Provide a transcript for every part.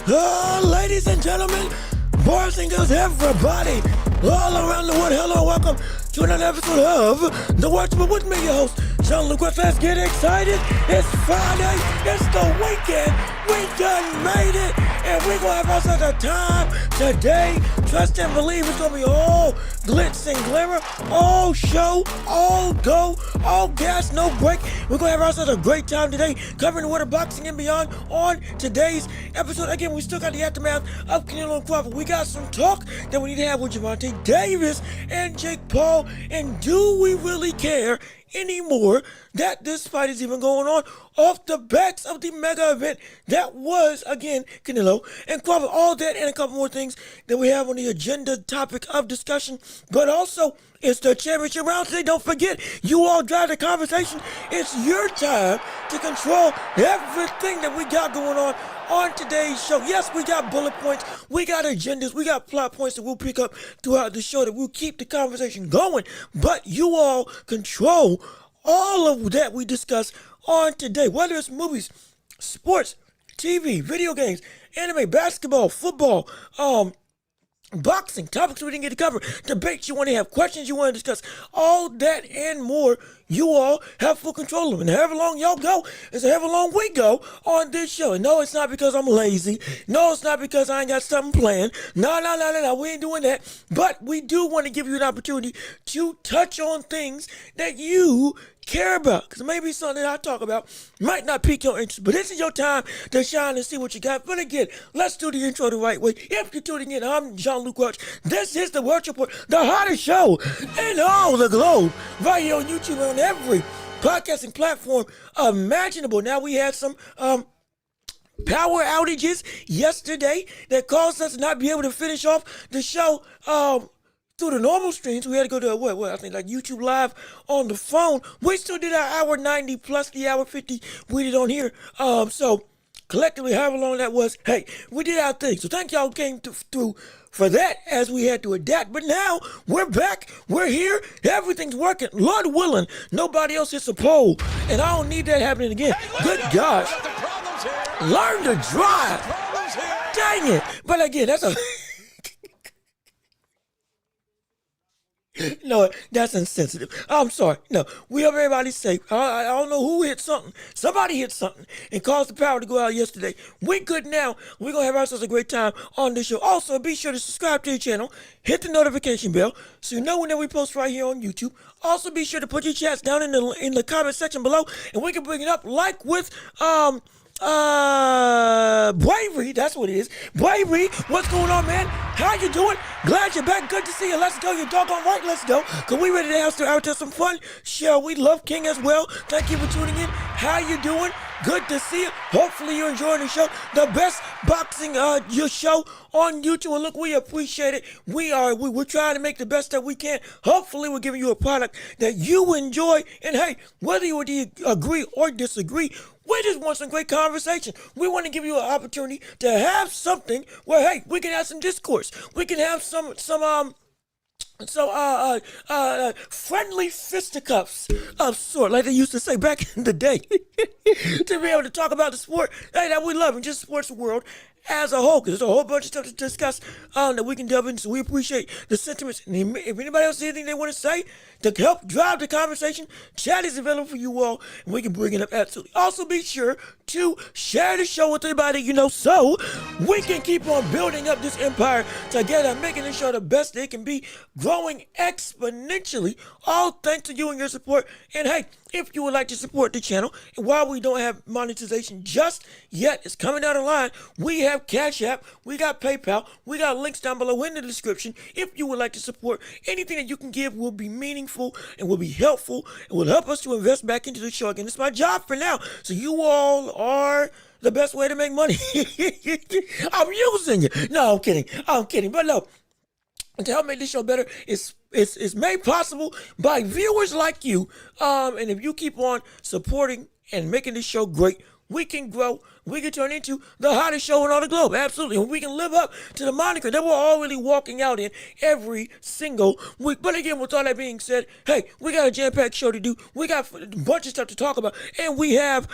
Ladies and gentlemen, boys and girls, everybody, all around the world, hello, welcome to another episode of The Watchman with me, your host, Jean-Luc. Let's get excited. It's Friday. It's the weekend. We done made it. And we're going to have ourselves a time today. Trust and believe it's going to be all glitz and glimmer, all show, all go, all gas, no break. We're going to have ourselves a great time today covering the world of boxing and beyond on today's episode. Again, we still got the aftermath of Canelo and Crawford. We got some talk that we need to have with Gervonta Davis and Jake Paul. And do we really care anymore that this fight is even going on off the backs of the mega event that was, again, Canelo and Crawford? All that and a couple more things that we have on the agenda topic of discussion, but also it's the championship round today. Don't forget, you all drive the conversation. It's your time to control everything that we got going on today's show. Yes, we got bullet points, we got agendas, we got plot points that we'll pick up throughout the show that will keep the conversation going, but you all control all of that we discuss on today, whether it's movies, sports, TV, video games, anime, basketball, football, boxing, topics we didn't get to cover, debates you want to have, questions you want to discuss, all that and more. You all have full control of them. And however long y'all go is however long we go on this show. And no, it's not because I'm lazy. No, it's not because I ain't got something planned. No, we ain't doing that. But we do want to give you an opportunity to touch on things that you care about, because maybe something that I talk about might not pique your interest, but this is your time to shine and see what you got. But again, let's do the intro the right way. If you're tuning in, I'm Jean-Luc Welch. This is the Welch Report, the hottest show in all the globe, right here on YouTube and on every podcasting platform imaginable. Now, we had some power outages yesterday that caused us to not be able to finish off the show through the normal streams. We had to go to I think like YouTube Live on the phone. We still did our hour 90 plus the hour 50 we did on here. So collectively, however long that was, hey, we did our thing. So thank y'all who came through for that as we had to adapt. But now we're back. We're here. Everything's working. Lord willing, nobody else hits a pole, and I don't need that happening again. Good gosh. Learn to drive. Dang it. But again, that's a no, that's insensitive. I'm sorry. No, we hope everybody's safe. I don't know who hit something. Somebody hit something and caused the power to go out yesterday. We good now. We're going to have ourselves a great time on this show. Also, be sure to subscribe to the channel. Hit the notification bell so you know whenever we post right here on YouTube. Also, be sure to put your chats down in the comment section below, and we can bring it up like with Bravery, that's what it is. Bravery, what's going on, man? How you doing? Glad you're back. Good to see you. Let's go. You're doggone right. Let's go. Cause we ready to have some fun. Shall we? Love King as well. Thank you for tuning in. How you doing? Good to see you. Hopefully you're enjoying the show. The best boxing your show on YouTube. And look, we appreciate it. We're trying to make the best that we can. Hopefully we're giving you a product that you enjoy. And hey, whether you agree or disagree, we just want some great conversation. We want to give you an opportunity to have something where, hey, we can have some discourse. We can have some friendly fisticuffs of sort, like they used to say back in the day, to be able to talk about the sport, hey, that we love, and just sports world as a whole, because there's a whole bunch of stuff to discuss that we can delve into. So we appreciate the sentiments. And if anybody else has anything they want to say to help drive the conversation, chat is available for you all, and we can bring it up absolutely. Also, be sure to share the show with everybody you know, so we can keep on building up this empire together, making this show the best it can be, growing exponentially, all thanks to you and your support. And hey, if you would like to support the channel, and while we don't have monetization just yet, it's coming down the line, we have Cash App, we got PayPal, we got links down below in the description. If you would like to support, anything that you can give will be meaningful and will be helpful and will help us to invest back into the show. Again, it's my job for now, so you all are the best way to make money. I'm using it. No, I'm kidding. But no, to help make this show better, it's made possible by viewers like you. And if you keep on supporting and making this show great, we can grow. We can turn into the hottest show in all the globe. Absolutely. And we can live up to the moniker that we're already walking out in every single week. But again, with all that being said, hey, we got a jam-packed show to do. We got a bunch of stuff to talk about. And we have,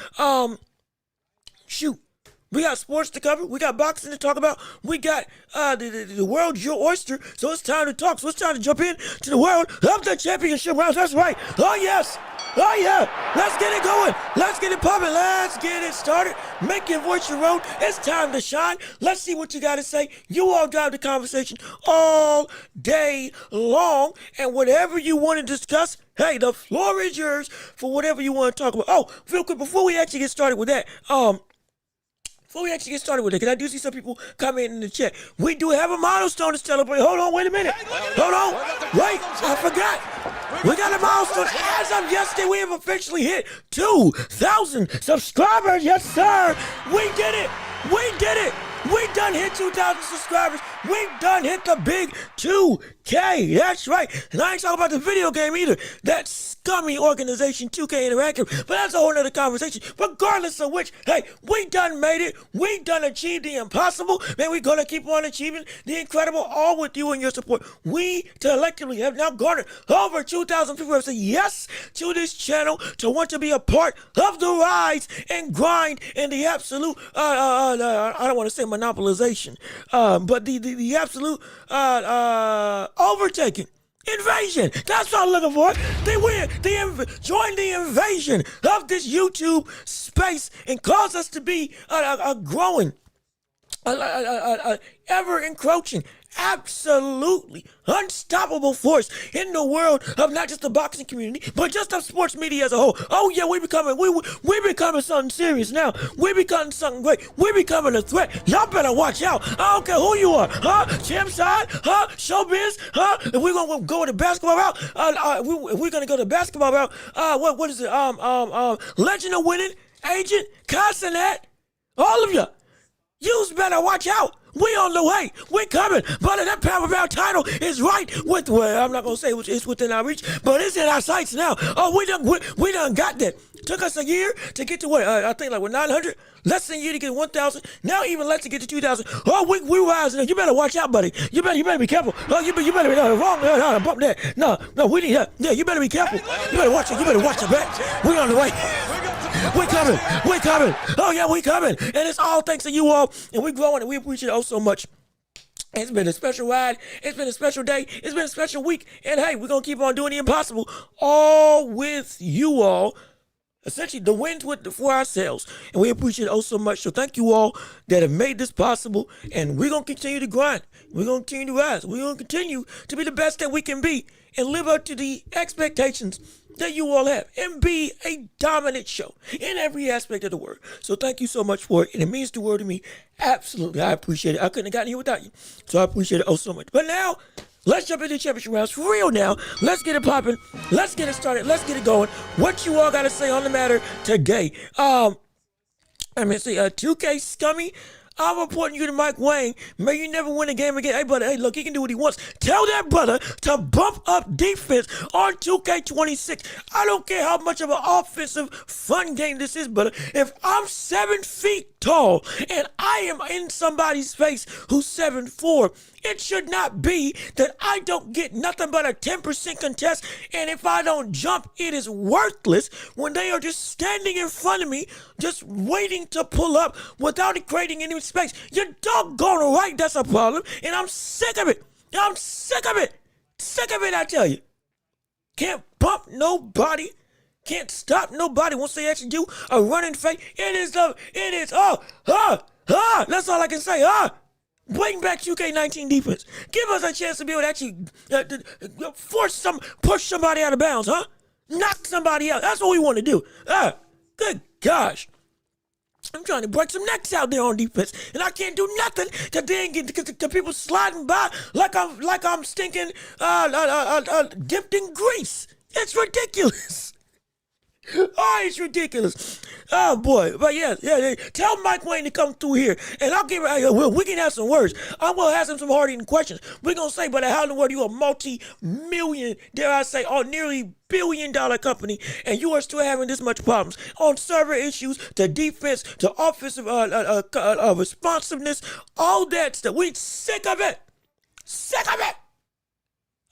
We got sports to cover. We got boxing to talk about. We got the world's your oyster. So it's time to talk. So it's time to jump in to the world of the championship rounds. That's right. Oh, yes. Oh, yeah. Let's get it going. Let's get it popping. Let's get it started. Make your voice your own. It's time to shine. Let's see what you got to say. You all drive the conversation all day long. And whatever you want to discuss, hey, the floor is yours for whatever you want to talk about. Oh, real quick, before we actually get started with that, because I do see some people commenting in the chat. We do have a milestone to celebrate. Hold on, wait a minute. Hold on. Wait, I forgot. We got a milestone. As of yesterday, we have officially hit 2,000 subscribers. Yes, sir. We did it. We did it. We done hit 2,000 subscribers. We done hit the big 2K. That's right. And I ain't talking about the video game either. That scummy organization, 2K Interactive. But that's a whole nother conversation. Regardless of which, hey, we done made it. We done achieved the impossible. Man, we gonna keep on achieving the incredible, all with you and your support. We collectively have now garnered over 2,000 people who have said yes to this channel, to want to be a part of the rise and grind and the absolute, I don't want to say monopolization, but the absolute overtaking. Invasion. That's what I'm looking for. Join the invasion of this YouTube space and cause us to be a growing, ever encroaching, absolutely unstoppable force in the world of not just the boxing community, but just of sports media as a whole. Oh yeah, we becoming something serious now. We becoming something great. We becoming a threat. Y'all better watch out. I don't care who you are, champ side, showbiz, if we're gonna go with the basketball route, if we're gonna go the basketball route, what is it? Legend of winning, agent, Casanet, all of you. Yous better watch out. We on the way. We coming. But that power round title is right with, well, I'm not going to say it's within our reach, but it's in our sights now. Oh, we done got that. Took us a year to get to what? I think like 900. Less than a year to get 1,000. Now even less to get to 2,000. Oh, we rising. You better watch out, buddy. You better be careful. Oh, you better be wrong. No, bump that. No, we need that. Yeah, you better be careful. You better watch it. You better watch your back. We on the way. We coming. Oh yeah, we coming. And it's all thanks to you all. And we growing and we appreciate it oh so much. It's been a special ride. It's been a special day. It's been a special week. And hey, we're going to keep on doing the impossible all with you all. Essentially, the wins for ourselves. And we appreciate it oh so much. So thank you all that have made this possible. And we're going to continue to grind. We're going to continue to rise. We're going to continue to be the best that we can be and live up to the expectations that you all have and be a dominant show in every aspect of the word. So thank you so much for it. And it means the world to me. Absolutely. I appreciate it. I couldn't have gotten here without you. So I appreciate it oh so much. But now, let's jump into the championship rounds for real now. Let's get it popping. Let's get it started. Let's get it going. What you all got to say on the matter today? 2K scummy. I'm reporting you to Mike Wang. May you never win a game again. Hey, brother, hey, look, he can do what he wants. Tell that brother to bump up defense on 2K26. I don't care how much of an offensive fun game this is, brother. If I'm 7 feet tall and I am in somebody's face who's 7'4", it should not be that I don't get nothing but a 10% contest, and if I don't jump, it is worthless when they are just standing in front of me, just waiting to pull up without creating any space. You're doggone right, that's a problem, and I'm sick of it. I'm sick of it. Sick of it, I tell you. Can't bump nobody. Can't stop nobody once they actually do a running fake. That's all I can say, Bring back 2K19 defense. Give us a chance to be able to actually push somebody out of bounds, Knock somebody out. That's what we want to do. Good gosh. I'm trying to break some necks out there on defense, and I can't do nothing because people sliding by like I'm stinking dipped in grease. It's ridiculous. Oh, it's ridiculous. Oh, boy. But yeah. Tell Mike Wayne to come through here, and I'll give we can have some words. I'm going to ask him some hard-hitting questions. We're going to say, but how in the world are you a multi-million, dare I say, or nearly billion-dollar company, and you are still having this much problems on server issues, to defense, to offensive responsiveness, all that stuff. We're sick of it. Sick of it.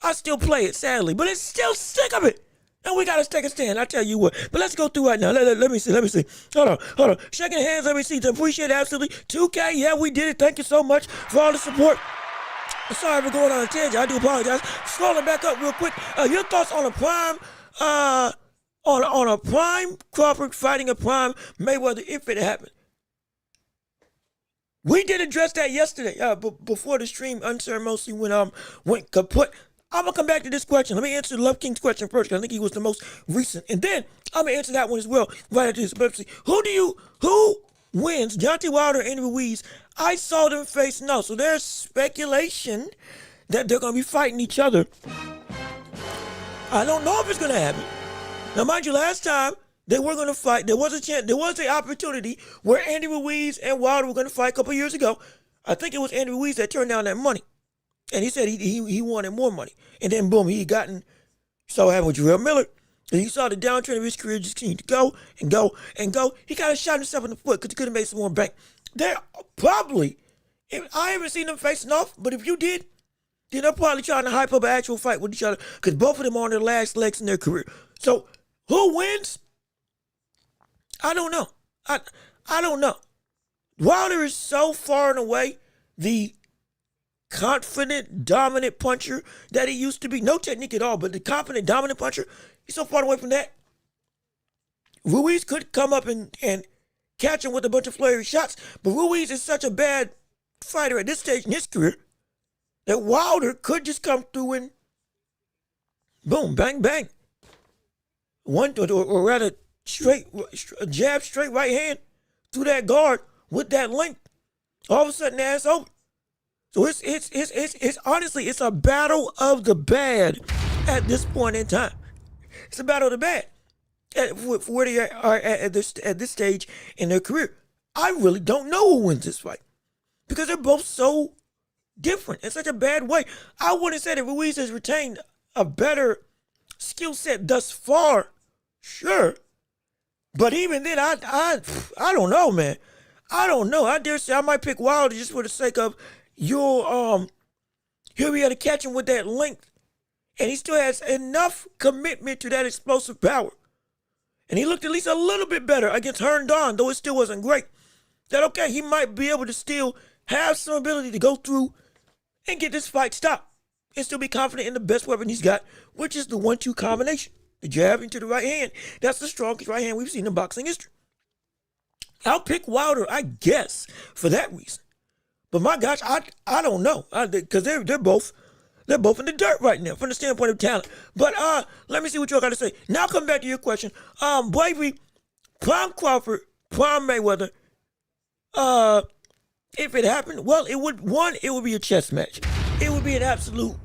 I still play it, sadly, but it's still sick of it. And we got to take a stand. I tell you what. But let's go through right now. Let me see. Hold on. Shaking hands. Let me see. Appreciate it. Absolutely. 2K. Yeah, we did it. Thank you so much for all the support. Sorry for going on a tangent. I do apologize. Scrolling back up real quick. Your thoughts on a prime, on a prime Crawford fighting a prime Mayweather if it happened. We did address that yesterday, before the stream unceremoniously went kaput. I'm gonna come back to this question. Let me answer Love King's question first, because I think he was the most recent, and then I'm gonna answer that one as well right after this. But who wins, Deontay Wilder or Andy Ruiz? I saw them face no, so there's speculation that they're gonna be fighting each other. I don't know if it's gonna happen. Now, mind you, last time they were gonna fight, there was a chance, there was an opportunity where Andy Ruiz and Wilder were gonna fight a couple years ago. I think it was Andy Ruiz that turned down that money. And he said he wanted more money. And then boom, he saw what happened with Jarrell Miller. And he saw the downturn of his career just continue to go and go and go. He kind of shot himself in the foot because he could have made some more bank. They're probably, I haven't seen them facing off, but if you did, then they're probably trying to hype up an actual fight with each other because both of them are on their last legs in their career. So who wins? I don't know. I don't know. Wilder is so far and away the confident, dominant puncher that he used to be. No technique at all, but the confident, dominant puncher, he's so far away from that. Ruiz could come up and catch him with a bunch of flurry shots, but Ruiz is such a bad fighter at this stage in his career that Wilder could just come through and boom, bang, bang. One, or rather, a jab, straight right hand through that guard with that length. All of a sudden, that's over. So it's honestly, it's a battle of the bad at this point in time. It's a battle of the bad for where they are at this stage in their career. I really don't know who wins this fight because they're both so different in such a bad way. I wouldn't say that Ruiz has retained a better skill set thus far, sure, but even then, I don't know, man. I don't know. I dare say I might pick Wilder just for the sake of he'll be able to catch him with that length. And he still has enough commitment to that explosive power. And he looked at least a little bit better against Herndon, though it still wasn't great. That, okay, he might be able to still have some ability to go through and get this fight stopped. And still be confident in the best weapon he's got, which is the 1-2 combination. The jab into the right hand. That's the strongest right hand we've seen in boxing history. I'll pick Wilder, I guess, for that reason. But my gosh, I don't know, because they're both in the dirt right now from the standpoint of talent. But let me see what y'all got to say. Now come back to your question. Blavey, prime Crawford, prime Mayweather. If it happened, well, it would be a chess match. It would be an absolute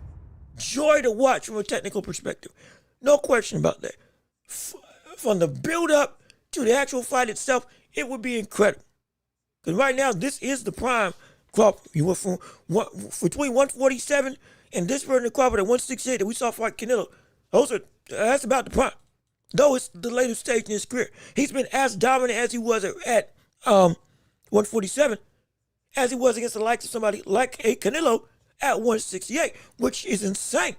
joy to watch from a technical perspective. No question about that. From the build-up to the actual fight itself, it would be incredible. Because right now, this is the prime Crawford. You went from between 147 and this version of Crawford at 168 that we saw fight Canelo. That's about the prime. Though it's the later stage in his career. He's been as dominant as he was at 147 as he was against the likes of somebody like a Canelo at 168, which is insane.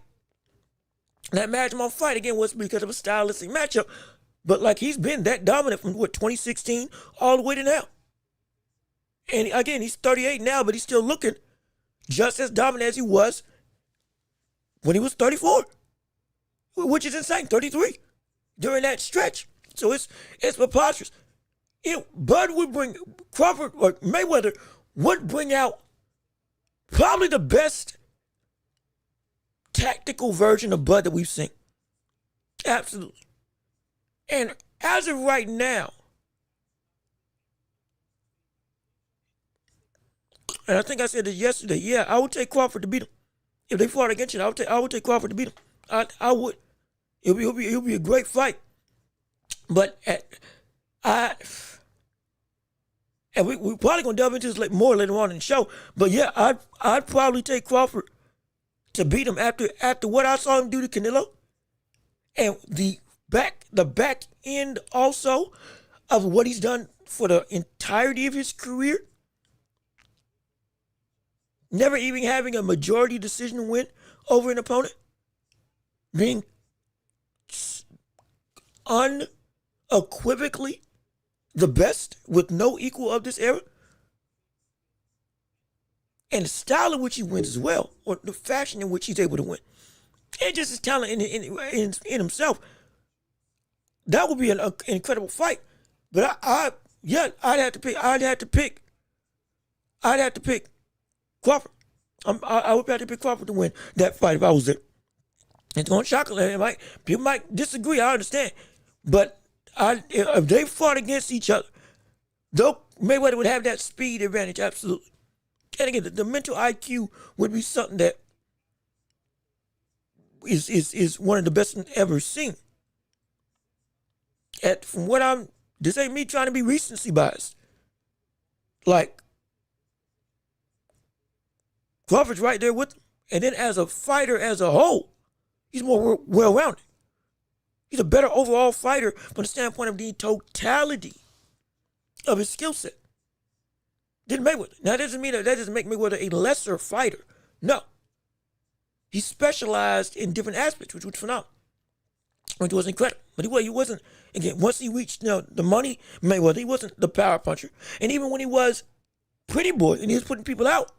That Madrimon fight, again, was because of a stylistic matchup. But, like, he's been that dominant from, 2016 all the way to now. And, again, he's 38 now, but he's still looking just as dominant as he was when he was 34. Which is insane, 33, during that stretch. So, it's preposterous. Bud would bring, Crawford, or Mayweather, would bring out probably the best tactical version of Bud that we've seen. Absolutely. And as of right now, and I think I said this yesterday, yeah, I would take Crawford to beat him. If they fought against it, I would take Crawford to beat him. I would. It'll be a great fight. But and we're probably gonna delve into this more later on in the show. But yeah, I'd probably take Crawford to beat him after what I saw him do to Canelo, and the back end also of what he's done for the entirety of his career. Never even having a majority decision win over an opponent. Being unequivocally the best with no equal of this era. And the style in which he wins as well, or the fashion in which he's able to win. And just his talent in himself. That would be an incredible fight. But I'd have to pick Crawford. I would have to pick Crawford to win that fight if I was there. It's on Shaka. People might disagree. I understand, but if they fought against each other, though Mayweather would have that speed advantage, absolutely. And again, the mental IQ would be something that is one of the best ever seen. From what this ain't me trying to be recency biased. Like, Crawford's right there with him. And then as a fighter as a whole, he's more well-rounded. He's a better overall fighter from the standpoint of the totality of his skill set than Mayweather. Now, that doesn't make Mayweather a lesser fighter. No. He specialized in different aspects, which was phenomenal. Which was incredible. But he wasn't, again, once he reached the money Mayweather, he wasn't the power puncher. And even when he was Pretty Boy and he was putting people out,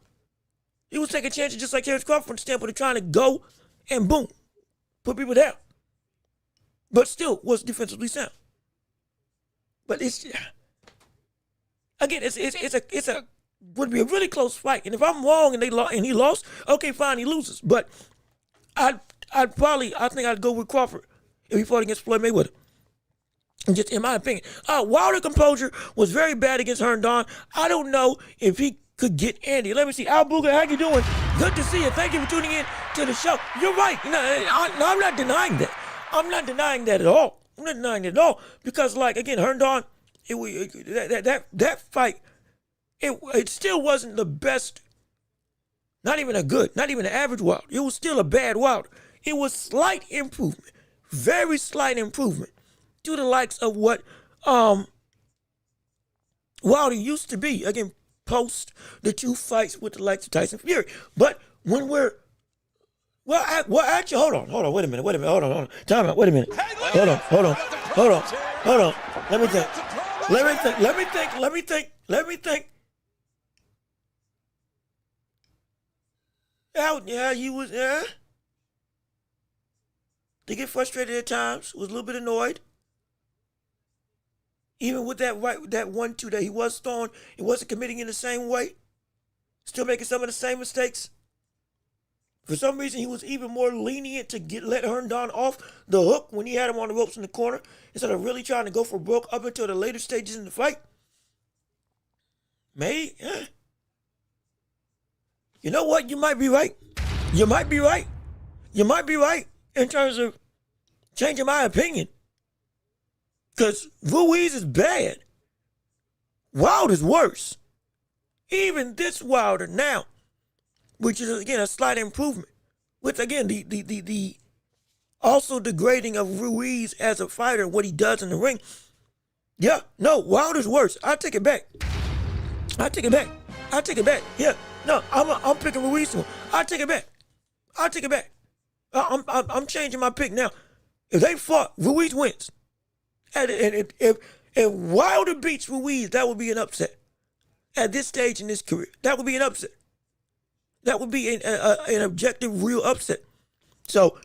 he was taking chances just like Terrence Crawford from the standpoint of trying to go and boom, put people down. But still was defensively sound. But it's would be a really close fight. And if I'm wrong and he lost, okay, fine, he loses. But I think I'd go with Crawford if he fought against Floyd Mayweather. And just in my opinion. Wilder composure was very bad against Herndon. I don't know if he could get Andy. Let me see. Al Booger, how you doing? Good to see you. Thank you for tuning in to the show. You're right. I'm not denying that. I'm not denying that at all. I'm not denying it at all. Because, like, again, Herndon, that fight, it still wasn't the best, not even an average Wilder. It was still a bad Wilder. It was slight improvement, very slight improvement to the likes of what Wilder used to be, again, post the two fights with the likes of Tyson Fury. But when actually, hold on, wait a minute, hold on, time out, wait a minute, hold on, let me think. They get frustrated at times, was a little bit annoyed. Even with that 1-2 that he was throwing, he wasn't committing in the same way. Still making some of the same mistakes. For some reason, he was even more lenient to let Herndon off the hook when he had him on the ropes in the corner, instead of really trying to go for broke up until the later stages in the fight. You know what? You might be right. You might be right in terms of changing my opinion. Because Ruiz is bad. Wilder's worse. Even this Wilder now, which is, again, a slight improvement. With, again, the also degrading of Ruiz as a fighter, what he does in the ring. Yeah, no, Wilder's worse. I take it back. Yeah, no, I'm picking Ruiz. I take it back. I'm changing my pick now. If they fought, Ruiz wins. And if Wilder beats Ruiz, that would be an upset. At this stage in his career, that would be an upset. That would be an objective, real upset. So,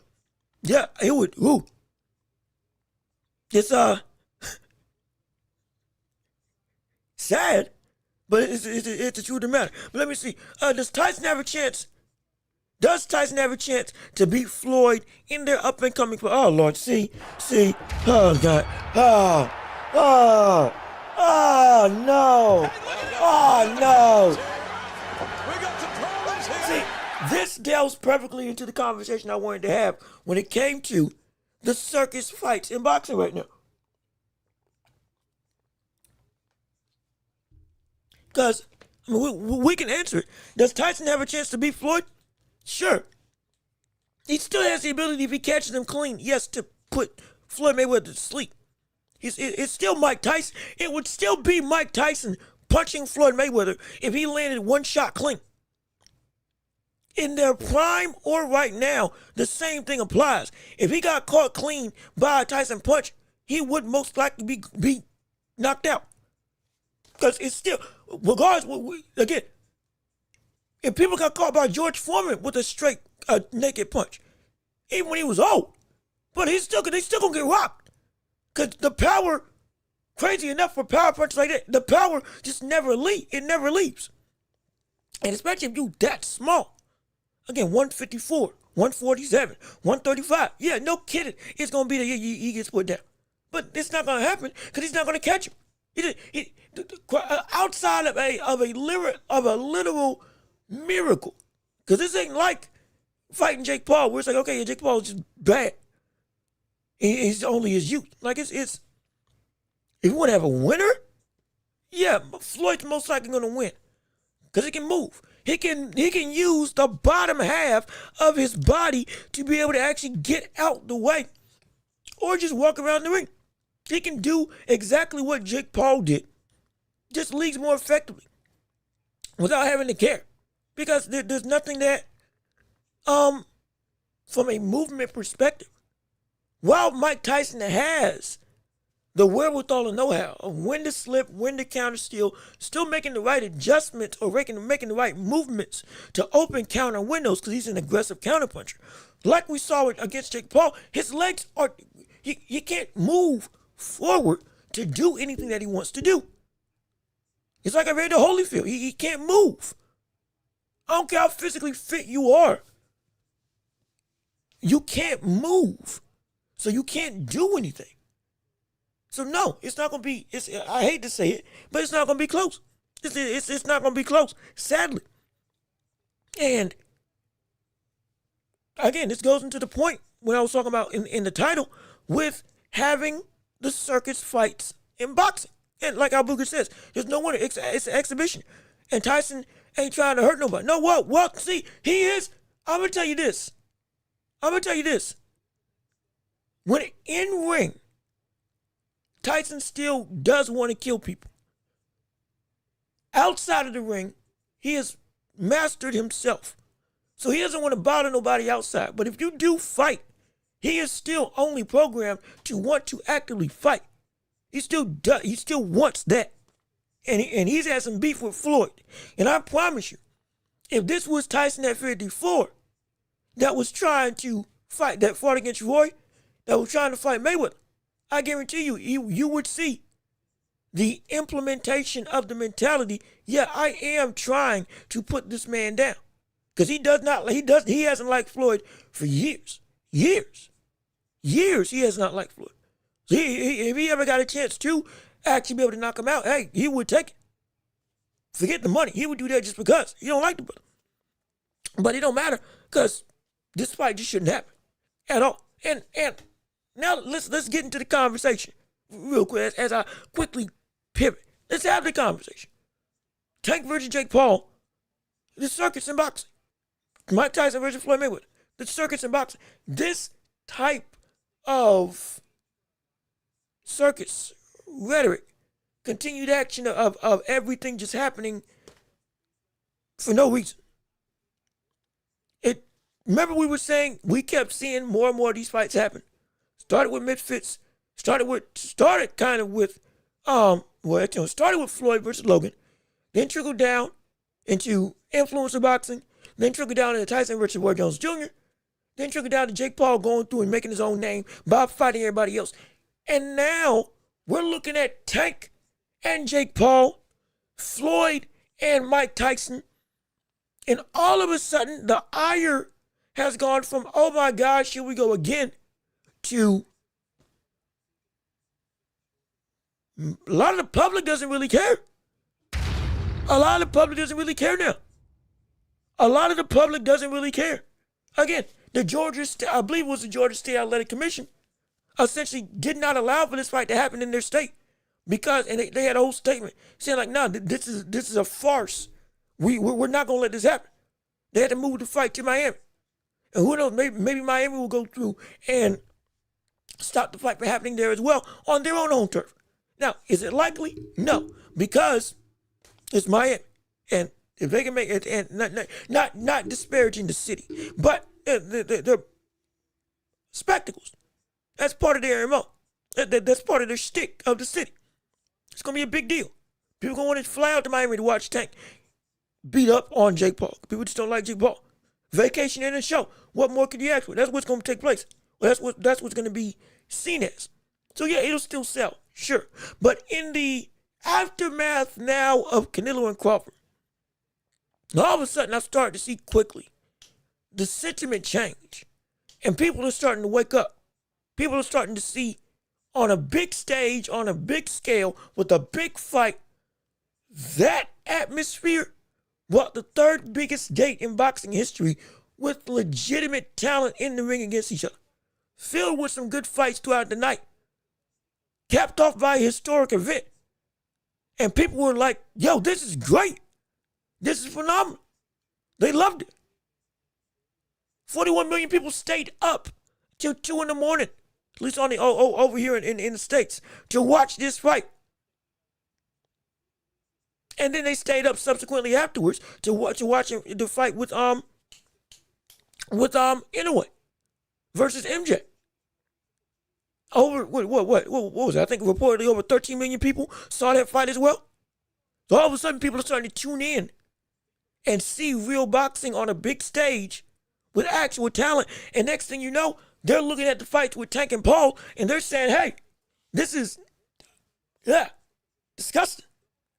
yeah, it would. Ooh. It's sad, but it's the truth of the matter. But let me see. Does Tyson have a chance to beat Floyd in their up and coming? Oh Lord, see. Oh God. Oh no. See, this delves perfectly into the conversation I wanted to have when it came to the circus fights in boxing right now. Because we can answer it. Does Tyson have a chance to beat Floyd? Sure. He still has the ability, if he catches him clean, yes, to put Floyd Mayweather to sleep. It's still Mike Tyson. It would still be Mike Tyson punching Floyd Mayweather if he landed one shot clean. In their prime or right now, the same thing applies. If he got caught clean by a Tyson punch, he would most likely be knocked out. Because it's still, regardless, again, if people got caught by George Foreman with a straight, naked punch, even when he was old, but they still gonna get rocked. Because the power, crazy enough for power punches like that, the power just never leaves. And especially if you that small. Again, 154, 147, 135. Yeah, no kidding. It's going to be the year he gets put down. But it's not going to happen because he's not going to catch him. Outside of a literal miracle. Because this ain't like fighting Jake Paul where it's like, okay, Jake Paul is just bad. He's only his youth. Like, it's if you want to have a winner, yeah, Floyd's most likely going to win. Because he can move. He can use the bottom half of his body to be able to actually get out the way or just walk around the ring. He can do exactly what Jake Paul did, just leagues more effectively without having to care. Because there's nothing that, from a movement perspective, while Mike Tyson has the wherewithal and know-how of when to slip, when to counter steal, still making the right adjustments or making the right movements to open counter windows because he's an aggressive counterpuncher. Like we saw against Jake Paul, his legs are, he can't move forward to do anything that he wants to do. It's like I read the Holyfield. He can't move. I don't care how physically fit you are. You can't move. So you can't do anything. So no, it's not going to be, I hate to say it, but it's not going to be close. It's not going to be close, sadly. And again, this goes into the point when I was talking about in the title with having the circus fights in boxing. And like Albuquerque says, there's no wonder, it's an exhibition. And Tyson ain't trying to hurt nobody. No, what? See, he is, I'm going to tell you this. When in ring, Tyson still does want to kill people. Outside of the ring, he has mastered himself. So he doesn't want to bother nobody outside. But if you do fight, he is still only programmed to want to actively fight. He still wants that. And he's had some beef with Floyd. And I promise you, if this was Tyson at 54 that was trying to fight, that fought against Roy, that was trying to fight Mayweather, I guarantee you would see the implementation of the mentality. Yeah, I am trying to put this man down. Because he hasn't liked Floyd for years. He has not liked Floyd. So if he ever got a chance to actually be able to knock him out, hey, he would take it. Forget the money. He would do that just because he don't like the brother. But it don't matter because this fight just shouldn't happen at all. And now let's get into the conversation real quick as I quickly pivot. Let's have the conversation. Tank versus Jake Paul, the circuits in boxing. Mike Tyson versus Floyd Mayweather, the circuits in boxing. This type of circus rhetoric, continued action of everything just happening for no reason. Remember we were saying we kept seeing more and more of these fights happen. Started with misfits. Started with Floyd versus Logan. Then trickled down into influencer boxing. Then trickled down into Tyson versus Roy Jones Jr. Then trickled down to Jake Paul going through and making his own name by fighting everybody else. And now we're looking at Tank and Jake Paul, Floyd and Mike Tyson. And all of a sudden, the ire has gone from, oh my gosh, here we go again, to a lot of the public doesn't really care. A lot of the public doesn't really care now. A lot of the public doesn't really care. Again, I believe it was the Georgia State Athletic Commission, essentially did not allow for this fight to happen in their state because, and they had a whole statement saying like, no, this is a farce. We're not going to let this happen. They had to move the fight to Miami. And who knows, maybe Miami will go through and stop the fight from happening there as well on their own home turf. Now, is it likely? No, because it's Miami. And if they can make it, and not disparaging the city, but they're spectacles. That's part of their MO. That's part of the shtick of the city. It's going to be a big deal. People going to want to fly out to Miami to watch Tank beat up on Jake Paul. People just don't like Jake Paul. Vacation in a show. What more could you ask for? That's what's going to take place. Well, that's what's going to be seen as. So yeah, it'll still sell, sure. But in the aftermath now of Canelo and Crawford, all of a sudden I started to see quickly the sentiment change. And people are starting to wake up. People are starting to see on a big stage, on a big scale, with a big fight, that atmosphere brought the third biggest date in boxing history with legitimate talent in the ring against each other. Filled with some good fights throughout the night. Capped off by a historic event. And people were like, yo, this is great. This is phenomenal. They loved it. 41 million people stayed up till 2 in the morning, at least on the over here in the States, to watch this fight. And then they stayed up subsequently afterwards to watch the fight with Inoue versus MJ. Over what was it? I think reportedly over 13 million people saw that fight as well. So all of a sudden people are starting to tune in and see real boxing on a big stage with actual talent. And next thing you know, they're looking at the fights with Tank and Paul and they're saying, hey, this is disgusting,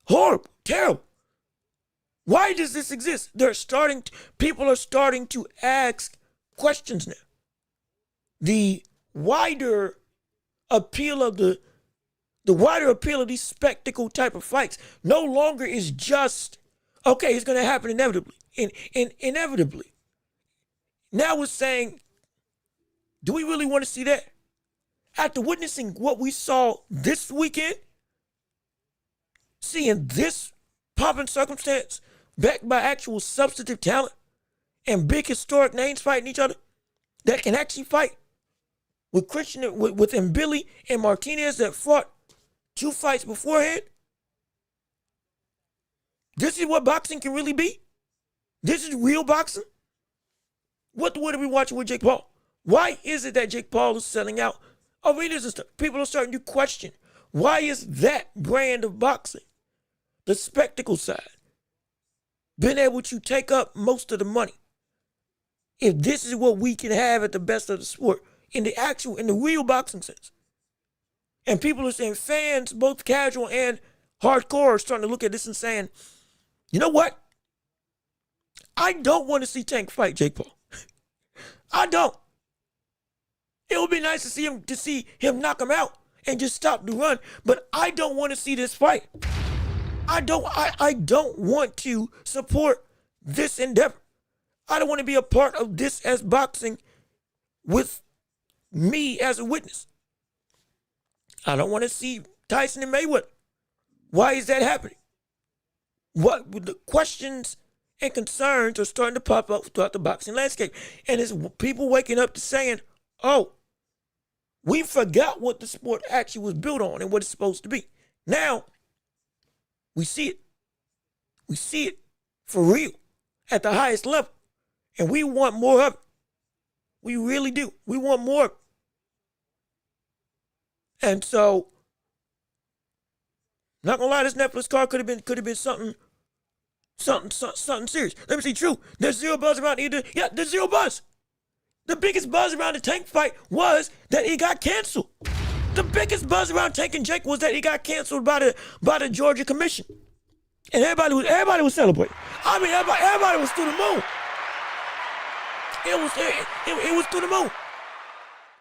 horrible, terrible. Why does this exist? People are starting to ask questions now. The wider appeal of these spectacle type of fights no longer is just, okay, it's going to happen inevitably. Inevitably. Now we're saying, do we really want to see that? After witnessing what we saw this weekend, seeing this pomp and circumstance backed by actual substantive talent and big historic names fighting each other that can actually fight, with Christian, with Billy and Martinez that fought 2 fights beforehand. This is what boxing can really be. This is real boxing. What are we watching with Jake Paul? Why is it that Jake Paul is selling out arenas and stuff? People are starting to question, why is that brand of boxing, the spectacle side, been able to take up most of the money? If this is what we can have at the best of the sport, in the real boxing sense. And people are saying, fans, both casual and hardcore, are starting to look at this and saying, you know what? I don't want to see Tank fight Jake Paul. I don't. It would be nice to see him knock him out and just stop the run, but I don't want to see this fight. I don't want to support this endeavor. I don't want to be a part of this as boxing with me as a witness. I don't want to see Tyson and Mayweather. Why is that happening? What the questions and concerns are starting to pop up throughout the boxing landscape. And it's people waking up to saying, oh, we forgot what the sport actually was built on and what it's supposed to be. Now, we see it. We see it for real at the highest level. And we want more of it. We really do. We want more of it. And so, not gonna lie, this Netflix card could have been something serious. Let me see, true. There's zero buzz around either. Yeah, there's zero buzz. The biggest buzz around the Tank fight was that he got canceled. The biggest buzz around Tank and Jake was that he got canceled by the Georgia Commission. And everybody was celebrating. I mean, everybody was through the moon. It was through the moon.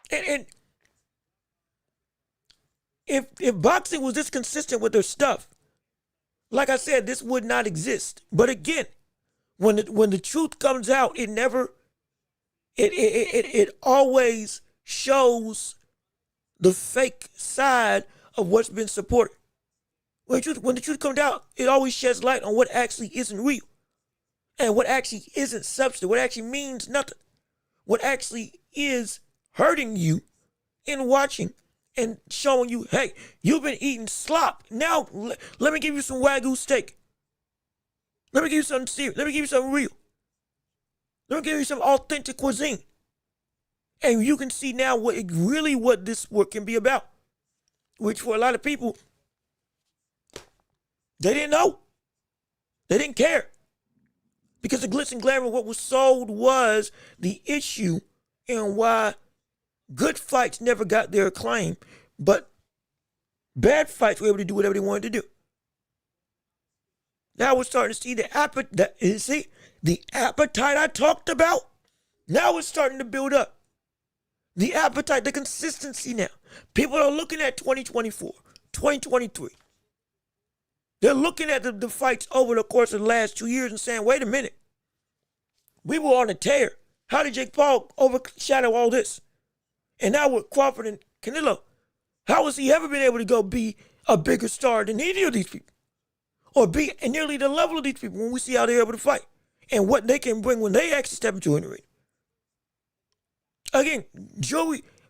And if boxing was this consistent with their stuff, like I said, this would not exist. But again, when the truth comes out, it always shows the fake side of what's been supported. When the truth comes out, it always sheds light on what actually isn't real. And what actually isn't substance, what actually means nothing. What actually is hurting you in watching and showing you, hey, you've been eating slop. Now, let me give you some Wagyu steak. Let me give you something serious. Let me give you something real. Let me give you some authentic cuisine. And you can see now what this sport can be about. which for a lot of people, they didn't know. They didn't care. Because the glitz and glamour of what was sold was the issue and why good fights never got their acclaim, but bad fights were able to do whatever they wanted to do. Now we're starting to see the appetite I talked about. Now it's starting to build up. The appetite, the consistency now. People are looking at 2024, 2023. They're looking at the fights over the course of the last 2 years and saying, wait a minute. We were on a tear. How did Jake Paul overshadow all this? And now with Crawford and Canelo, how has he ever been able to go be a bigger star than any of these people? Or be at nearly the level of these people when we see how they're able to fight and what they can bring when they actually step into an ring. Again,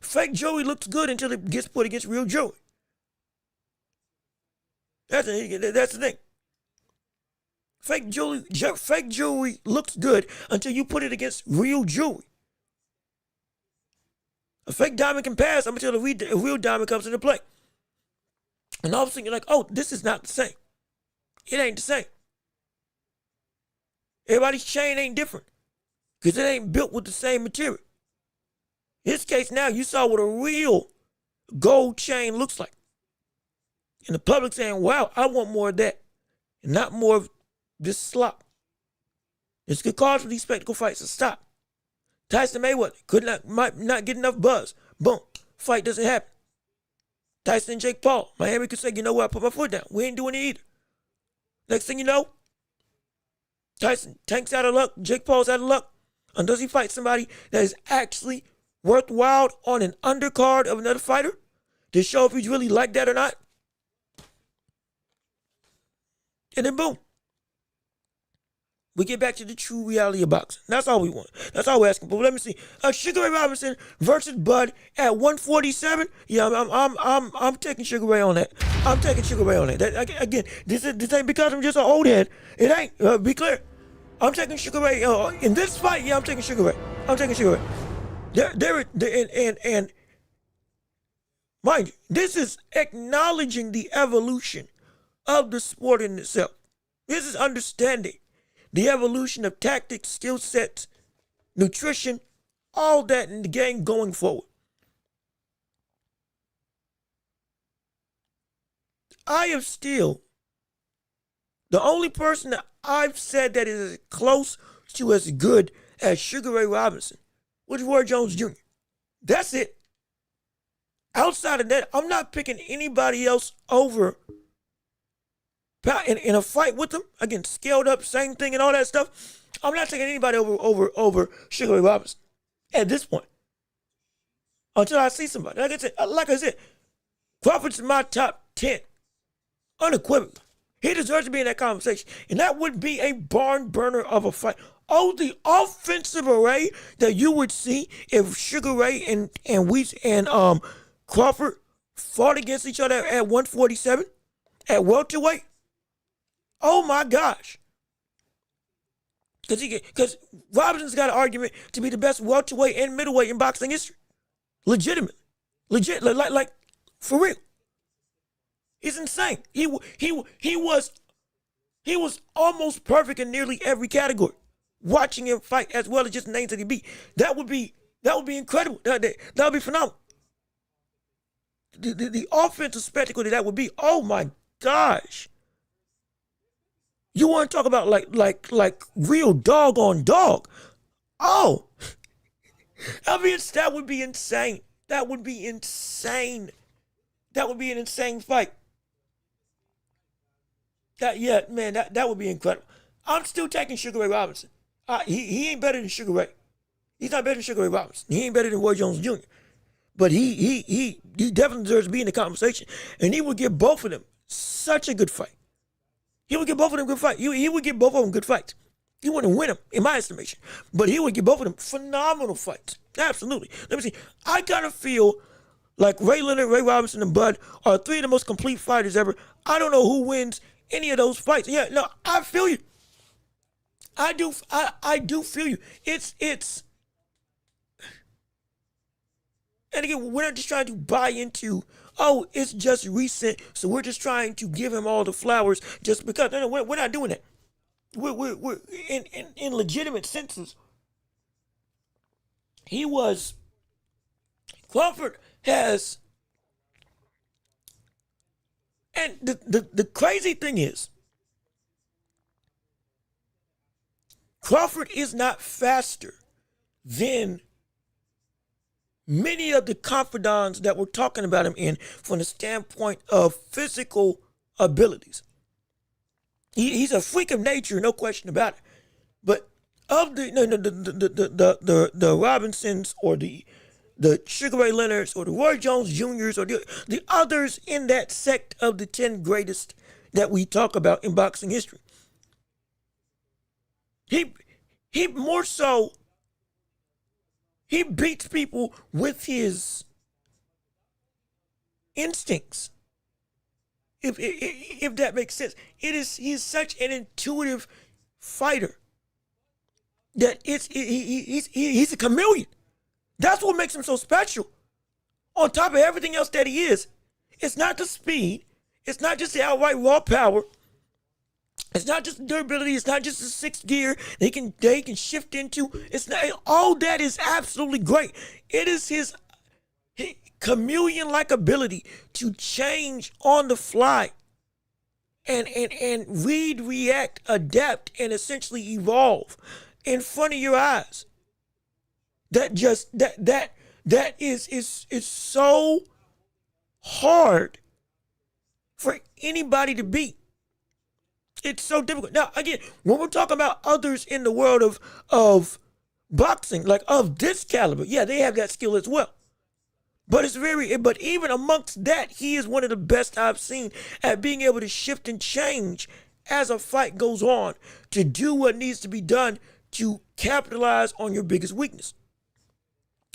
fake Joey looks good until it gets put against real Joey. That's the thing. Fake Joey looks good until you put it against real Joey. A fake diamond can pass until a real diamond comes into play. And all of a sudden you're like, oh, this is not the same. It ain't the same. Everybody's chain ain't different because it ain't built with the same material. In this case now, you saw what a real gold chain looks like. And the public saying, wow, I want more of that and not more of this slop. This could cause for these spectacle fights to stop. Tyson Mayweather might not get enough buzz. Boom, fight doesn't happen. Tyson and Jake Paul, Miami could say, you know what, I put my foot down. We ain't doing it either. Next thing you know, Tank's out of luck, Jake Paul's out of luck. Until he fights somebody that is actually worthwhile on an undercard of another fighter to show if he's really like that or not. And then boom. We get back to the true reality of boxing. That's all we want. That's all we're asking for. But let me see. Sugar Ray Robinson versus Bud at 147. Yeah, I'm taking Sugar Ray on that. I'm taking Sugar Ray on that. Again, this ain't because I'm just an old head. It ain't. Be clear. I'm taking Sugar Ray in this fight. Yeah, I'm taking Sugar Ray. I'm taking Sugar Ray. And mind you, this is acknowledging the evolution of the sport in itself. This is understanding the evolution of tactics, skill sets, nutrition, all that in the game going forward. I am still the only person that I've said that is as close to as good as Sugar Ray Robinson was Roy Jones Jr. That's it. Outside of that, I'm not picking anybody else over in a fight with them. Again, scaled up, same thing and all that stuff. I'm not taking anybody over Sugar Ray Robinson at this point. Until I see somebody. Like I said, Crawford's in my top 10. Unequivocally. He deserves to be in that conversation. And that would be a barn burner of a fight. Oh, the offensive array that you would see if Sugar Ray and Crawford fought against each other at 147 at welterweight. Oh my gosh. Because Robinson's got an argument to be the best welterweight and middleweight in boxing history. Legitimately. Like for real. He's insane. He was almost perfect in nearly every category. Watching him fight as well as just names that he beat. That would be incredible. That would be phenomenal. The offensive spectacle that would be, oh my gosh. You want to talk about like real dog on dog? Oh, that would be insane. That would be insane. That would be an insane fight. That would be incredible. I'm still taking Sugar Ray Robinson. He ain't better than Sugar Ray. He's not better than Sugar Ray Robinson. He ain't better than Roy Jones Jr. But he definitely deserves to be in the conversation, and he would give both of them such a good fight. He would give both of them good fights. He would give both of them good fights. He wouldn't win them, in my estimation. But he would give both of them phenomenal fights. Absolutely. Let me see. I kind of feel like Ray Leonard, Ray Robinson, and Bud are three of the most complete fighters ever. I don't know who wins any of those fights. Yeah, no, I feel you. I do feel you. It's and again, we're not just trying to buy into oh, it's just recent, so we're just trying to give him all the flowers just because. No, we're not doing that. We're in legitimate senses. Crawford has, and the crazy thing is, Crawford is not faster than many of the confidants that we're talking about him in from the standpoint of physical abilities. He's a freak of nature, no question about it. But of the Robinsons or the Sugar Ray Leonards or the Roy Jones Juniors or the others in that sect of the 10 greatest that we talk about in boxing history, he more so, he beats people with his instincts. If that makes sense. He's such an intuitive fighter that he's a chameleon. That's what makes him so special. On top of everything else that he is, it's not the speed, it's not just the outright raw power, it's not just the durability, it's not just the sixth gear they can shift into. It's not, all that is absolutely great. It is his chameleon-like ability to change on the fly and read, react, adapt, and essentially evolve in front of your eyes. That is so hard for anybody to beat. It's so difficult. Now, again, when we're talking about others in the world of boxing, like of this caliber, yeah, they have that skill as well. But but even amongst that, he is one of the best I've seen at being able to shift and change as a fight goes on to do what needs to be done to capitalize on your biggest weakness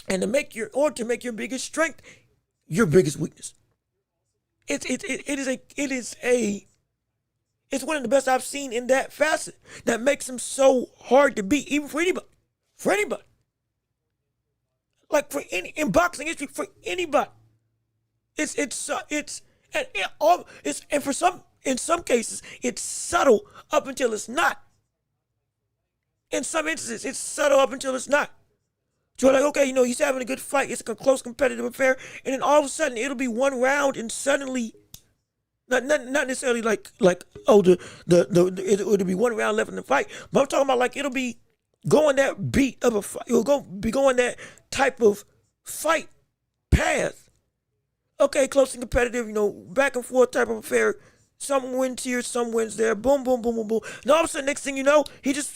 and to make your biggest strength your biggest weakness. It's one of the best I've seen in that facet that makes him so hard to beat, even for anybody. For anybody. Like in boxing history, for anybody. In some cases, it's subtle up until it's not. In some instances, it's subtle up until it's not. So like, okay, he's having a good fight. It's a close competitive affair. And then all of a sudden, it'll be one round and suddenly, not necessarily it'll be one round left in the fight. But I'm talking about like it'll be going that beat of a fight. It'll be going that type of fight path. Okay, close and competitive, back and forth type of affair. Some wins here, some wins there. Boom, boom, boom, boom, boom. And all of a sudden, next thing you know, it just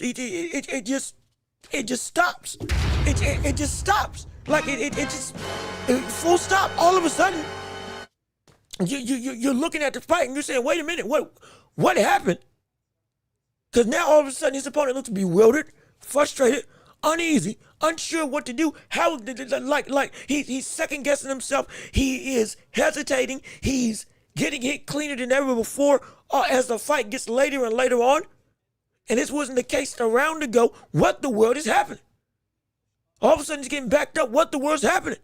stops. It just stops. Like it just full stop. All of a sudden, you're looking at the fight and you're saying, wait a minute, what happened? Because now all of a sudden his opponent looks bewildered, frustrated, uneasy, unsure what to do. How he's second guessing himself. He is hesitating. He's getting hit cleaner than ever before as the fight gets later and later on. And this wasn't the case a round ago. What the world is happening? All of a sudden he's getting backed up. What the world's happening?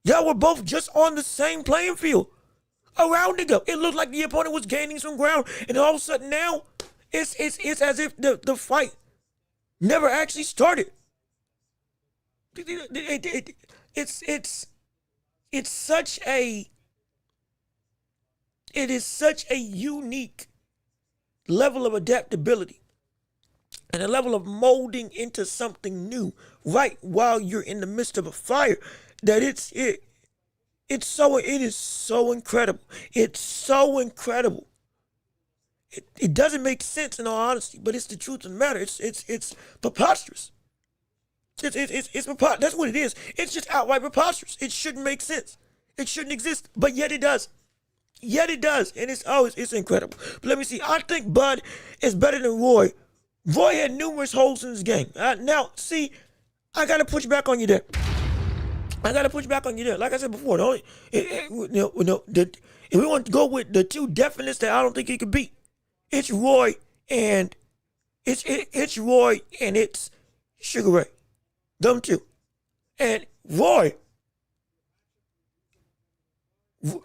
Y'all were both just on the same playing field a round ago. It looked like the opponent was gaining some ground, and all of a sudden now it's as if the fight never actually started. It is such a unique level of adaptability and a level of molding into something new right while you're in the midst of a fire that it is so incredible. It's so incredible. It doesn't make sense in all honesty, but it's the truth of the matter. It's preposterous. It's preposterous. That's what it is. It's just outright preposterous. It shouldn't make sense. It shouldn't exist, but yet it does. Yet it does, and it's incredible. But let me see. I think Bud is better than Roy. Roy had numerous holes in his game. Now, see, I got to push back on you there. Like I said before, if we want to go with the two definites that I don't think he could beat, it's Roy and it's Roy and it's Sugar Ray. Them two. And Roy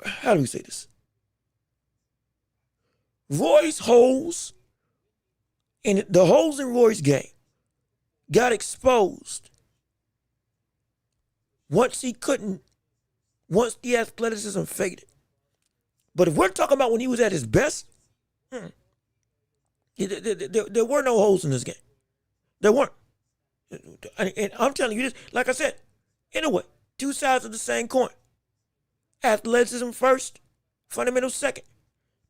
how do we say this? Roy's holes, and the holes in Roy's game got exposed once the athleticism faded. But if we're talking about when he was at his best, there were no holes in this game. There weren't. And I'm telling you this, like I said, in a way, two sides of the same coin. Athleticism first, fundamentals second.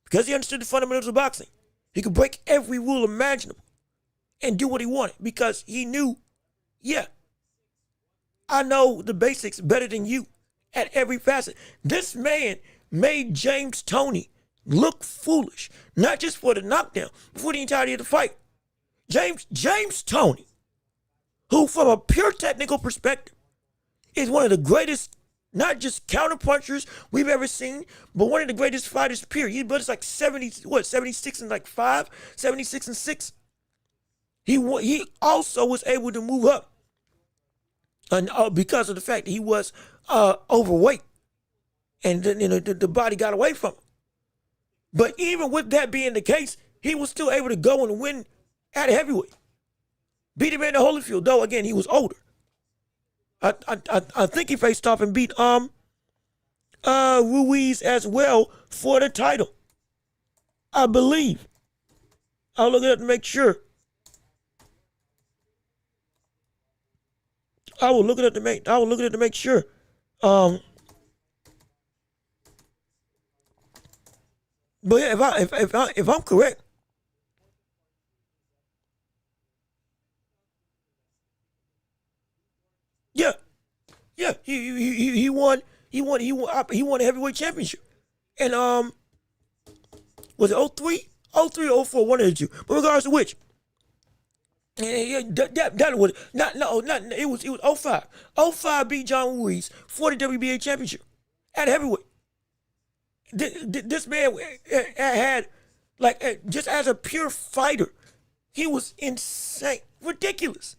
Because he understood the fundamentals of boxing, he could break every rule imaginable and do what he wanted because he knew, yeah, I know the basics better than you at every facet. This man made James Toney look foolish, not just for the knockdown, but for the entirety of the fight. James Toney, who from a pure technical perspective is one of the greatest, not just counterpunchers we've ever seen, but one of the greatest fighters, period. But it's like 76 and like 5, 76 and 6. He also was able to move up because of the fact that he was overweight. And then, the body got away from him. But even with that being the case, he was still able to go and win at heavyweight. Beat him in the Holyfield, though, again, he was older. I think he faced off and beat Ruiz as well for the title. I believe. I'll look it up to make sure. I will look it up to make sure. But yeah, if I'm correct, yeah, he won a heavyweight championship, and was it 03? 03 or 04, one of the two. But regardless of which, that was it was 05. 05 beat John Ruiz for the WBA championship at heavyweight. This man had, like, just as a pure fighter, he was insane, ridiculous.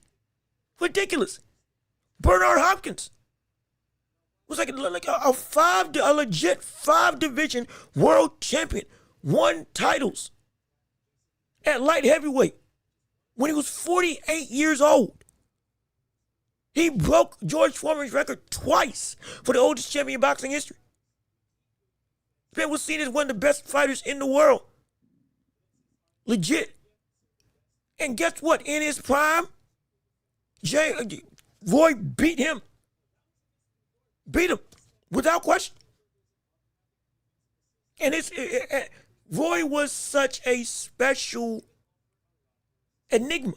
Bernard Hopkins was like a legit 5-division world champion, won titles at light heavyweight when he was 48 years old. He broke George Foreman's record twice for the oldest champion in boxing history. Man was seen as one of the best fighters in the world. Legit. And guess what? In his prime, Roy beat him. Beat him without question. And Roy was such a special enigma.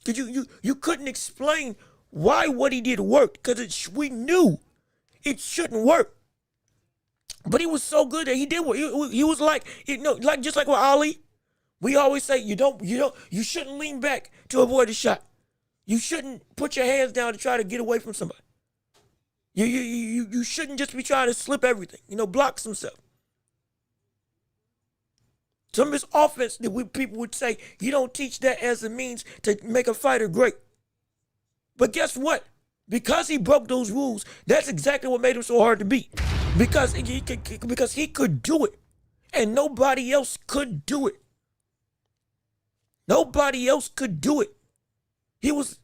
Because you couldn't explain why what he did worked, because we knew it shouldn't work. But he was so good that he did work. He was like, just like with Ali, we always say you shouldn't lean back to avoid a shot. You shouldn't put your hands down to try to get away from somebody. You shouldn't just be trying to slip everything. Block some stuff. Some of his offense that people would say, you don't teach that as a means to make a fighter great. But guess what? Because he broke those rules, that's exactly what made him so hard to beat. Because he could do it, and nobody else could do it. Nobody else could do it. He was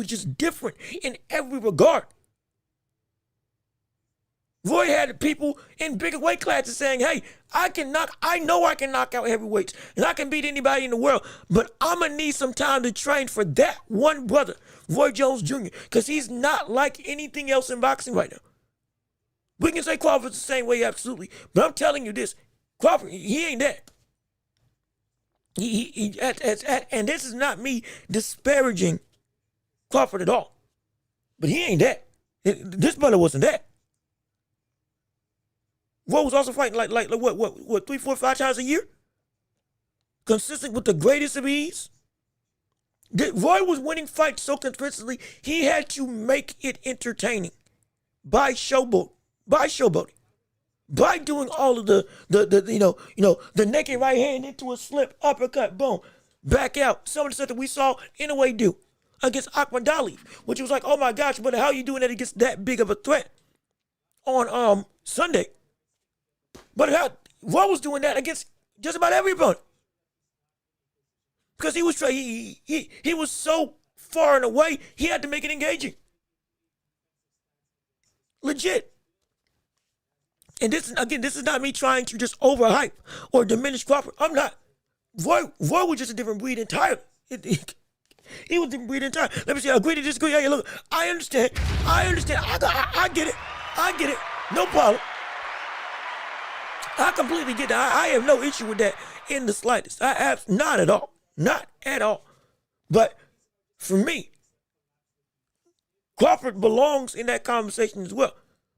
just different in every regard. Roy had people in bigger weight classes saying, hey, I know I can knock out heavyweights and I can beat anybody in the world, but I'm going to need some time to train for that one brother, Roy Jones Jr., because he's not like anything else in boxing right now. We can say Crawford's the same way, absolutely, but I'm telling you this, Crawford, he ain't that. And this is not me disparaging Crawford at all, but he ain't that. This brother wasn't that. Roy was also fighting like what 3, 4, 5 times a year, consistent with the greatest of ease. Roy was winning fights so consistently he had to make it entertaining by showboating, by doing all of the naked right hand into a slip, uppercut, boom, back out. Some of the stuff that we saw Inoue do against Ahmad Ali, which was like, oh my gosh, but how are you doing that against that big of a threat? on Sunday. But Roy was doing that against just about every opponent. Because he was he was so far and away, he had to make it engaging. Legit. And this is not me trying to just overhype or diminish Crawford. I'm not. Roy was just a different breed entirely. He was a different breed entirely. Let me see. Agree to disagree. Hey, look, I understand. I get it. I get it. No problem. I completely get that. I have no issue with that in the slightest. I have not at all. Not at all. But for me, Crawford belongs in that conversation as well.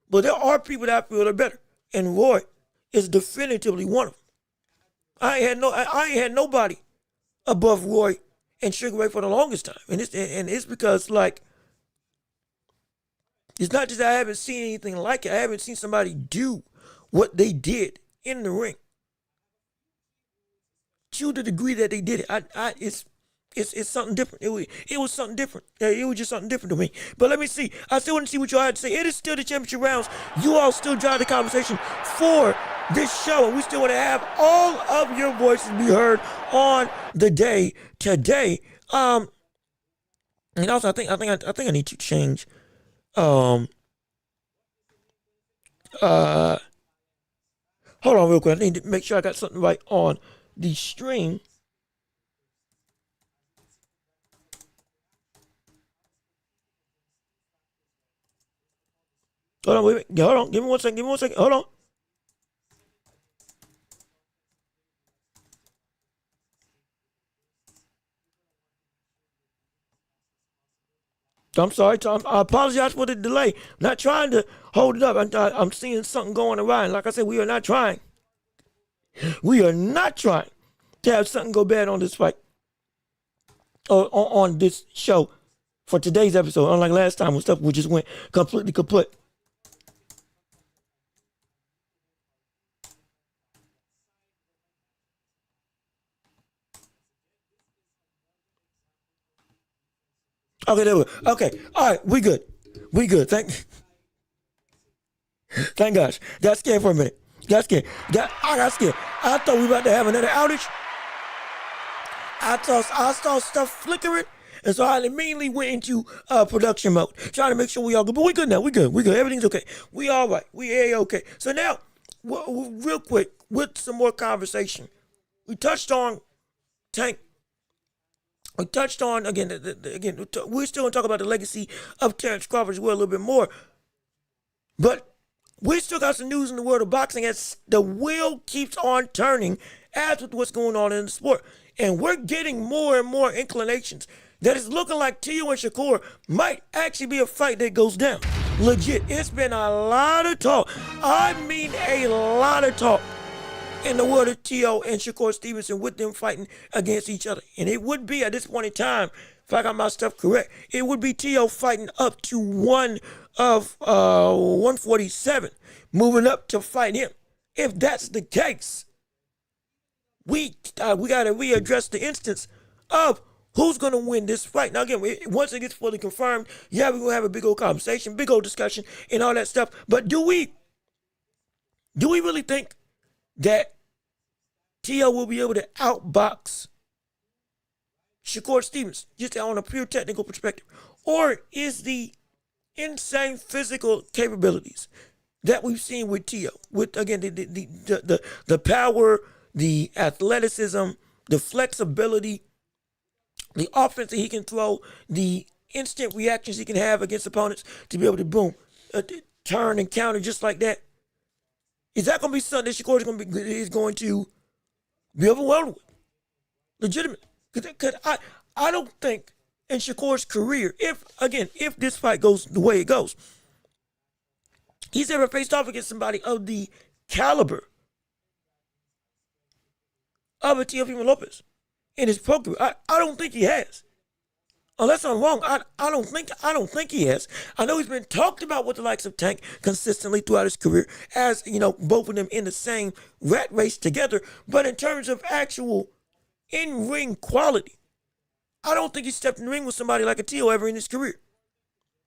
But there are people that I feel are better. And Roy is definitively one of them. I ain't had nobody above Roy and Sugar Ray for the longest time. And it's because, like, it's not just that I haven't seen anything like it. I haven't seen somebody do what they did in the ring to the degree that they did it. It's something different. It was something different. It was just something different to me. But let me see. I still want to see what y'all had to say. It is still the championship rounds. You all still drive the conversation for this show, and we still want to have all of your voices be heard on the day today. And also, I think I need to change. Hold on real quick. I need to make sure I got something right on the stream. Hold on, wait. Hold on. Give me one second. Hold on. I'm sorry, Tom. I apologize for the delay. I'm not trying to hold it up. I'm seeing something going around. Like I said, we are not trying. We are not trying to have something go bad on this fight. Or on this show for today's episode. Unlike last time when stuff just went completely kaput. Okay, there we go. Okay, all right, we good. Thank gosh. Got scared for a minute. I got scared. I thought we were about to have another outage. I saw stuff flickering, and so I immediately went into production mode, trying to make sure we all good. But we good now. We good. Everything's okay. We all right. We okay. So now, real quick, with some more conversation, we touched on Tank. We touched on, again, we're still going to talk about the legacy of Terrence Crawford as well a little bit more. But we still got some news in the world of boxing as the wheel keeps on turning as with what's going on in the sport. And we're getting more and more inclinations that it's looking like TEO and SHAKUR might actually be a fight that goes down. Legit. It's been a lot of talk. I mean a lot of talk in the world of TEO and SHAKUR Stevenson with them fighting against each other. And it would be, at this point in time, if I got my stuff correct, it would be TEO fighting up to 147, moving up to fight him. If that's the case, we got to readdress the instance of who's going to win this fight. Now, again, once it gets fully confirmed, yeah, we're going to have a big old conversation, big old discussion, and all that stuff. But do we really think that TEO will be able to outbox SHAKUR Stevens, just on a pure technical perspective? Or is the insane physical capabilities that we've seen with TEO, with, again, the power, the athleticism, the flexibility, the offense that he can throw, the instant reactions he can have against opponents to be able to, boom, turn and counter just like that? Is that going to be something that SHAKUR is going to be overwhelmed with? Legitimate. Because I don't think in SHAKUR's career, if this fight goes the way it goes, he's ever faced off against somebody of the caliber of a Teofimo Lopez in his pro career. I don't think he has. Unless I'm wrong, I don't think he has. I know he's been talked about with the likes of Tank consistently throughout his career, as both of them in the same rat race together. But in terms of actual in-ring quality, I don't think he stepped in the ring with somebody like a TEO ever in his career.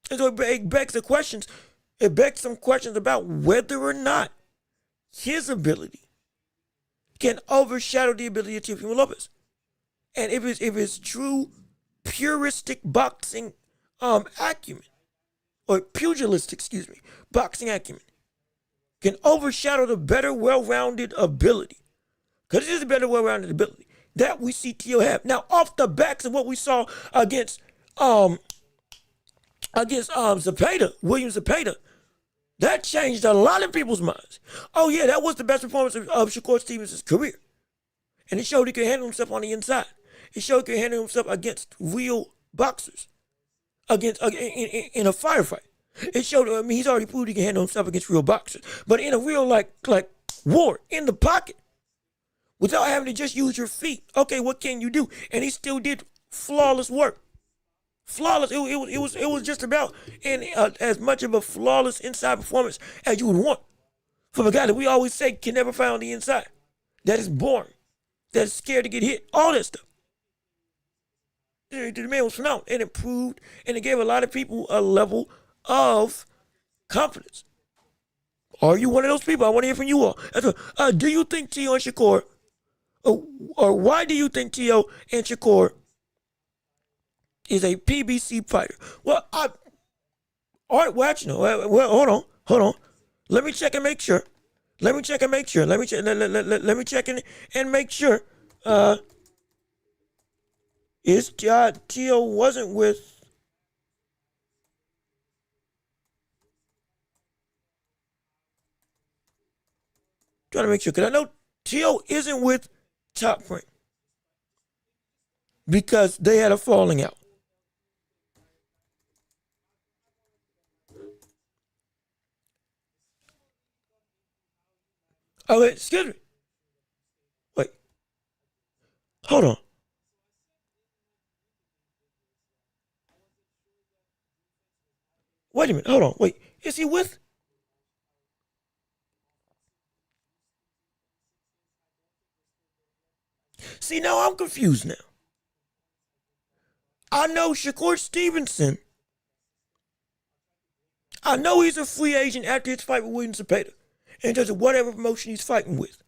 And so it begs the questions. it begs some questions about whether or not his ability can overshadow the ability of Teofimo Lopez. And if it's true puristic boxing acumen, or pugilistic, boxing acumen, can overshadow the better, well-rounded ability. Because it is a better, well-rounded ability that we see TEO have. Now, off the backs of what we saw against Zepeda, William Zepeda, that changed a lot of people's minds. Oh yeah, that was the best performance of Shakur Stevens' career. And it showed he could handle himself on the inside. It showed he could handle himself against real boxers, against in a firefight. It showed, he's already proved he can handle himself against real boxers. But in a real like war, in the pocket, without having to just use your feet, okay, what can you do? And he still did flawless work. Flawless. It was just about as much of a flawless inside performance as you would want from a guy that we always say can never fight on the inside, that is boring, that is scared to get hit, all that stuff. The man was phenomenal. It improved, and it gave a lot of people a level of confidence. Are you one of those people? I want to hear from you all. Do you think TEO and Shakur, or why do you think TEO and Shakur is a PBC fighter? Well, all right, well, actually, no. Well, hold on. Let me check and make sure. Let me check and make sure. Is TEO wasn't with. Trying to make sure, because I know TEO isn't with Top Rank because they had a falling out. Oh, wait, excuse me. Wait. Hold on. Wait a minute. Hold on. Wait. Is he with? See, now I'm confused now. I know Shakur Stevenson. I know he's a free agent after his fight with William Zepeda, in terms of whatever promotion he's fighting with.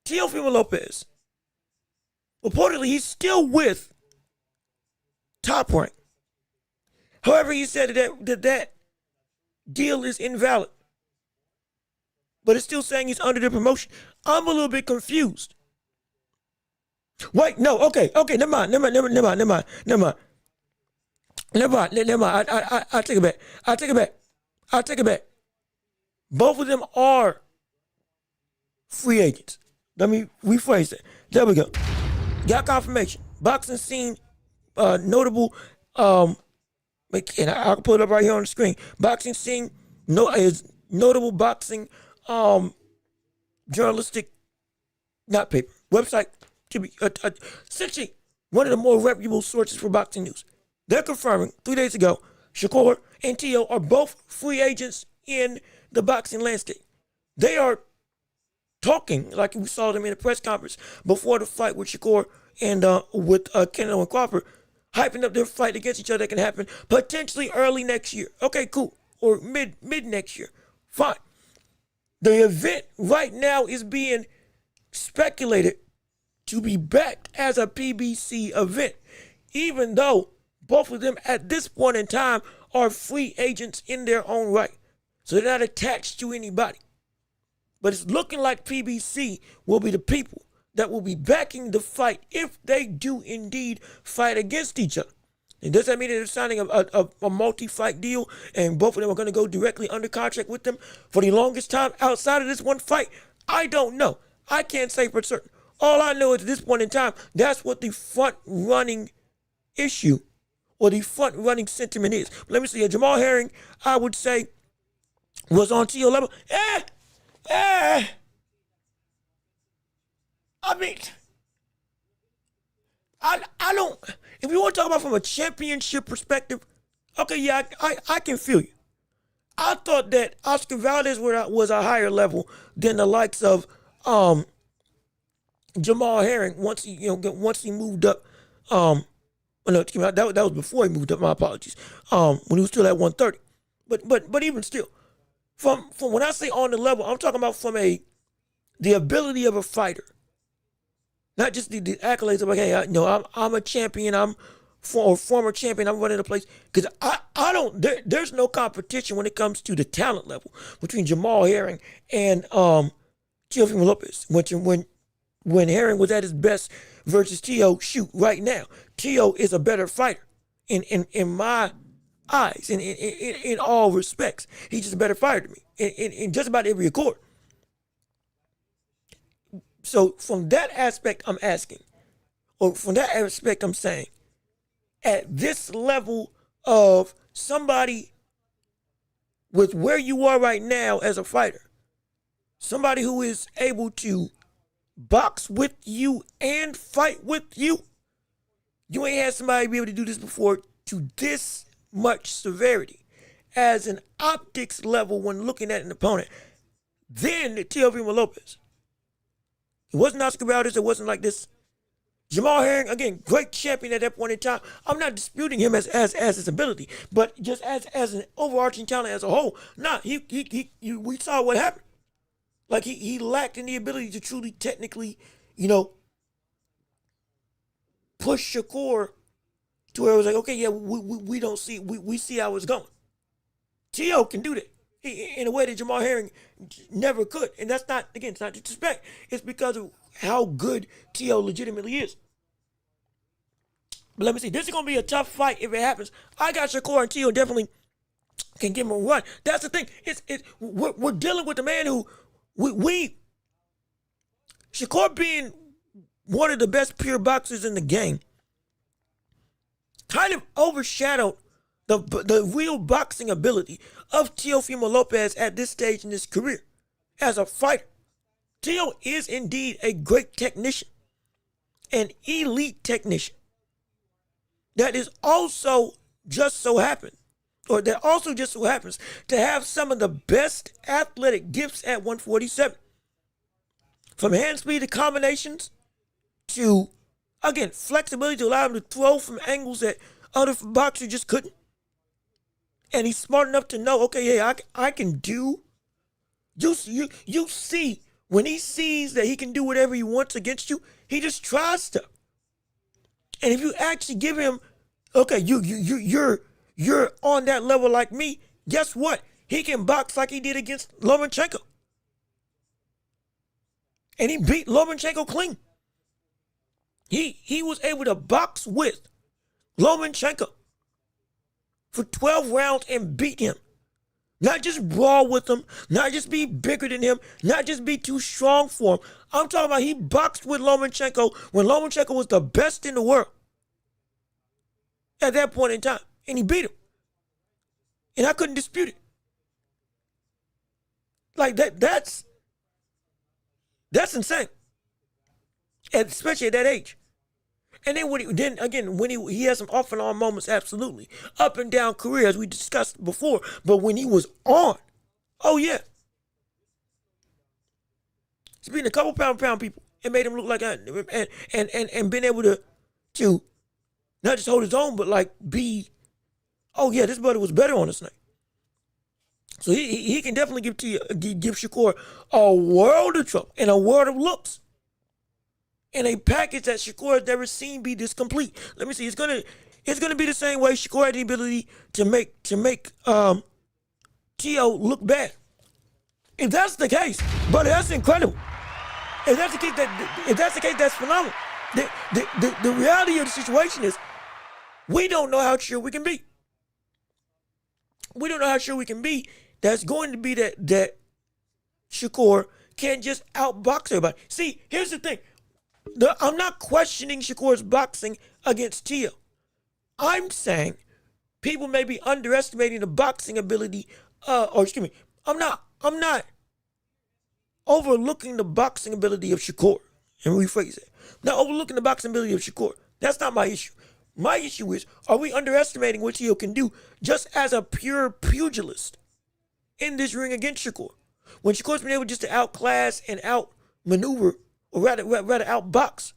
Teofimo Lopez, reportedly, he's still with Top Rank. However, he said that deal is invalid, but it's still saying he's under the promotion. I'm a little bit confused. Wait, no, okay, never mind. I take it back. Both of them are free agents. Let me rephrase that. There we go. Got confirmation. Boxing scene, notable, and I'll put it up right here on the screen. Boxing scene, is notable boxing, journalistic, not paper, website, to be essentially one of the more reputable sources for boxing news. They're confirming 3 days ago, Shakur and TEO are both free agents in the boxing landscape. They are talking like we saw them in a press conference before the fight with Shakur and with Canelo and Crawford, hyping up their fight against each other that can happen potentially early next year. Okay, cool. Or mid next year. Fine. The event right now is being speculated to be backed as a PBC event, even though both of them at this point in time are free agents in their own right. So they're not attached to anybody. But it's looking like PBC will be the people that will be backing the fight if they do indeed fight against each other. And does that mean that they're signing a multi-fight deal and both of them are going to go directly under contract with them for the longest time outside of this one fight? I don't know. I can't say for certain. All I know is at this point in time, that's what the front-running issue or the front-running sentiment is. Let me see. Jamal Herring, I would say, was on TEO level. I mean, I don't, if you want to talk about from a championship perspective, okay, yeah, I can feel you. I thought that Oscar Valdez was a higher level than the likes of Jamal Herring once he moved up. No, that was before he moved up. My apologies. When he was still at 130, But even still, from when I say on the level, I'm talking about from the ability of a fighter, not just the accolades of like, hey, I'm a champion, I'm a former champion, I'm running the place. Because I don't, there's no competition when it comes to the talent level between Jamal Herring and Teofimo Lopez. When Herring was at his best versus TEO, shoot, right now, TEO is a better fighter in my eyes, in all respects. He's just a better fighter to me in just about every accord. So from that aspect, I'm asking, or from that aspect, I'm saying, at this level of somebody with where you are right now as a fighter, somebody who is able to box with you and fight with you, you ain't had somebody be able to do this before to this much severity as an optics level when looking at an opponent. Then Teofimo Lopez. It wasn't Oscar Valdez. It wasn't like this. Jamal Herring, again, great champion at that point in time. I'm not disputing him as his ability, but just as an overarching talent as a whole. Nah, we saw what happened. Like he lacked in the ability to truly, technically, push Shakur to where it was like, okay, yeah, we don't see, we see how it's going. TEO can do that in a way that Jamal Herring never could. And that's not, again, it's not disrespect. It's because of how good TEO legitimately is. But let me see. This is going to be a tough fight if it happens. I got Shakur, and TEO definitely can give him a run. That's the thing. We're dealing with a man who Shakur being one of the best pure boxers in the game kind of overshadowed the real boxing ability of Teofimo Lopez at this stage in his career as a fighter. TEO is indeed a great technician, an elite technician. That is also just so happens to have some of the best athletic gifts at 147. From hand speed to combinations to, again, flexibility to allow him to throw from angles that other boxers just couldn't. And he's smart enough to know, okay, hey, I can do. You see, when he sees that he can do whatever he wants against you, he just tries stuff. And if you actually give him, okay, you're on that level like me, guess what? He can box like he did against Lomachenko. And he beat Lomachenko clean. He was able to box with Lomachenko for 12 rounds and beat him. Not just brawl with him, not just be bigger than him, not just be too strong for him. I'm talking about he boxed with Lomachenko when Lomachenko was the best in the world at that point in time. And he beat him. And I couldn't dispute it. Like that's insane. And especially at that age. And then when he has some off and on moments, absolutely. Up and down career, as we discussed before. But when he was on, oh yeah. He's beating a couple pound people and made him look like and been able to not just hold his own, but like be, oh yeah, this brother was better on this night. So he can definitely give Shakur a world of trouble and a world of looks. In a package that Shakur has never seen be this complete. Let me see. It's gonna be the same way Shakur had the ability to make TEO look bad. If that's the case, but that's incredible. If that's the case, that's phenomenal. The reality of the situation is, we don't know how sure we can be. We don't know how sure we can be. That's going to be that Shakur can't just outbox everybody. See, here's the thing. I'm not questioning Shakur's boxing against TEO. I'm saying people may be underestimating the boxing ability, I'm not overlooking the boxing ability of Shakur. And rephrase it. Not overlooking the boxing ability of Shakur. That's not my issue. My issue is, are we underestimating what TEO can do just as a pure pugilist in this ring against Shakur? When Shakur's been able just to outclass and outmaneuver, or rather outbox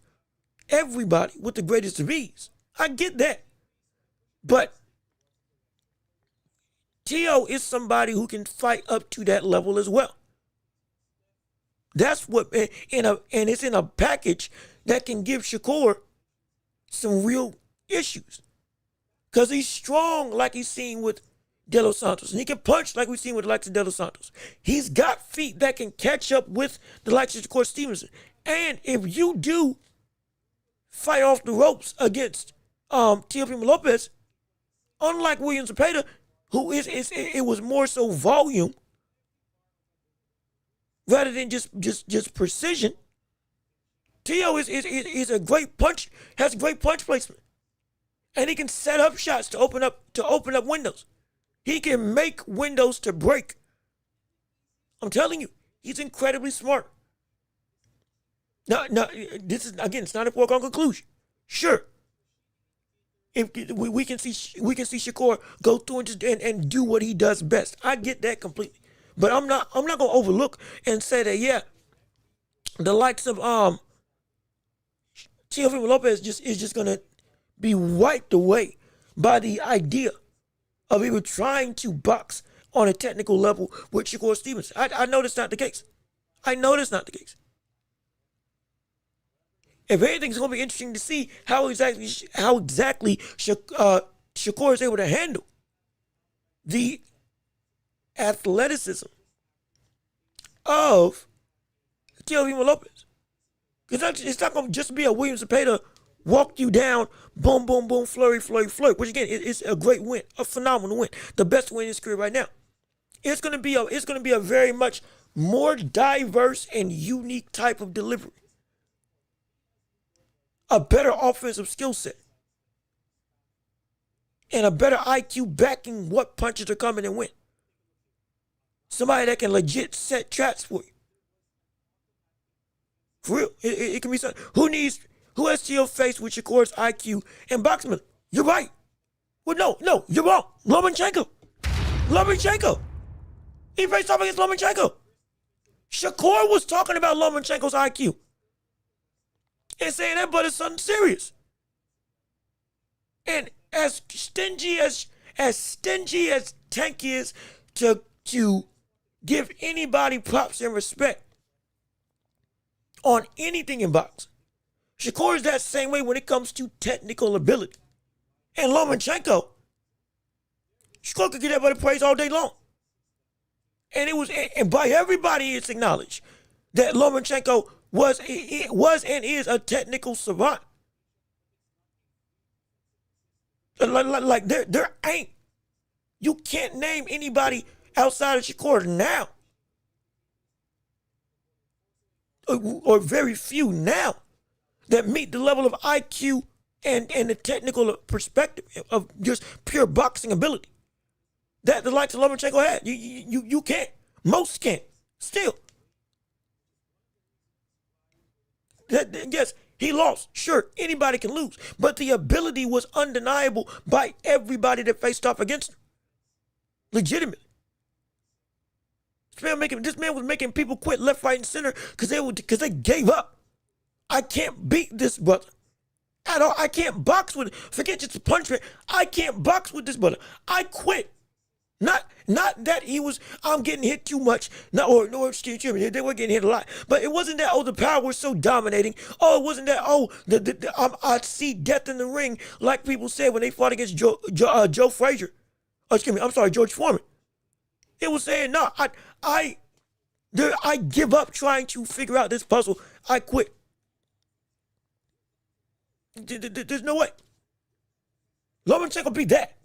everybody with the greatest of ease. I get that. But TEO is somebody who can fight up to that level as well. That's what, and it's in a package that can give Shakur some real issues. Because he's strong like he's seen with De Los Santos. And he can punch like we've seen with the likes of De Los Santos. He's got feet that can catch up with the likes of Shakur Stevenson. And if you do fight off the ropes against Teofimo Lopez, unlike William Zepeda, who it was more so volume rather than just precision. TEO is a great punch, has great punch placement. And he can set up shots to open up windows. He can make windows to break. I'm telling you, he's incredibly smart. Now, this is, again, it's not a foregone conclusion. Sure, if we can see Shakur go through and do what he does best. I get that completely, but I'm not gonna overlook and say that the likes of Teofimo Lopez is just gonna be wiped away by the idea of even trying to box on a technical level with Shakur Stevenson. I know that's not the case. I know that's not the case. If anything, it's going to be interesting to see how exactly Shakur is able to handle the athleticism of Teofimo Lopez. Because it's not going to just be a William Zepeda walk you down, boom, boom, boom, flurry, flurry, flurry. Which again, it's a great win, a phenomenal win, the best win in his career right now. It's going to be a very much more diverse and unique type of delivery. A better offensive skill set. And a better IQ backing what punches are coming and when. Somebody that can legit set traps for you. For real. It can be something. Who has TEO faced with Shakur's IQ and boxing? You're right. Well, no, you're wrong. Lomachenko. He faced off against Lomachenko. Shakur was talking about Lomachenko's IQ. And saying that, but it's something serious. And as stingy as Tank is to give anybody props and respect on anything in boxing, Shakur is that same way when it comes to technical ability. And Lomachenko, Shakur could get everybody praise all day long. And by everybody it's acknowledged that Lomachenko was and is a technical savant. Like there ain't, you can't name anybody outside of Shakur now, or very few now, that meet the level of IQ and the technical perspective of just pure boxing ability that the likes of Lomachenko had. You can't. Most can't. Still. Yes, he lost. Sure, anybody can lose. But the ability was undeniable by everybody that faced off against him. Legitimately. This man was making people quit left, right, and center because they gave up. I can't beat this brother at all. I can't box with it. Forget just a punishment. I can't box with this brother. I quit. Not that I'm getting hit too much. They were getting hit a lot. But it wasn't that, the power was so dominating. It wasn't that, I'd see death in the ring, like people said when they fought against Joe Frazier. George Foreman. It was saying, no, I give up trying to figure out this puzzle. I quit. There's no way. Lomachenko beat that.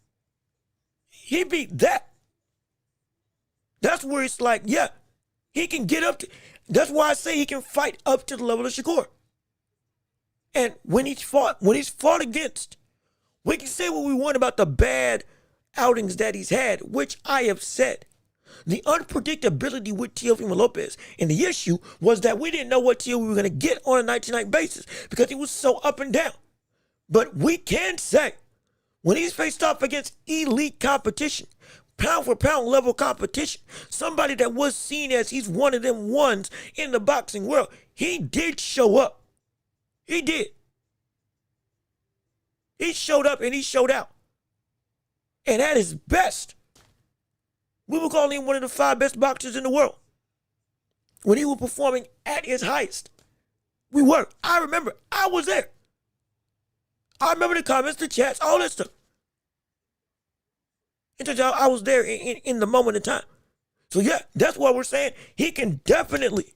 He beat that. That's where it's like, yeah, he can get up to. That's why I say he can fight up to the level of Shakur. And when he's fought against, we can say what we want about the bad outings that he's had, which I have said. The unpredictability with Teofimo Lopez, and the issue was that we didn't know what Teo we were going to get on a night-to-night basis because he was so up and down. But we can say, when he's faced off against elite competition, pound-for-pound level competition, somebody that was seen as he's one of them ones in the boxing world, he did show up. He did. He showed up and he showed out. And at his best, We were calling him one of the 5 best boxers in the world. When he was performing at his highest. We were. I remember. I was there. I remember the comments, the chats, all that stuff. And I was there in the moment of time. So yeah, that's what we're saying. He can definitely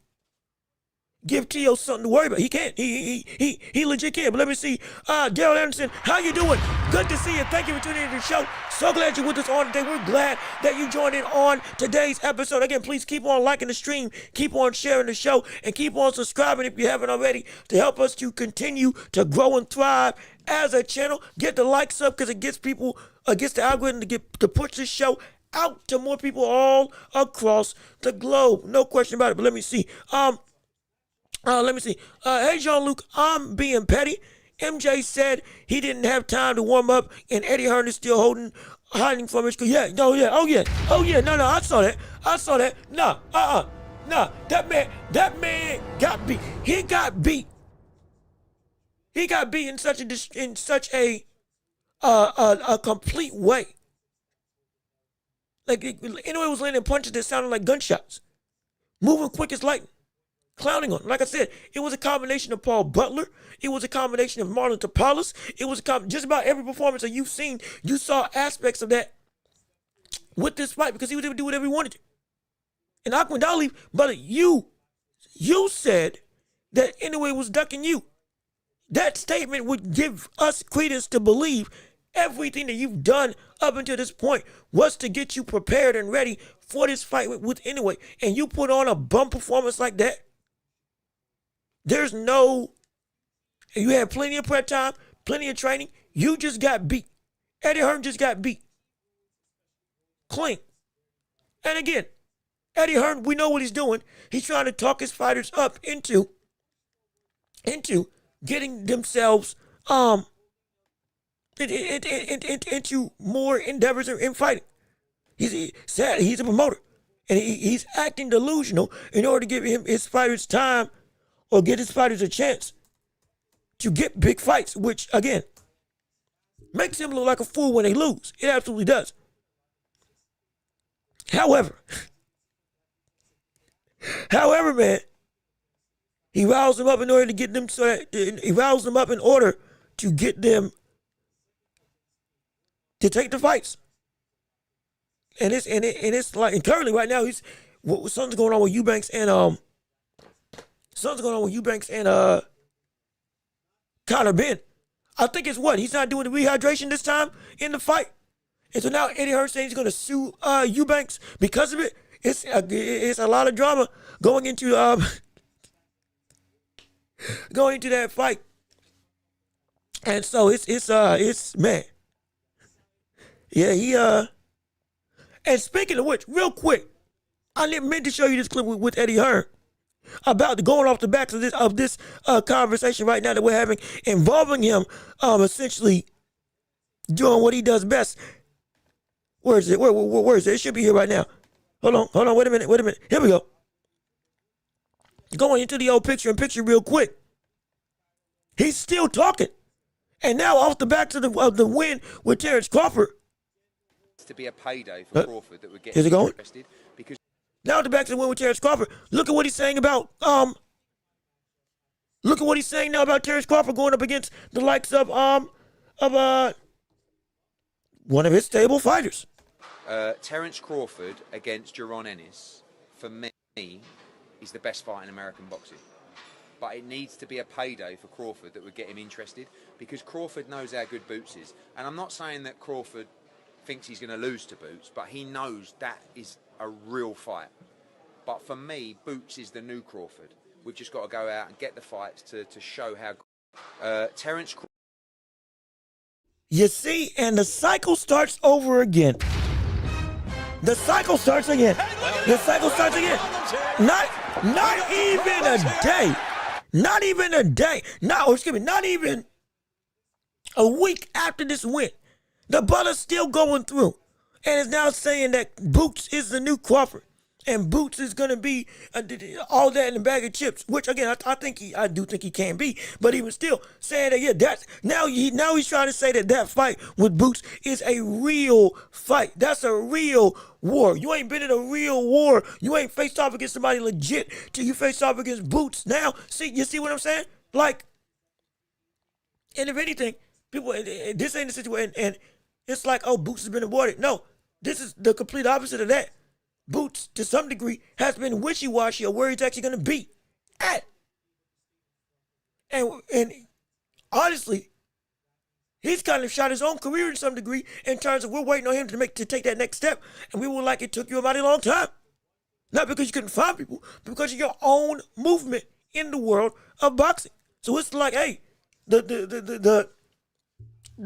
give TEO something to worry about. He can. He legit can. But let me see. Daryl Anderson, how you doing? Good to see you. Thank you for tuning into the show. So glad you're with us on today. We're glad that you joined in on today's episode. Again, please keep on liking the stream, keep on sharing the show, and keep on subscribing if you haven't already to help us to continue to grow and thrive as a channel. Get the likes up because it gets people, gets the algorithm to push this show out to more people all across the globe. No question about it. But let me see. Hey, Jean-Luc, I'm being petty. MJ said he didn't have time to warm up, and Eddie Hearn is still hiding from his. Yeah, no, yeah, oh yeah, no, I saw that. Nah, that man got beat. He got beat. He got beat in such a complete way. Like anyway, was landing punches that sounded like gunshots, moving quick as lightning. Clowning on. Like I said, it was a combination of Paul Butler. It was a combination of Marlon Tapales. It was just about every performance that you've seen. You saw aspects of that with this fight because he was able to do whatever he wanted to. And Ahmed Ali, brother, you said that anyway was ducking you. That statement would give us credence to believe everything that you've done up until this point was to get you prepared and ready for this fight with anyway. And you put on a bum performance like that. You had plenty of prep time, plenty of training. You just got beat. Eddie Hearn just got beat. Clean. And again, Eddie Hearn, we know what he's doing. He's trying to talk his fighters up into getting themselves into more endeavors in fighting. He's a promoter. And he's acting delusional in order to give his fighters time or get his fighters a chance to get big fights, which, again, makes him look like a fool when they lose. It absolutely does. However, man, he riles them up in order to get them, he riles them up in order to get them to take the fights. And it's like, and currently right now, something's going on with Eubanks and Conor Ben. I think it's he's not doing the rehydration this time in the fight. And so now Eddie Hearn saying he's going to sue Eubanks because of it. It's a lot of drama going into that fight. And so it's man. Yeah, and speaking of which, real quick, I didn't mean to show you this clip with Eddie Hearn about going off the backs of this conversation right now that we're having, involving him essentially doing what he does best. Where is it? Where is it? It should be here right now. Hold on, wait a minute. Here we go. Going into the old picture real quick. He's still talking. And now off the backs of the win with Terrence Crawford. To be a payday for Crawford that would get interested because now at the back of the win with Terrence Crawford. Look at what he's saying about now about Terrence Crawford going up against the likes of one of his stable fighters. Terrence Crawford against Jaron Ennis, for me, is the best fight in American boxing. But it needs to be a payday for Crawford that would get him interested because Crawford knows how good Boots is. And I'm not saying that Crawford thinks he's going to lose to Boots, but he knows that is a real fight. But for me, Boots is the new Crawford. We've just got to go out and get the fights to show how Terrence Crawford. You see, and the cycle starts over again. The cycle starts again. Not even a day. Not even a day. Not even a week after this win. The brother's still going through and is now saying that Boots is the new Crawford. And Boots is gonna be all that in a bag of chips, which again I do think he can be, but even still saying that that's now he's trying to say that fight with Boots is a real fight. That's a real war. You ain't been in a real war. You ain't faced off against somebody legit till you face off against Boots. Now, you see what I'm saying? Like, and if anything, people, this ain't the situation, and it's like, oh, Boots has been awarded. No, this is the complete opposite of that. Boots, to some degree, has been wishy-washy of where he's actually going to be at. And honestly, he's kind of shot his own career to some degree in terms of we're waiting on him to take that next step, and we were like, it took you a mighty long time. Not because you couldn't find people, but because of your own movement in the world of boxing. So it's like, hey, the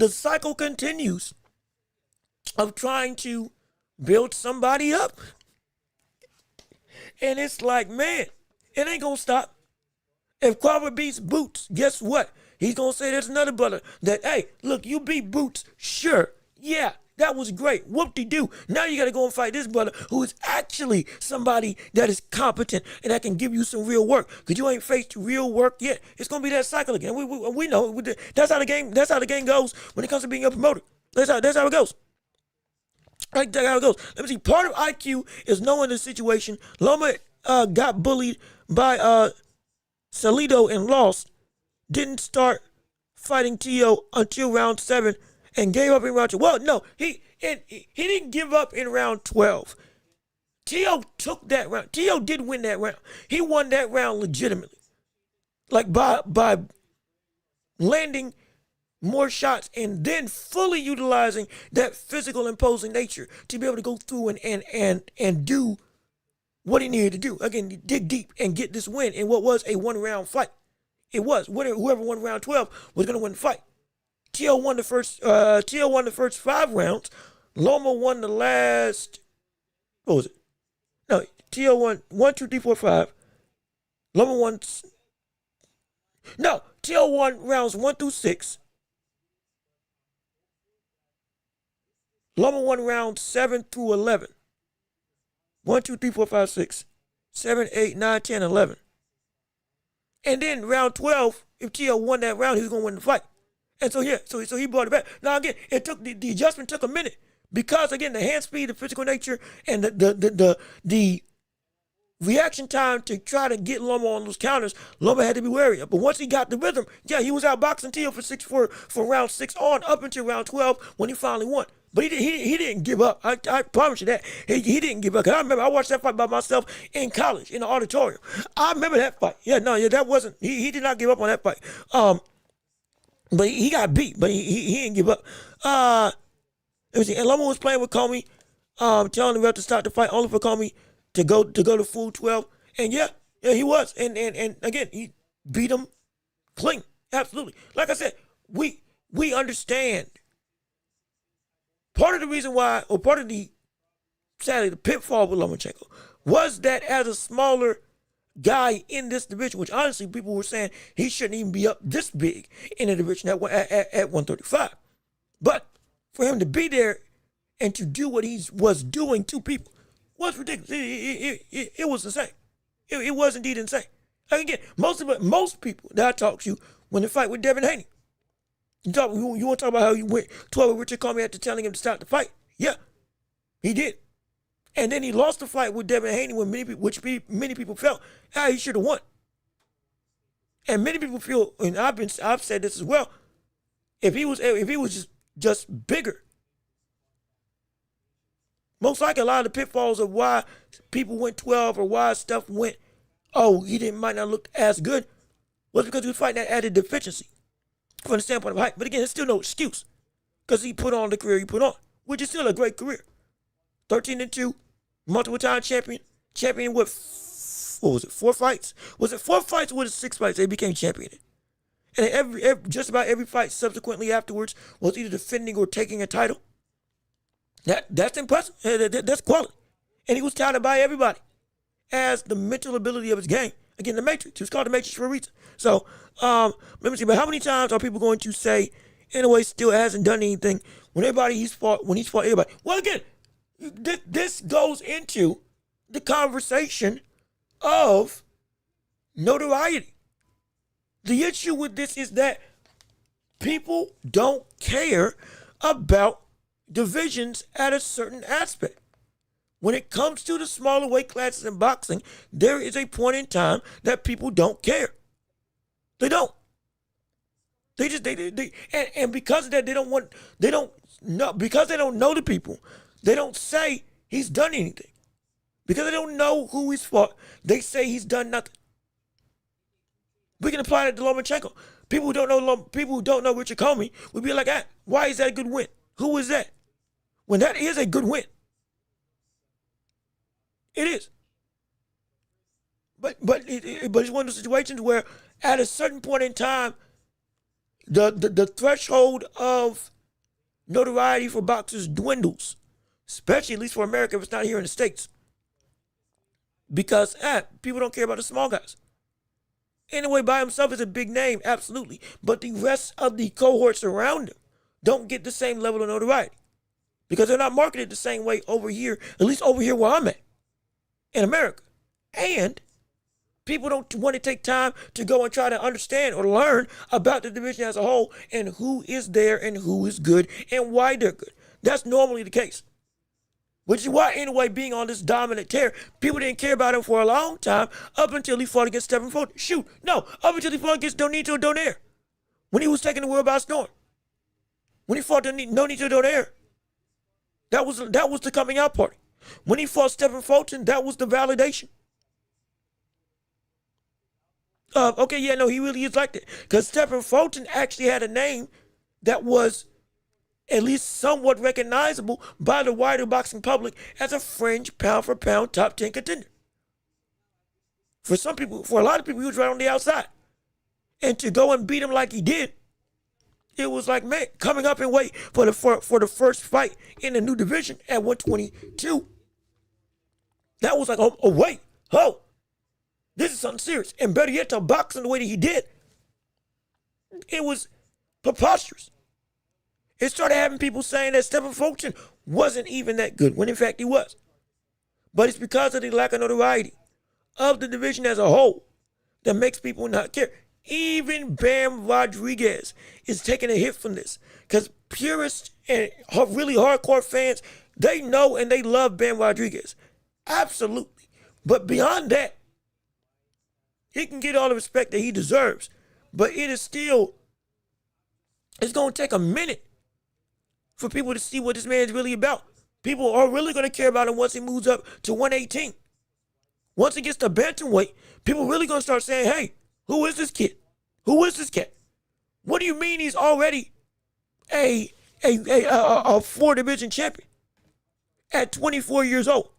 cycle continues of trying to build somebody up. And it's like, man, it ain't gonna stop. If Crawford beats Boots, guess what? He's gonna say there's another brother that, hey, look, you beat Boots, sure, yeah, that was great, whoop-de-doo. Now you gotta go and fight this brother who is actually somebody that is competent and that can give you some real work. Cause you ain't faced real work yet. It's gonna be that cycle again. We know that's how the game goes when it comes to being a promoter. That's how it goes. Right, that's how it goes. Let me see. Part of IQ is knowing the situation. Loma got bullied by Salido and lost. Didn't start fighting TEO until round 7 and gave up in round 2. Well, no, he didn't give up in round 12. TEO took that round. TEO did win that round. He won that round legitimately, like by landing more shots and then fully utilizing that physical imposing nature to be able to go through and do what he needed to do. Again, dig deep and get this win in what was a 1-round fight. It was. Whoever won round 12 was going to win the fight. TEO won the first 5 rounds. Loma won the last, what was it? No, TEO won 1, 2, 3, 4, 5. Loma won, no, TEO won rounds 1 through 6. Loma won rounds 7 through 11. 1, 2, 3, 4, 5, 6, 7, 8, 9, 10, 11. And then round 12, if TEO won that round, he was going to win the fight. And so, yeah, so he brought it back. Now, again, it took the adjustment took a minute because, again, the hand speed, the physical nature, and the reaction time to try to get Loma on those counters, Loma had to be wary of. But once he got the rhythm, yeah, he was outboxing TEO for round 6 on up until round 12 when he finally won. But he didn't give up. I promise you that. He didn't give up. Cause I remember I watched that fight by myself in college in the auditorium. I remember that fight. Yeah, that wasn't. He did not give up on that fight. But he got beat. But he didn't give up. Let me see. And Loma was playing with Comey, telling the ref to start the fight, only for Comey to go to full 12. And yeah, he was. And again, he beat him clean. Absolutely. Like I said, we understand. Part of the reason why, or part of sadly, the pitfall with Lomachenko was that as a smaller guy in this division, which honestly people were saying he shouldn't even be up this big in the division at 135. But for him to be there and to do what he was doing to people was ridiculous. It was insane. It was indeed insane. Again, most people that I talk to when they fight with Devin Haney, you want to talk about how he went 12 with Richard Comey after telling him to stop the fight? Yeah, he did. And then he lost the fight with Devin Haney, which many people felt he should have won. And many people feel, and I've said this as well, if he was just bigger, most likely a lot of the pitfalls of why people went 12 or why stuff went, he might not look as good, was because he was fighting that added deficiency from the standpoint of height. But again, it's still no excuse because he put on the career he put on, which is still a great career. 13-2, multiple time champion with, 4 fights? Was it 4 fights or was it 6 fights they became champion? And just about every fight subsequently afterwards was either defending or taking a title. That's impressive. That's quality. And he was touted by everybody as the mental ability of his game. Again, the Matrix. He was called the Matrix for a reason. So, let me see. But how many times are people going to say, anyway, still hasn't done anything when he's fought everybody? Well, again, this goes into the conversation of notoriety. The issue with this is that people don't care about divisions at a certain aspect. When it comes to the smaller weight classes in boxing, there is a point in time that people don't care. They don't. They just and because of that because they don't know the people, they don't say he's done anything. Because they don't know who he's fought, they say he's done nothing. We can apply that to Lomachenko. People who don't know Richard Comey would be like, why is that a good win? Who is that? When that is a good win. It is. But it's one of those situations where at a certain point in time, the threshold of notoriety for boxers dwindles, especially at least for America if it's not here in the States. Because people don't care about the small guys. Anyway, by himself is a big name, absolutely. But the rest of the cohorts around him don't get the same level of notoriety. Because they're not marketed the same way over here, at least over here where I'm at, in America. And people don't want to take time to go and try to understand or learn about the division as a whole and who is there and who is good and why they're good. That's normally the case. Which is why, anyway, being on this dominant tear, people didn't care about him for a long time up until he fought against Stephen Fulton. Up until he fought against Nonito Donaire. When he was taking the world by storm. When he fought Nonito Donaire, that was the coming out party. When he fought Stephen Fulton, that was the validation. He really is like that. Because Stephen Fulton actually had a name that was at least somewhat recognizable by the wider boxing public as a fringe pound-for-pound top 10 contender. For a lot of people, he was right on the outside. And to go and beat him like he did, it was like, man, coming up in weight for the first fight in the new division at 122. That was like, this is something serious. And better yet, to box in the way that he did, it was preposterous. It started having people saying that Stephen Fulton wasn't even that good, when in fact he was. But it's because of the lack of notoriety of the division as a whole that makes people not care. Even Bam Rodriguez is taking a hit from this because purists and really hardcore fans, they know and they love Bam Rodriguez. Absolutely. But beyond that, he can get all the respect that he deserves. But it's going to take a minute for people to see what this man is really about. People are really going to care about him once he moves up to 118. Once he gets to bantamweight, people really going to start saying, hey, who is this kid? Who is this cat? What do you mean he's already a 4-division champion at 24 years old?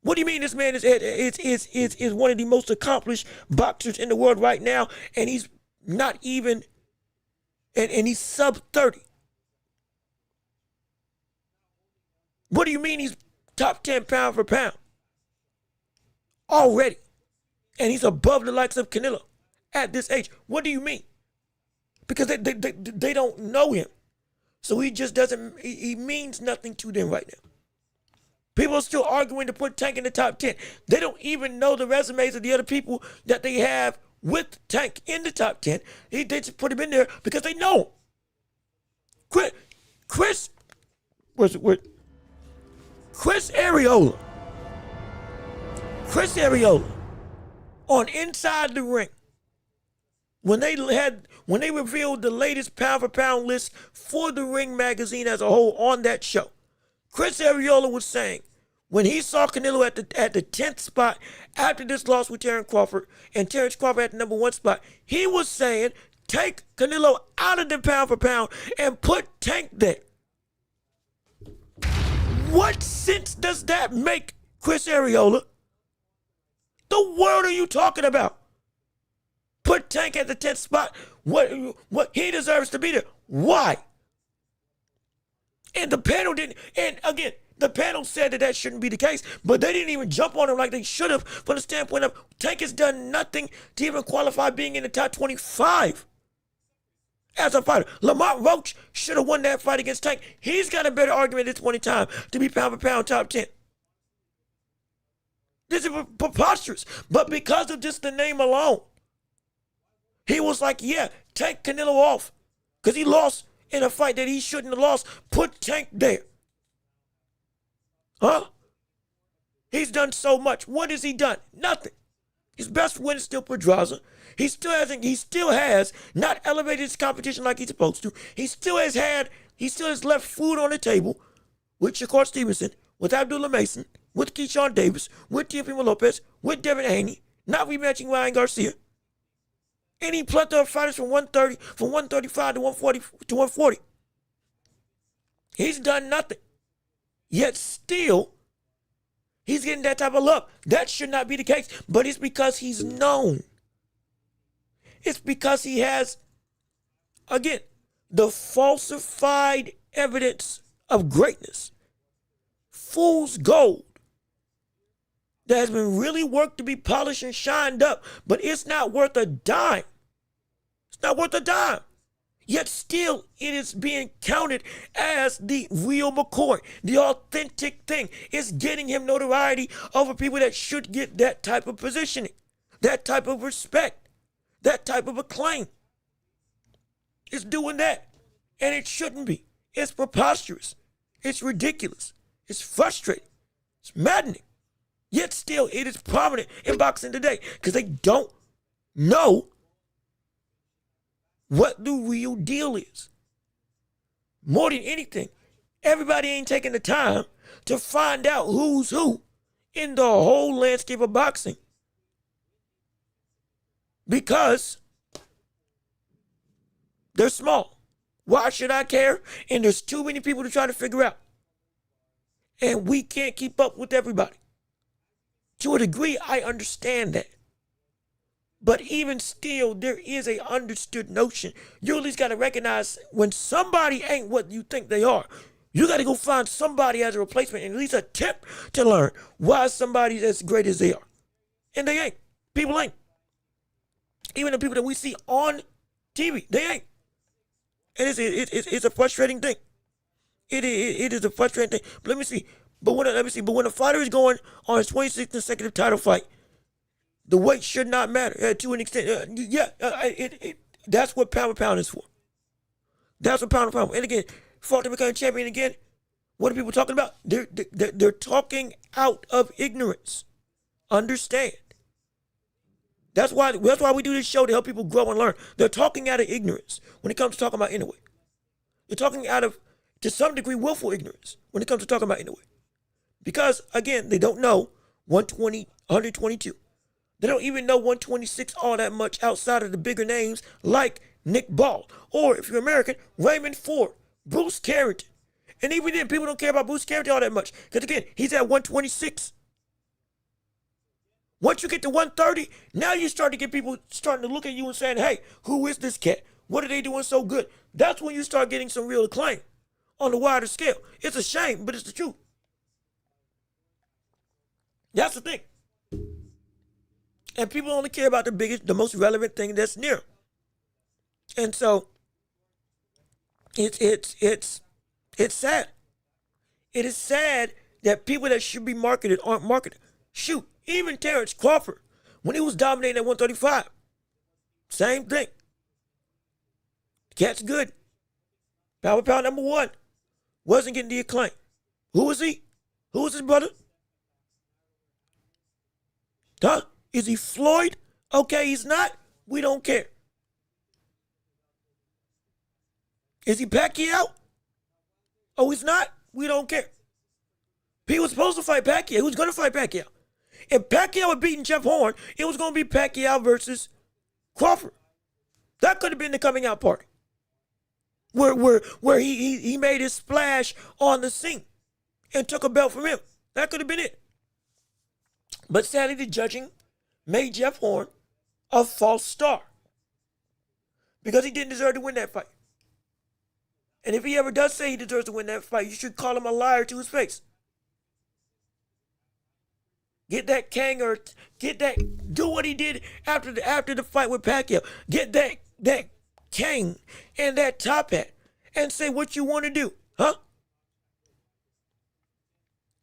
What do you mean this man is one of the most accomplished boxers in the world right now, and he's not even, and he's sub 30? What do you mean he's top 10 pound for pound already? And he's above the likes of Canelo at this age. What do you mean? Because they don't know him. So he means nothing to them right now. People are still arguing to put Tank in the top 10. They don't even know the resumes of the other people that they have with Tank in the top 10. They just put him in there because they know him. Chris Arreola. Chris Arreola on Inside the Ring, when they revealed the latest pound for pound list for the Ring magazine as a whole on that show, Chris Arreola was saying when he saw Canelo at the 10th spot after this loss with Terrence Crawford, and Terrence Crawford at the number 1 spot, he was saying take Canelo out of the pound for pound and put Tank there. What sense does that make, Chris Arreola? The world are you talking about? Put Tank at the 10th spot. What he deserves to be there. Why? And the panel didn't. And again, the panel said that shouldn't be the case, but they didn't even jump on him like they should have from the standpoint of Tank has done nothing to even qualify being in the top 25 as a fighter. Lamont Roach should have won that fight against Tank. He's got a better argument at this point in time to be pound for pound top 10. This is preposterous. But because of just the name alone, he was like, yeah, take Canelo off. Because he lost in a fight that he shouldn't have lost. Put Tank there. Huh? He's done so much. What has he done? Nothing. His best win is still Pedraza. He still has not elevated his competition like he's supposed to. He still has left food on the table with Shakur Stevenson, with Abdullah Mason, with Keyshawn Davis, with Teofimo Lopez, with Devin Haney, not rematching Ryan Garcia. Any plethora of fighters from 130, from 135 to 140. He's done nothing. Yet still, he's getting that type of love. That should not be the case, but it's because he's known. It's because he has, again, the falsified evidence of greatness. Fool's gold that has been really worked to be polished and shined up, but it's not worth a dime. It's not worth a dime. Yet still, it is being counted as the real McCoy, the authentic thing. It's getting him notoriety over people that should get that type of positioning, that type of respect, that type of acclaim. It's doing that, and it shouldn't be. It's preposterous. It's ridiculous. It's frustrating. It's maddening. Yet still, it is prominent in boxing today because they don't know what the real deal is. More than anything, everybody ain't taking the time to find out who's who in the whole landscape of boxing. Because they're small. Why should I care? And there's too many people to try to figure out. And we can't keep up with everybody. To a degree, I understand that. But even still, there is a understood notion. You at least got to recognize when somebody ain't what you think they are. You got to go find somebody as a replacement and at least attempt to learn why somebody's as great as they are. And they ain't. People ain't. Even the people that we see on TV, they ain't. And it's a frustrating thing. It is a frustrating thing. But let me see. But when a fighter is going on his 26th consecutive title fight, the weight should not matter to an extent. That's what pound for pound is for. That's what pound for pound. And again, fought to become champion again. What are people talking about? They're talking out of ignorance. Understand. That's why we do this show to help people grow and learn. They're talking out of ignorance when it comes to talking about Inoue. They're talking out of, to some degree, willful ignorance when it comes to talking about Inoue. Because, again, they don't know 120, 122. They don't even know 126 all that much outside of the bigger names like Nick Ball. Or, if you're American, Raymond Ford, Bruce Carrington. And even then, people don't care about Bruce Carrington all that much. Because, again, he's at 126. Once you get to 130, now you start to get people starting to look at you and saying, hey, who is this cat? What are they doing so good? That's when you start getting some real acclaim on the wider scale. It's a shame, but it's the truth. That's the thing. And people only care about the most relevant thing that's near. And so it's sad. It is sad that people that should be marketed aren't marketed. Shoot, even Terrence Crawford, when he was dominating at 135, same thing. The cat's good. Pound for pound number one. Wasn't getting the acclaim. Who was he? Who was his brother? Huh? Is he Floyd? Okay, he's not. We don't care. Is he Pacquiao? Oh, he's not. We don't care. He was supposed to fight Pacquiao. He was going to fight Pacquiao. If Pacquiao had beaten Jeff Horn, it was going to be Pacquiao versus Crawford. That could have been the coming out party. Where he made his splash on the scene and took a belt from him. That could have been it. But sadly, the judging made Jeff Horn a false star because he didn't deserve to win that fight. And if he ever does say he deserves to win that fight, you should call him a liar to his face. Get that Kang or do what he did after the fight with Pacquiao. Get that Kang and that top hat and say what you want to do, huh?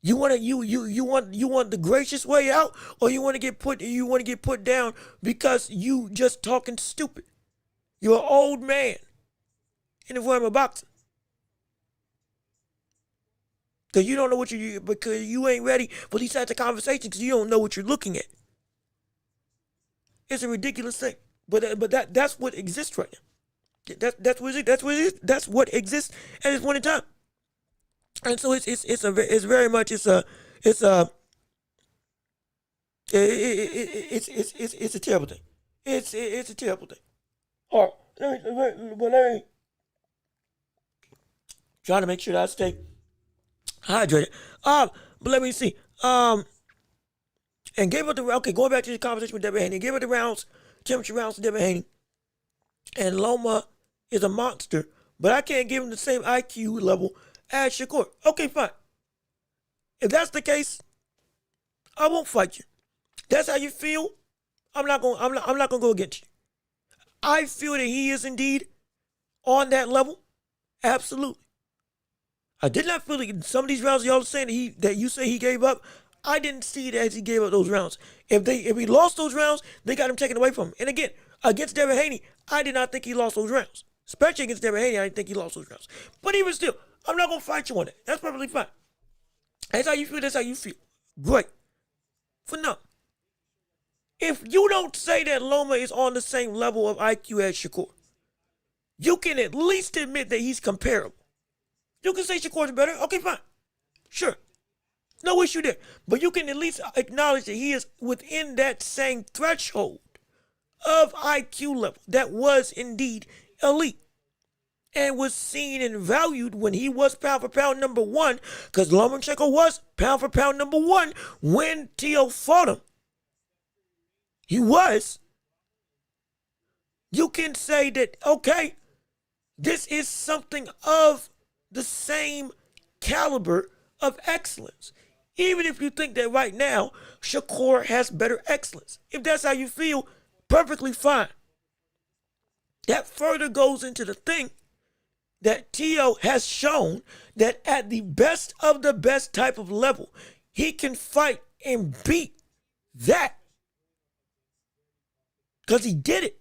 You want to you want the gracious way out, or you want to get put down because you just talking stupid. You're an old man in the form of boxing. Because you don't know because you ain't ready for these types of conversations because you don't know what you're looking at. It's a ridiculous thing. But that's what exists right now. That's what exists at this point in time. And so it's very much it's a terrible thing. It's a terrible thing. All right, let me trying to make sure that I stay hydrated. But let me see. And gave up going back to the conversation with Devin Haney. Gave up the rounds, championship rounds to Devin Haney. And Loma is a monster, but I can't give him the same IQ level as Shakur. Okay, fine. If that's the case, I won't fight you. That's how you feel. I'm not gonna go against you. I feel that he is indeed on that level. Absolutely. I did not feel like some of these rounds y'all are saying that you say he gave up. I didn't see it as he gave up those rounds. If he lost those rounds, they got him taken away from him. And again, against Devin Haney, I did not think he lost those rounds. Especially against Devin Haney, I didn't think he lost those rounds. But even still, I'm not gonna fight you on that. That's perfectly fine. That's how you feel. That's how you feel. Great. For now, if you don't say that Loma is on the same level of IQ as Shakur, you can at least admit that he's comparable. You can say Shakur's better. Okay, fine. Sure. No issue there. But you can at least acknowledge that he is within that same threshold of IQ level that was indeed elite and was seen and valued when he was pound for pound number one, because Lomachenko was pound for pound number one when TEO fought him. He was. You can say that, okay, this is something of the same caliber of excellence. Even if you think that right now, Shakur has better excellence. If that's how you feel, perfectly fine. That further goes into the thing that TEO has shown that at the best of the best type of level, he can fight and beat that. Because he did it.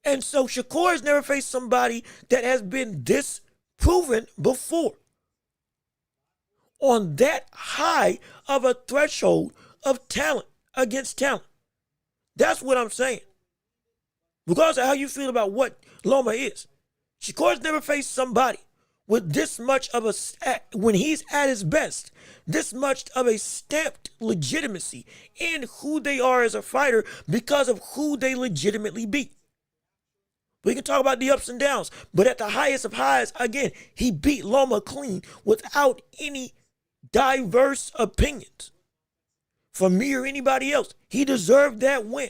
And so Shakur has never faced somebody that has been this proven before. On that high of a threshold of talent against talent. That's what I'm saying. Regardless of how you feel about what Loma is. Shakur's never faced somebody with this much of a, when he's at his best, this much of a stamped legitimacy in who they are as a fighter because of who they legitimately beat. We can talk about the ups and downs, but at the highest of highs, again, he beat Loma clean without any diverse opinions from me or anybody else. He deserved that win.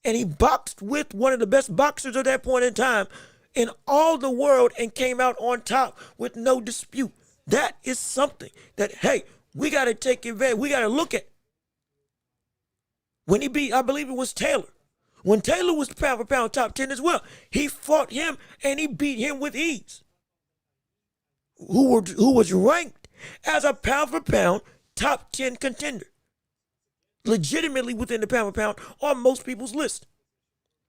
And he boxed with one of the best boxers at that point in time in all the world and came out on top with no dispute. That is something that, hey, we got to take advantage. We got to look at. When he beat, I believe it was Taylor. When Taylor was pound for pound top 10 as well, he fought him and he beat him with ease. Who was ranked as a pound for pound top 10 contender. Legitimately within the pound for pound on most people's list.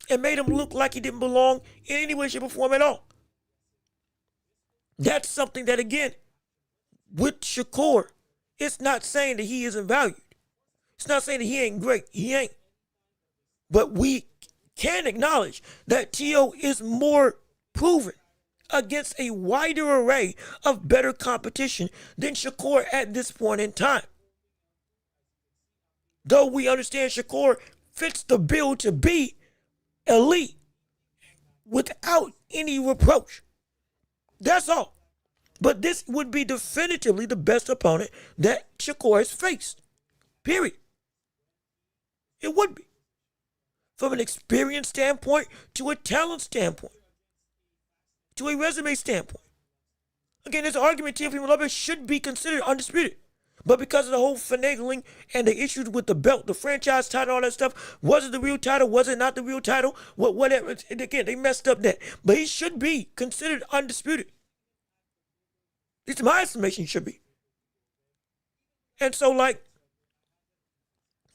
And made him look like he didn't belong in any way, shape, or form at all. That's something that, again, with Shakur, it's not saying that he isn't valued. It's not saying that he ain't great. He ain't. But we can acknowledge that TEO is more proven against a wider array of better competition than Shakur at this point in time. Though we understand Shakur fits the bill to be elite without any reproach. That's all. But this would be definitively the best opponent that Shakur has faced. Period. It would be. From an experience standpoint to a talent standpoint. To a resume standpoint. Again, there's an argument Teofimo Lopez should be considered undisputed. But because of the whole finagling and the issues with the belt, the franchise title, all that stuff, was it the real title? Was it not the real title? Whatever. And again, they messed up that. But he should be considered undisputed. least in my estimation, he should be. And so, like,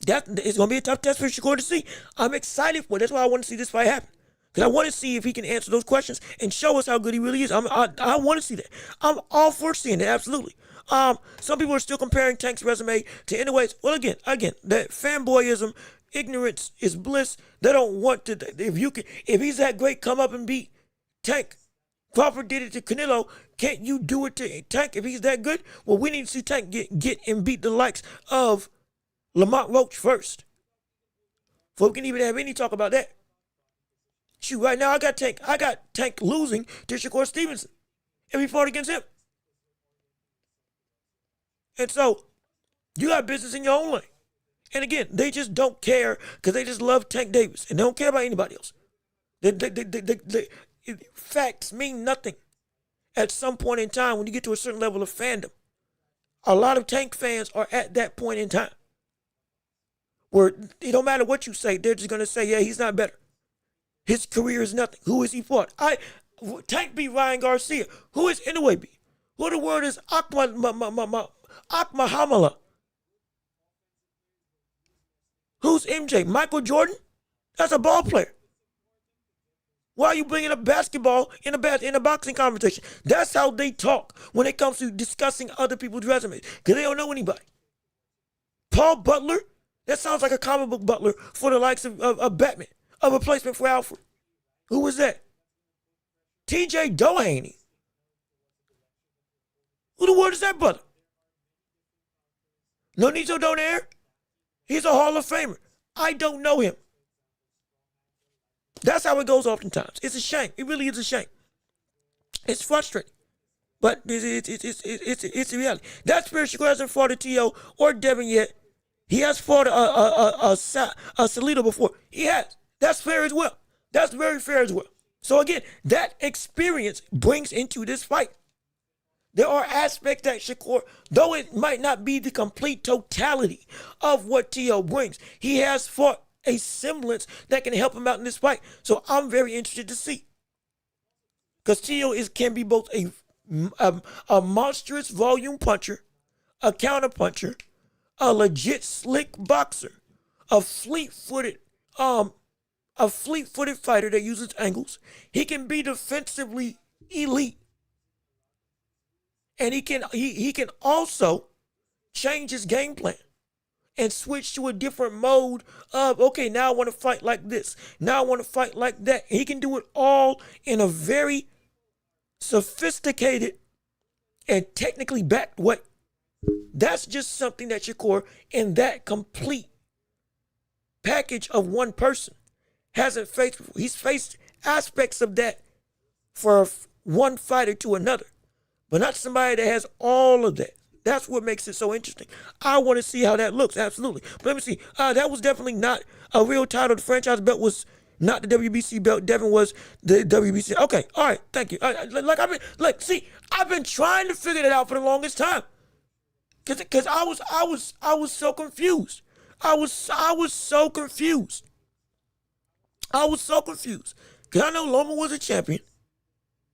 that it's going to be a tough test for Shakur to see. I'm excited for it. That's why I want to see this fight happen. Because I want to see if he can answer those questions and show us how good he really is. I want to see that. I'm all for seeing it, absolutely. Some people are still comparing Tank's resume to anyways. Well, again, that fanboyism, ignorance is bliss. They don't want to. If he's that great, come up and beat Tank. Crawford did it to Canelo. Can't you do it to Tank if he's that good? Well, we need to see Tank get and beat the likes of Lamont Welch first. Before we can even have any talk about that. Shoot, right now I got Tank losing to Shakur Stevenson if he fought against him. And so, you got business in your own lane. And again, they just don't care because they just love Tank Davis and they don't care about anybody else. Facts mean nothing at some point in time when you get to a certain level of fandom. A lot of Tank fans are at that point in time where it don't matter what you say, they're just going to say, yeah, he's not better. His career is nothing. Who is he fought? Tank beat Ryan Garcia. Who is Inoue beat? Who the word is Akmahamala? Who's MJ? Michael Jordan? That's a ball player. Why are you bringing up basketball in a boxing conversation? That's how they talk when it comes to discussing other people's resumes, because they don't know anybody. Paul Butler? That sounds like a comic book Butler for the likes of Batman, a replacement for Alfred. Who was that? T.J. Doheny. Who the word is that brother? Nonito Donaire? He's a Hall of Famer. I don't know him. That's how it goes oftentimes. It's a shame. It really is a shame. It's frustrating. But it's a reality. That Spirit Shakur hasn't fought a TEO or Devin yet. He has fought a Salido before. He has. That's fair as well. That's very fair as well. So again, that experience brings into this fight. There are aspects that Shakur, though it might not be the complete totality of what TEO brings, he has fought a semblance that can help him out in this fight. So I'm very interested to see. Because TEO can be both a monstrous volume puncher, a counter puncher, a legit slick boxer, a fleet-footed fighter that uses angles. He can be defensively elite. And he can also change his game plan and switch to a different mode of, okay, now I want to fight like this. Now I want to fight like that. He can do it all in a very sophisticated and technically backed way. That's just something that Shakur, in that complete package of one person, hasn't faced before. He's faced aspects of that for one fighter to another, but not somebody that has all of that. That's what makes it so interesting. I want to see how that looks, absolutely. But let me see. That was definitely not a real title. The franchise belt was not the WBC belt. Devin was the WBC. Okay, all right, thank you. I've been trying to figure that out for the longest time, because I was so confused. I was so confused. Because I know Loma was a champion,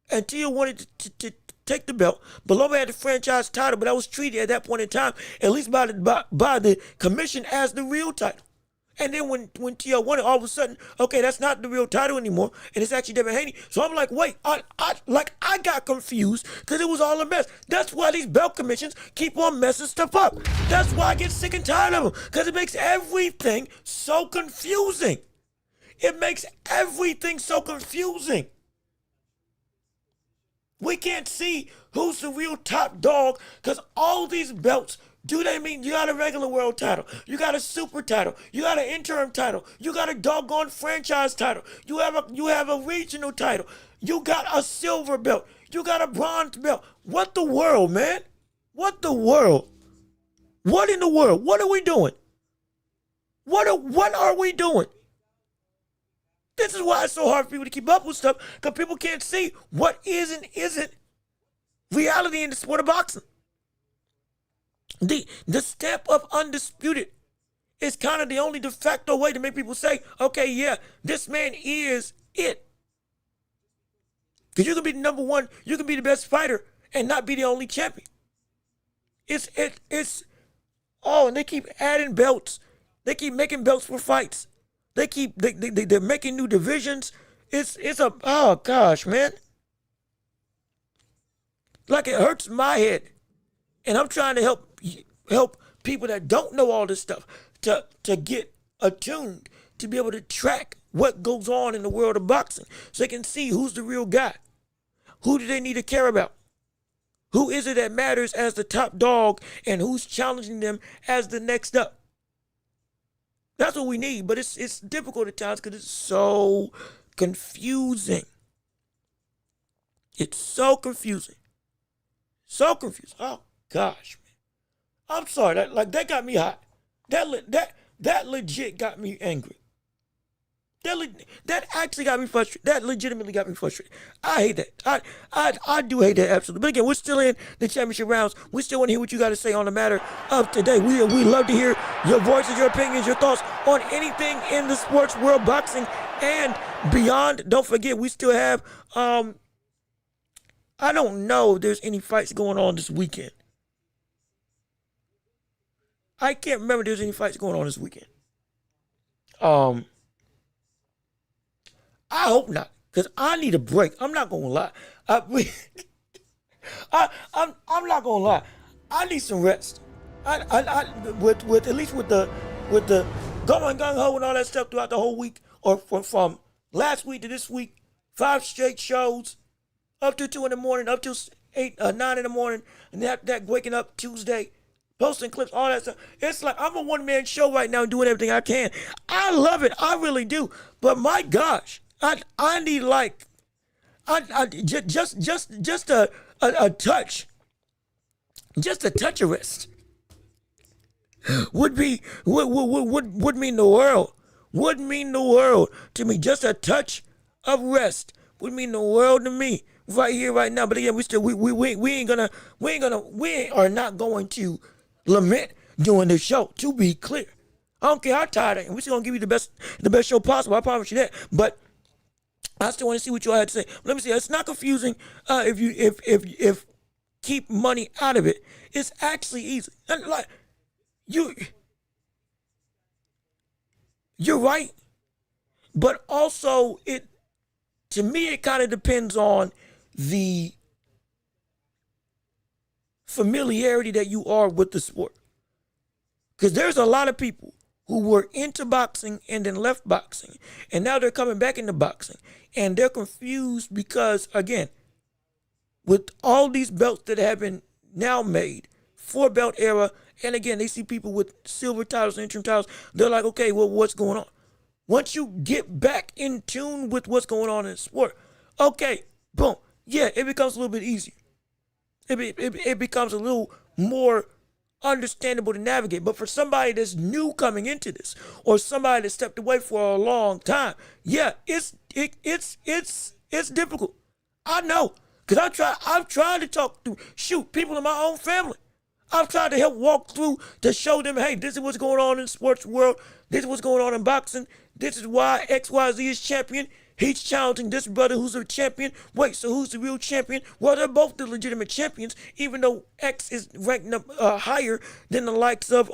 and Tia wanted to take the belt, but Loma had the franchise title, but that was treated at that point in time, at least by the commission, as the real title. And then when Tia won it, all of a sudden, okay, that's not the real title anymore, and it's actually Devin Haney. So I'm like, wait, I got confused because it was all a mess. That's why these belt commissions keep on messing stuff up. That's why I get sick and tired of them, because it makes everything so confusing. It makes everything so confusing. We can't see who's the real top dog, because all these belts, do they mean you got a regular world title, you got a super title, you got an interim title, you got a doggone franchise title, you have a regional title, you got a silver belt, you got a bronze belt. What the world, man? What the world? What in the world? What are we doing? What are we doing? This is why it's so hard for people to keep up with stuff, because people can't see what is and isn't reality in the sport of boxing. The stamp of undisputed is kind of the only de facto way to make people say, okay, yeah, this man is it. Because you can be the number one, you can be the best fighter and not be the only champion. It's oh, and they keep adding belts. They keep making belts for fights. They're making new divisions. It's a, oh gosh, man. Like, it hurts my head, and I'm trying to help people that don't know all this stuff to get attuned, to be able to track what goes on in the world of boxing, so they can see who's the real guy. Who do they need to care about? Who is it that matters as the top dog, and who's challenging them as the next up? That's what we need, but it's difficult at times because it's so confusing. It's so confusing. So confused. Oh gosh, man. I'm sorry. That got me hot. That legit got me angry. That actually got me frustrated. That legitimately got me frustrated. I hate that. I do hate that, absolutely. But again, we're still in the championship rounds. We still want to hear what you got to say on the matter of today. We love to hear your voices, your opinions, your thoughts on anything in the sports world, boxing and beyond. Don't forget, we still have I don't know if there's any fights going on this weekend. I can't remember if there's any fights going on this weekend. I hope not, because I need a break. I'm not gonna lie. I'm not gonna lie. I need some rest. With at least with the going gung ho and all that stuff throughout the whole week, or from last week to this week, 5 straight shows, up to 2 in the morning, up to 9 in the morning, and that waking up Tuesday, posting clips, all that stuff. It's like I'm a one-man show right now, doing everything I can. I love it, I really do. But my gosh, I need, like, just a touch, just a touch of rest would mean the world. Would mean the world to me. Just a touch of rest would mean the world to me right here, right now. But again, we are not going to lament doing this show. To be clear, I don't care how tired I am. We're still gonna give you the best show possible. I promise you that. But I still want to see what you all had to say. Let me see. It's not confusing if keep money out of it. It's actually easy. And like you're right, but also to me it kind of depends on the familiarity that you are with the sport. Because there's a lot of people who were into boxing and then left boxing, and now they're coming back into boxing, and they're confused because, again, with all these belts that have been now made, 4-belt era, and again, they see people with silver titles and interim titles, they're like, okay, well, what's going on? Once you get back in tune with what's going on in the sport, okay, boom, yeah, it becomes a little bit easier. It becomes a little more understandable to navigate. But for somebody that's new coming into this, or somebody that stepped away for a long time, yeah, it's difficult. I know, because I've tried to talk to people in my own family. I've tried to help walk through to show them, hey, this is what's going on in the sports world. This is what's going on in boxing. This is why XYZ is champion. He's challenging this brother who's a champion. Wait, so who's the real champion? Well, they're both the legitimate champions, even though X is ranked up higher than the likes of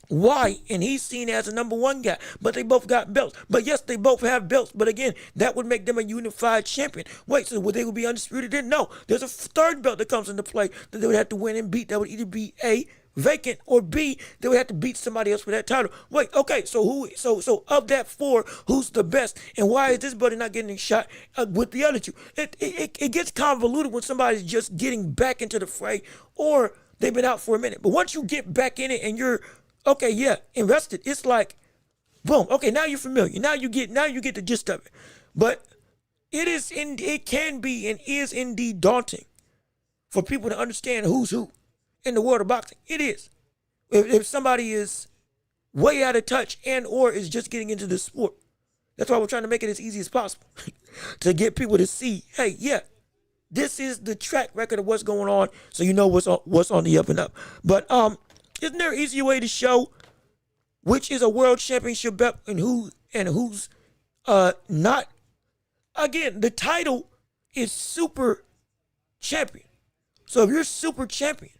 Y, and he's seen as a number 1 guy. But they both got belts. But yes, they both have belts. But again, that would make them a unified champion. Wait, so would they be undisputed then? No. There's a 3rd belt that comes into play that they would have to win and beat. That would either be A, vacant, or B, they would have to beat somebody else for that title. Wait, okay, so so of that 4, who's the best, and why is this buddy not getting shot with the other 2? It gets convoluted when somebody's just getting back into the fray, or they've been out for a minute. But once you get back in it and you're okay, yeah, invested, it's like boom, okay, now you're familiar. Now you get the gist of it. But it can be and is indeed daunting for people to understand who's who in the world of boxing. It is. If somebody is way out of touch and or is just getting into the sport. That's why we're trying to make it as easy as possible to get people to see, hey, yeah, this is the track record of what's going on, so you know what's on the up and up. But isn't there an easier way to show which is a world championship belt and who's not? Again, the title is super champion. So if you're super champion,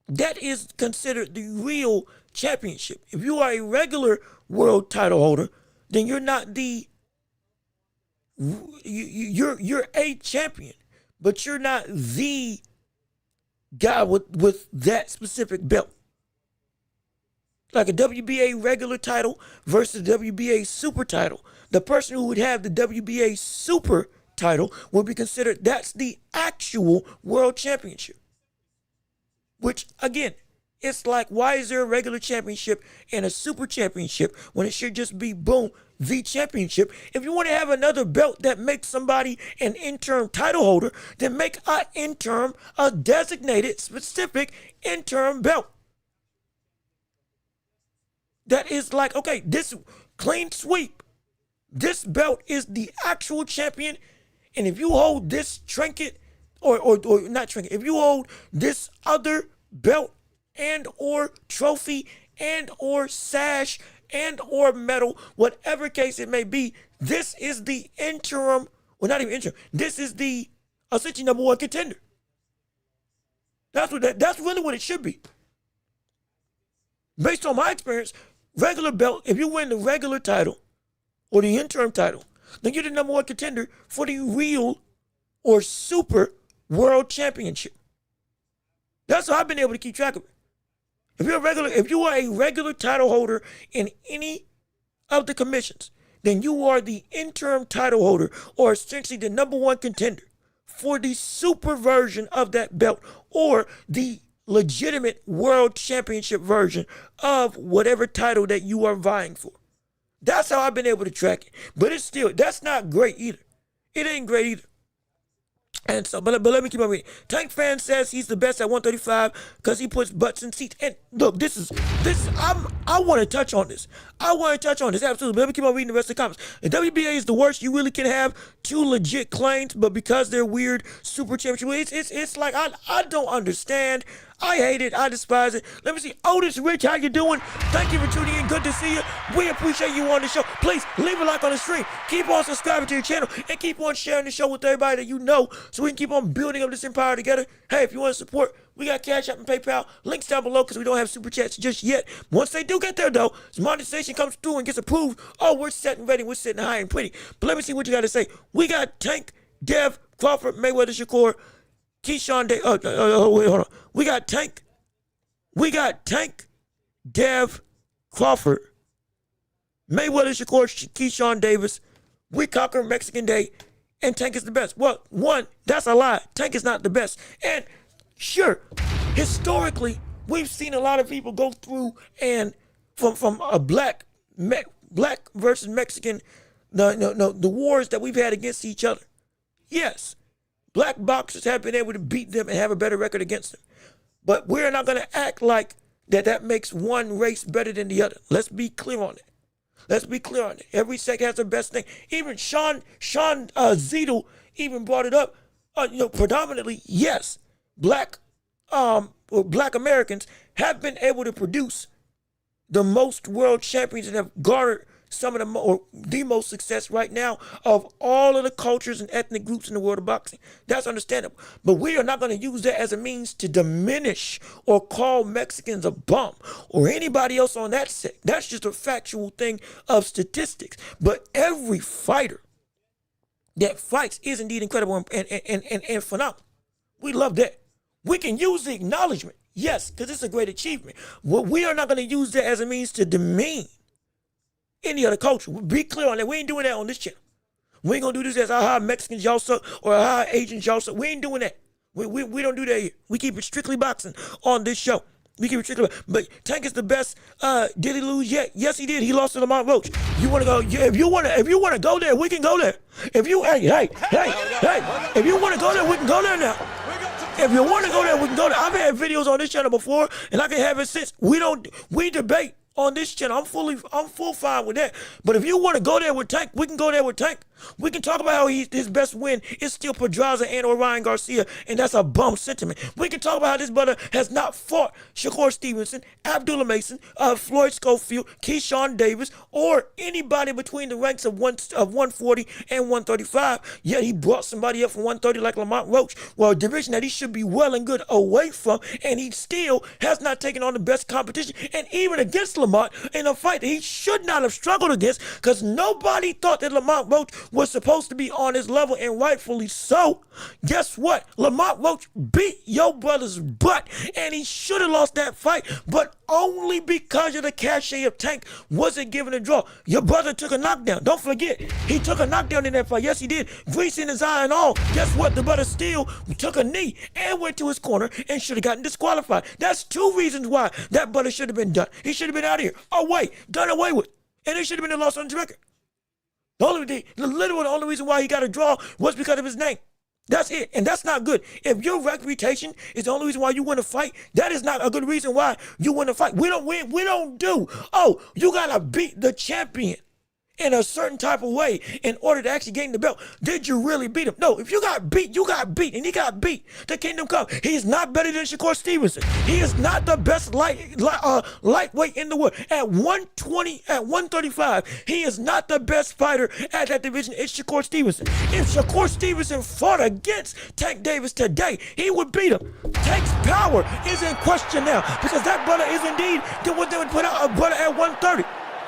that is considered the real championship. If you are a regular world title holder, then you're not you're a champion, but you're not the guy with that specific belt. Like a WBA regular title versus WBA super title. The person who would have the WBA super title would be considered, that's the actual world championship. Which, again, it's like, why is there a regular championship and a super championship when it should just be, boom, the championship? If you want to have another belt that makes somebody an interim title holder, then make a designated, specific interim belt. That is like, okay, this clean sweep, this belt is the actual champion, and if you hold this trinket, or not trinket, if you hold this other belt and or trophy and or sash and or medal, whatever case it may be, this is the interim, well, not even interim, this is the essentially number one contender. That's really what it should be. Based on my experience, regular belt, if you win the regular title or the interim title, then you're the number one contender for the real or super world championship. That's how I've been able to keep track of it. If you are a regular title holder in any of the commissions, then you are the interim title holder, or essentially the number one contender for the super version of that belt, or the legitimate world championship version of whatever title that you are vying for. That's how I've been able to track it. But it's still, that's not great either. It ain't great either. And so, but let me keep on reading. Tank Fan says he's the best at 135 because he puts butts in seats. And look, I want to touch on this. Absolutely. But let me keep on reading the rest of the comments. The WBA is the worst. You really can have two legit claims, but because they're weird super championship, it's like, I don't understand. I hate it. I despise it. Let me see. Otis Rich, how you doing? Thank you for tuning in. Good to see you. We appreciate you on the show. Please leave a like on the stream. Keep on subscribing to your channel and keep on sharing the show with everybody that you know so we can keep on building up this empire together. Hey, if you want to support, we got Cash App and PayPal. Links down below because we don't have super chats just yet. Once they do get there, though, as monetization comes through and gets approved, oh, we're set and ready. We're sitting high and pretty. But let me see what you got to say. We got Tank, Dev, Crawford, Mayweather, Shakur, Keyshawn Day. Wait, hold on. We got Tank, Dev, Crawford, Mayweather, Shakur, Keyshawn Davis. We conquer Mexican Day, and Tank is the best. Well, one, that's a lie. Tank is not the best. And sure, historically, we've seen a lot of people go through and from a black versus Mexican, the wars that we've had against each other. Yes. Black boxers have been able to beat them and have a better record against them. But we're not going to act like that makes one race better than the other. Let's be clear on it. Every sect has their best thing. Even Sean Zedel even brought it up. Predominantly, yes, black Americans have been able to produce the most world champions and have garnered some of the most success right now of all of the cultures and ethnic groups in the world of boxing. That's understandable. But we are not going to use that as a means to diminish or call Mexicans a bum or anybody else on that set. That's just a factual thing of statistics. But every fighter that fights is indeed incredible and phenomenal. We love that. We can use the acknowledgement, yes, because it's a great achievement. Well, we are not going to use that as a means to demean any other culture. Be clear on that. We ain't doing that on this channel. We ain't gonna do this as how Mexicans y'all suck or how Asians y'all suck. We ain't doing that. We don't do that here. We keep it strictly boxing on this show. We keep it strictly. But Tank is the best. Did he lose yet? Yes, he did. He lost to Lamont Roach. You wanna go? If you wanna go there, we can go there. If you if you wanna go there, we can go there now. If you want to go there, we can go there. I've had videos on this channel before, and I can have it since. We debate on this channel. I'm full fine with that. But if you want to go there with Tank, we can go there with Tank. We can talk about how his best win is still Pedraza and or Ryan Garcia, and that's a bum sentiment. We can talk about how this brother has not fought Shakur Stevenson, Abdullah Mason, Floyd Schofield, Keyshawn Davis, or anybody between the ranks of 140 and 135. Yet he brought somebody up from 130 like Lamont Roach, well, a division that he should be well and good away from, and he still has not taken on the best competition. And even against Lamont in a fight that he should not have struggled against, because nobody thought that Lamont Roach was supposed to be on his level, and rightfully so. Guess what? Lamont Roach beat your brother's butt, and he should have lost that fight, but only because of the cachet of Tank wasn't given a draw. Your brother took a knockdown. Don't forget, he took a knockdown in that fight. Yes, he did. Grease in his eye and all. Guess what? The brother still took a knee and went to his corner and should have gotten disqualified. That's two reasons why that brother should have been done. He should have been out of here. Away. Done away with. And he should have been lost on his record. The only reason why he got a draw was because of his name. That's it. And that's not good. If your reputation is the only reason why you win a fight, that is not a good reason why you win a fight. We don't win. We don't do, oh, you got to beat the champion in a certain type of way in order to actually gain the belt. Did you really beat him? No, if you got beat, you got beat, and he got beat. The kingdom come. He's not better than Shakur Stevenson. He is not the best lightweight in the world. At 120, at 135, he is not the best fighter at that division. It's Shakur Stevenson. If Shakur Stevenson fought against Tank Davis today, he would beat him. Tank's power is in question now because that brother is indeed what they would put out a brother at 130.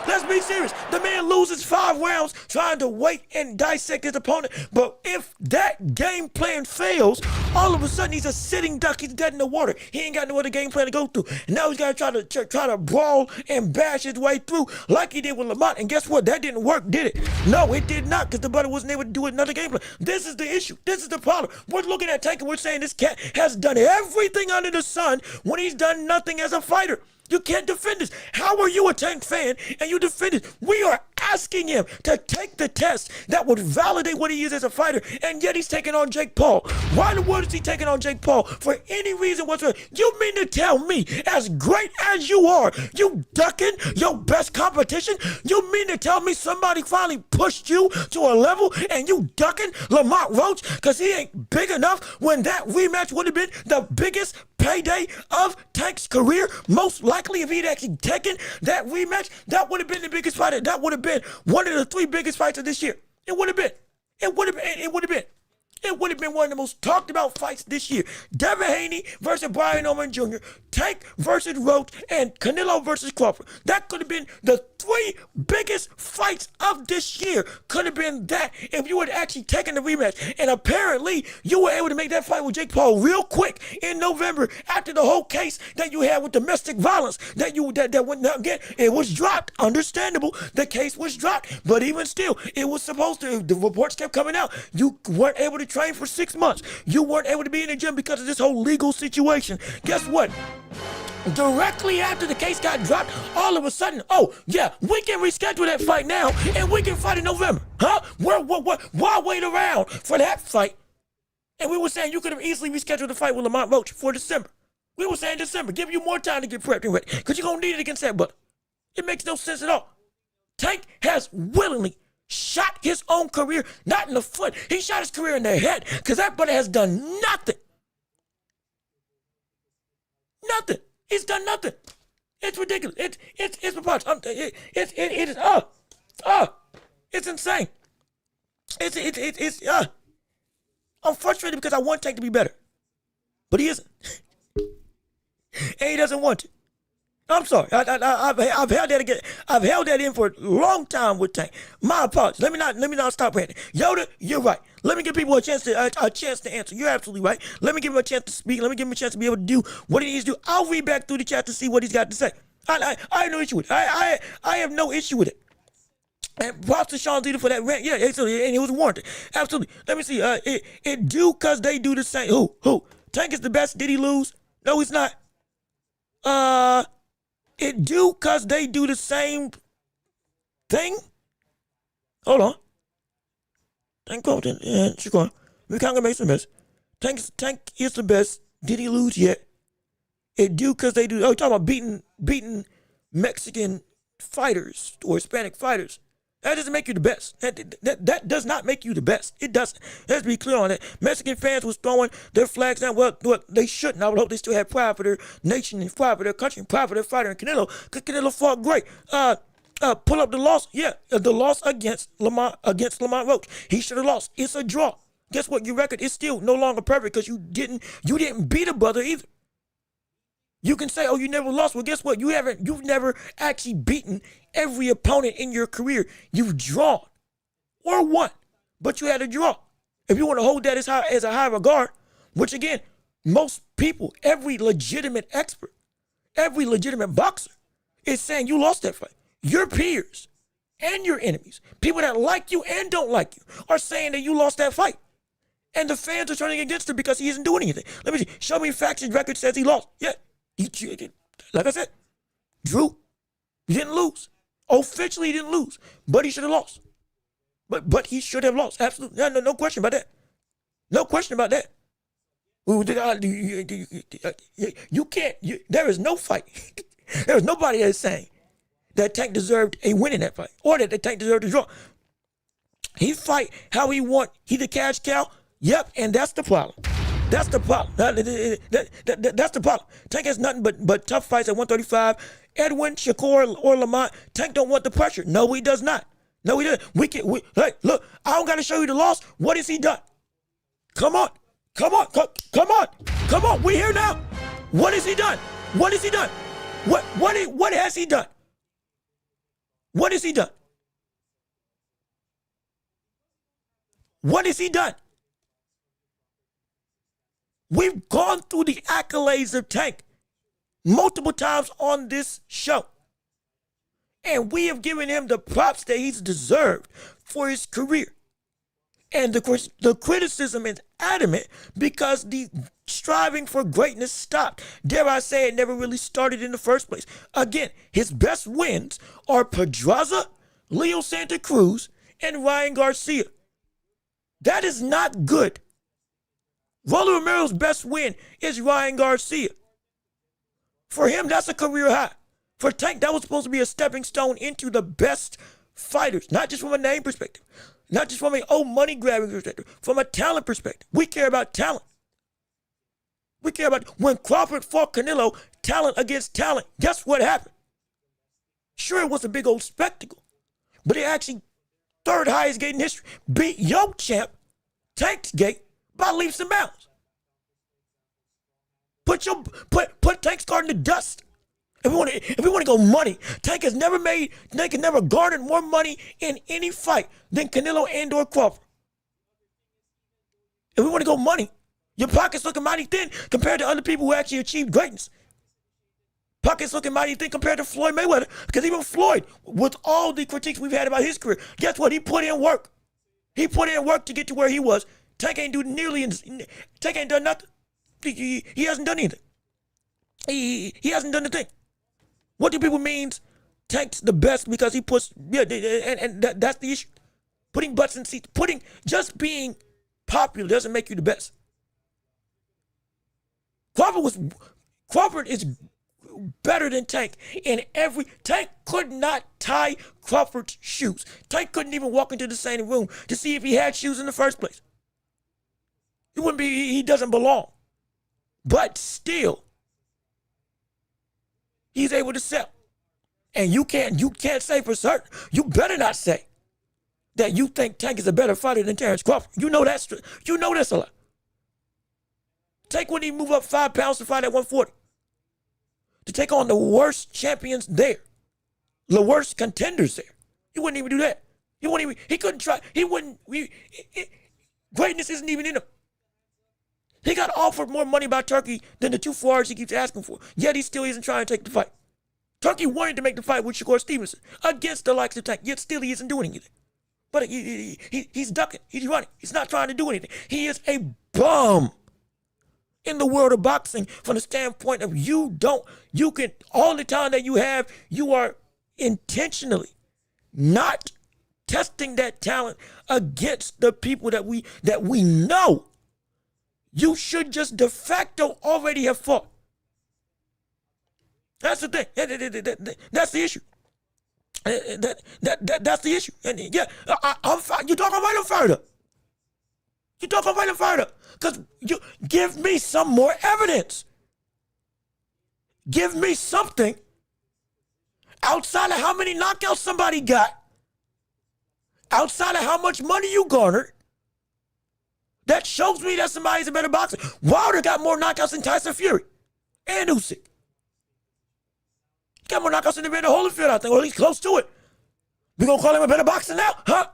Let's be serious. The man loses 5 rounds trying to wait and dissect his opponent. But if that game plan fails, all of a sudden he's a sitting duck. He's dead in the water. He ain't got no other game plan to go through. And now he's got to try to brawl and bash his way through like he did with Lamont. And guess what? That didn't work, did it? No, it did not, because the brother wasn't able to do another game plan. This is the issue. This is the problem. We're looking at Tank and we're saying this cat has done everything under the sun when he's done nothing as a fighter. You can't defend this. How are you a Tank fan and you defend it? We are asking him to take the test that would validate what he is as a fighter, and yet he's taking on Jake Paul. Why in the world is he taking on Jake Paul for any reason whatsoever? You mean to tell me, as great as you are, you ducking your best competition? You mean to tell me somebody finally pushed you to a level and you ducking Lamont Roach because he ain't big enough when that rematch would have been the biggest payday of Tank's career? Most likely, if he'd actually taken that rematch, that would have been the biggest fight. That would have been one of the 3 biggest fights of this year. It would have been. It would have been. It would have been. It would have been one of the most talked about fights this year. Devin Haney versus Brian Orman Jr., Tank versus Roach, and Canelo versus Crawford. That could have been the 3 biggest fights of this year. Could have been that if you had actually taken the rematch. And apparently, you were able to make that fight with Jake Paul real quick in November after the whole case that you had with domestic violence that went out again. It was dropped. Understandable. The case was dropped. But even still, it was supposed to. The reports kept coming out. You weren't able to train for 6 months. You weren't able to be in the gym because of this whole legal situation. Guess what? Directly after the case got dropped, all of a sudden, oh, yeah, we can reschedule that fight now, and we can fight in November. Huh? Why wait around for that fight? And we were saying you could have easily rescheduled the fight with Lamont Roach for December. We were saying December. Give you more time to get prepped and ready, because you're going to need it against that brother. It makes no sense at all. Tank has willingly shot his own career, not in the foot. He shot his career in the head, because that brother has done nothing. Nothing. He's done nothing. It's ridiculous. It's preposterous. It's insane. I'm frustrated because I want Tank to be better, but he isn't, and he doesn't want to. I'm sorry. I've held that again. I've held that in for a long time with Tank. My apologies. Let me not stop ranting. Yoda, you're right. Let me give people a chance to answer. You're absolutely right. Let me give him a chance to speak. Let me give him a chance to be able to do what he needs to do. I'll read back through the chat to see what he's got to say. I have no issue with it. I have no issue with it. And props to Sean Zeta for that rant. Yeah, absolutely. And it was warranted. Absolutely. Let me see. It do because they do the same. Who? Tank is the best. Did he lose? No, he's not. It do because they do the same thing? Hold on. Tank Compton and Shakur. We can't make some best. Tank is the best. Did he lose yet? It do because they do. Oh, you're talking about beating Mexican fighters or Hispanic fighters, that doesn't make you the best. That does not make you the best. It doesn't. Let's be clear on that. Mexican fans was throwing their flags down. Well, they shouldn't. I would hope they still have pride for their nation and pride for their country and pride for their fighter. And Canelo, because Canelo fought great. Pull up the loss. Yeah, the loss against Lamont Roach. He should have lost. It's a draw. Guess what? Your record is still no longer perfect because you didn't beat a brother either. You can say, oh, you never lost. Well, guess what? You've never actually beaten every opponent in your career. You've drawn or won, but you had a draw. If you want to hold that as a high regard, which again, most people, every legitimate expert, every legitimate boxer is saying you lost that fight. Your peers and your enemies, people that like you and don't like you, are saying that you lost that fight. And the fans are turning against him because he isn't doing anything. Let me see. Show me facts. His record says he lost. Yeah. Like I said, Drew, he didn't lose. Officially, he didn't lose, but he should have lost. But he should have lost. Absolutely, no question about that. No question about that. You can't. There is no fight. There is nobody that is saying that Tank deserved a win in that fight, or that the Tank deserved a draw. He fight how he want. He the cash cow. Yep, and that's the problem. That's the problem. That's the problem. Tank has nothing but tough fights at 135. Edwin, Shakur, or Lamont. Tank don't want the pressure. No, he does not. No, he doesn't. Hey, look, I don't got to show you the loss. What has he done? Come on. Come on. We here now. What has he done? What has he done? What has he done? What has he done? What has he done? We've gone through the accolades of Tank multiple times on this show. And we have given him the props that he's deserved for his career. And the criticism is adamant because the striving for greatness stopped. Dare I say it never really started in the first place. Again, his best wins are Pedraza, Leo Santa Cruz, and Ryan Garcia. That is not good. Rolly Romero's best win is Ryan Garcia. For him, that's a career high. For Tank, that was supposed to be a stepping stone into the best fighters, not just from a name perspective, not just from a money grabbing perspective, from a talent perspective. We care about talent. We care about when Crawford fought Canelo, talent against talent. Guess what happened? Sure, it was a big old spectacle, but it actually third highest gate in history. Beat your champ, Tank's gate, by leaps and bounds. Put Tank's card in the dust. If we want to go money, Tank has never garnered more money in any fight than Canelo and/or Crawford. If we want to go money, your pocket's looking mighty thin compared to other people who actually achieved greatness. Pocket's looking mighty thin compared to Floyd Mayweather, because even Floyd, with all the critiques we've had about his career, guess what? He put in work. He put in work to get to where he was. Tank ain't Tank ain't done nothing. He hasn't done anything. He hasn't done a thing. What do people mean? Tank's the best because he puts, and that's the issue. Putting butts in seats, just being popular doesn't make you the best. Crawford is better than Tank in Tank could not tie Crawford's shoes. Tank couldn't even walk into the same room to see if he had shoes in the first place. He doesn't belong. But still, he's able to sell. And you can't say for certain, you better not say that you think Tank is a better fighter than Terrence Crawford. You know that's a lie. Tank wouldn't even move up 5 pounds to fight at 140. To take on the worst champions there. The worst contenders there. He wouldn't even do that. He couldn't try. Greatness isn't even in him. He got offered more money by Turkey than the 2 fours he keeps asking for. Yet he still isn't trying to take the fight. Turkey wanted to make the fight with Shakur Stevenson against the likes of Tank, yet still he isn't doing anything. But he's ducking. He's running. He's not trying to do anything. He is a bum in the world of boxing from the standpoint of all the time that you have, you are intentionally not testing that talent against the people that we know you should just de facto already have fought. That's the thing. That's the issue. That's the issue. And yeah, I'm fine. You talking right and fired up. You talking right and fired up. Because you give me some more evidence. Give me something outside of how many knockouts somebody got, outside of how much money you garnered, that shows me that somebody's a better boxer. Wilder got more knockouts than Tyson Fury and Usyk. He got more knockouts than Evander Holyfield, I think, or at least close to it. We gonna call him a better boxer now? Huh?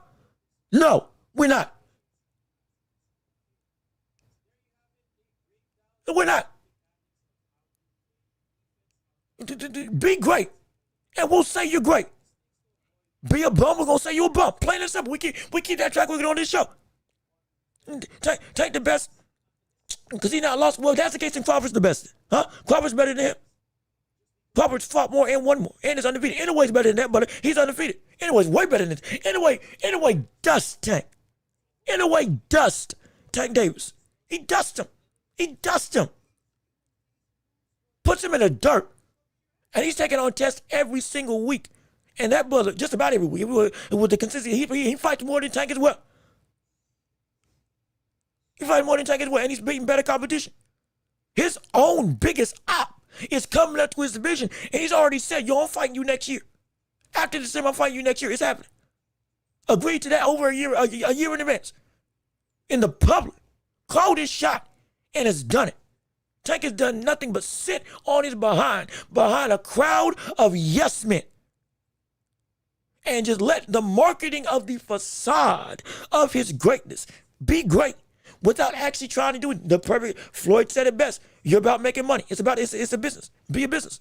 No, we're not. We're not. Be great, and we'll say you're great. Be a bum, we're gonna say you're a bum. Plain and simple. We keep that track record on this show. Take the best, because he not lost. Well, that's the case, and Crawford's the best. Huh? Crawford's better than him. Crawford's fought more and won more, and is undefeated. Anyway's better than that, but he's undefeated. Anyway's way better than this. Anyway, dust Tank. Anyway, dust Tank Davis. He dusts him. Puts him in the dirt. And he's taking on tests every single week. And that brother, just about every week, with the consistency, he fights more than Tank as well. He fights more than Tank as well, and he's beating better competition. His own biggest op is coming up to his division, and he's already said, yo, I'm fighting you next year. After December, I'm fighting you next year. It's happening. Agreed to that over a year in advance. In the public, called his shot, and has done it. Tank has done nothing but sit on his behind a crowd of yes men, and just let the marketing of the facade of his greatness be great without actually trying to do it. The perfect Floyd said it best. You're about making money. It's a business. Be a business.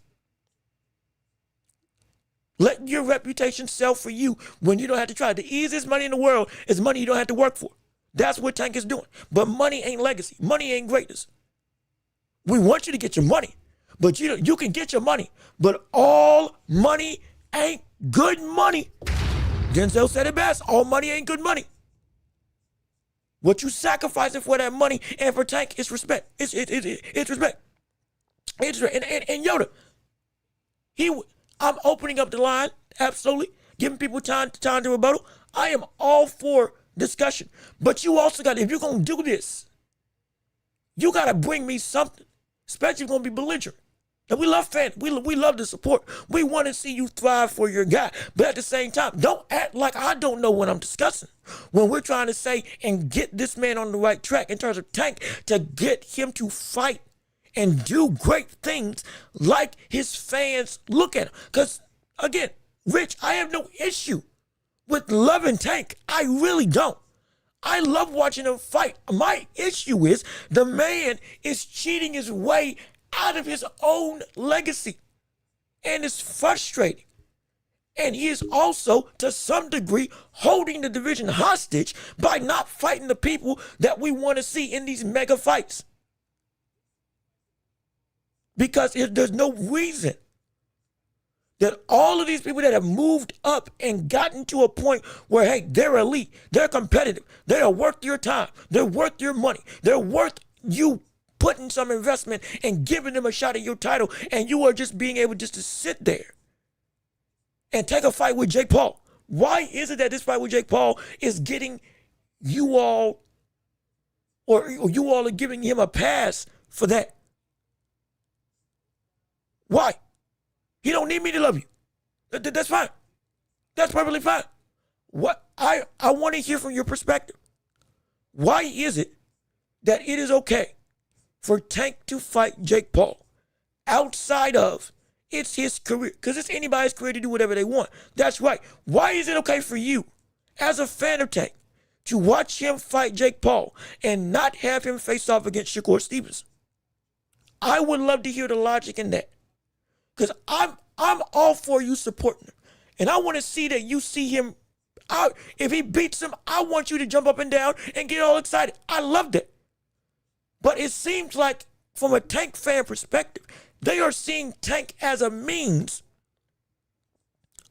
Let your reputation sell for you when you don't have to try. The easiest money in the world is money you don't have to work for. That's what Tank is doing. But money ain't legacy. Money ain't greatness. We want you to get your money, but you can get your money, but all money ain't good money. Denzel said it best. All money ain't good money. What you sacrificing for that money and for Tank is respect. It's respect. And Yoda, I'm opening up the line, absolutely, giving people time to rebuttal. I am all for discussion, but you also got, if you're gonna do this, you gotta bring me something. Especially if you're going to be belligerent. And we love fans. We love the support. We want to see you thrive for your guy. But at the same time, don't act like I don't know what I'm discussing. When we're trying to say and get this man on the right track in terms of Tank, to get him to fight and do great things like his fans look at him. Because, again, Rich, I have no issue with loving Tank. I really don't. I love watching him fight. My issue is the man is cheating his way out of his own legacy. And it's frustrating. And he is also, to some degree, holding the division hostage by not fighting the people that we want to see in these mega fights. Because there's no reason that all of these people that have moved up and gotten to a point where, hey, they're elite, they're competitive, they are worth your time, they're worth your money, they're worth you putting some investment and giving them a shot at your title, and you are just being able just to sit there and take a fight with Jake Paul. Why is it that this fight with Jake Paul is getting you all, or you all are giving him a pass for that? Why? He don't need me to love you. That's fine. That's perfectly fine. What I want to hear from your perspective. Why is it that it is okay for Tank to fight Jake Paul outside of it's his career? Because it's anybody's career to do whatever they want. That's right. Why is it okay for you, as a fan of Tank, to watch him fight Jake Paul and not have him face off against Shakur Stevenson? I would love to hear the logic in that. Because I'm all for you supporting him. And I want to see that you see him out. If he beats him, I want you to jump up and down and get all excited. I loved it. But it seems like, from a Tank fan perspective, they are seeing Tank as a means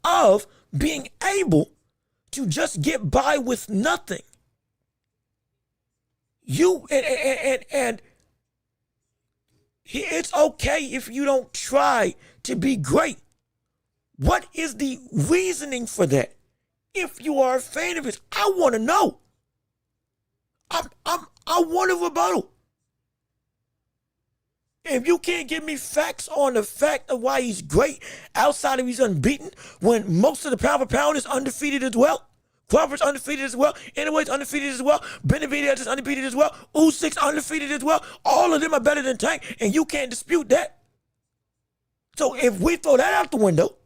of being able to just get by with nothing. And It's okay if you don't try to be great. What is the reasoning for that? If you are a fan of his, I want to know. I want a rebuttal. If you can't give me facts on the fact of why he's great outside of he's unbeaten, when most of the pound for pound is undefeated as well, Crawford's undefeated as well, Inoue's undefeated as well, Benavidez is undefeated as well, Usyk's undefeated as well. All of them are better than Tank, and you can't dispute that. So if we throw that out the window,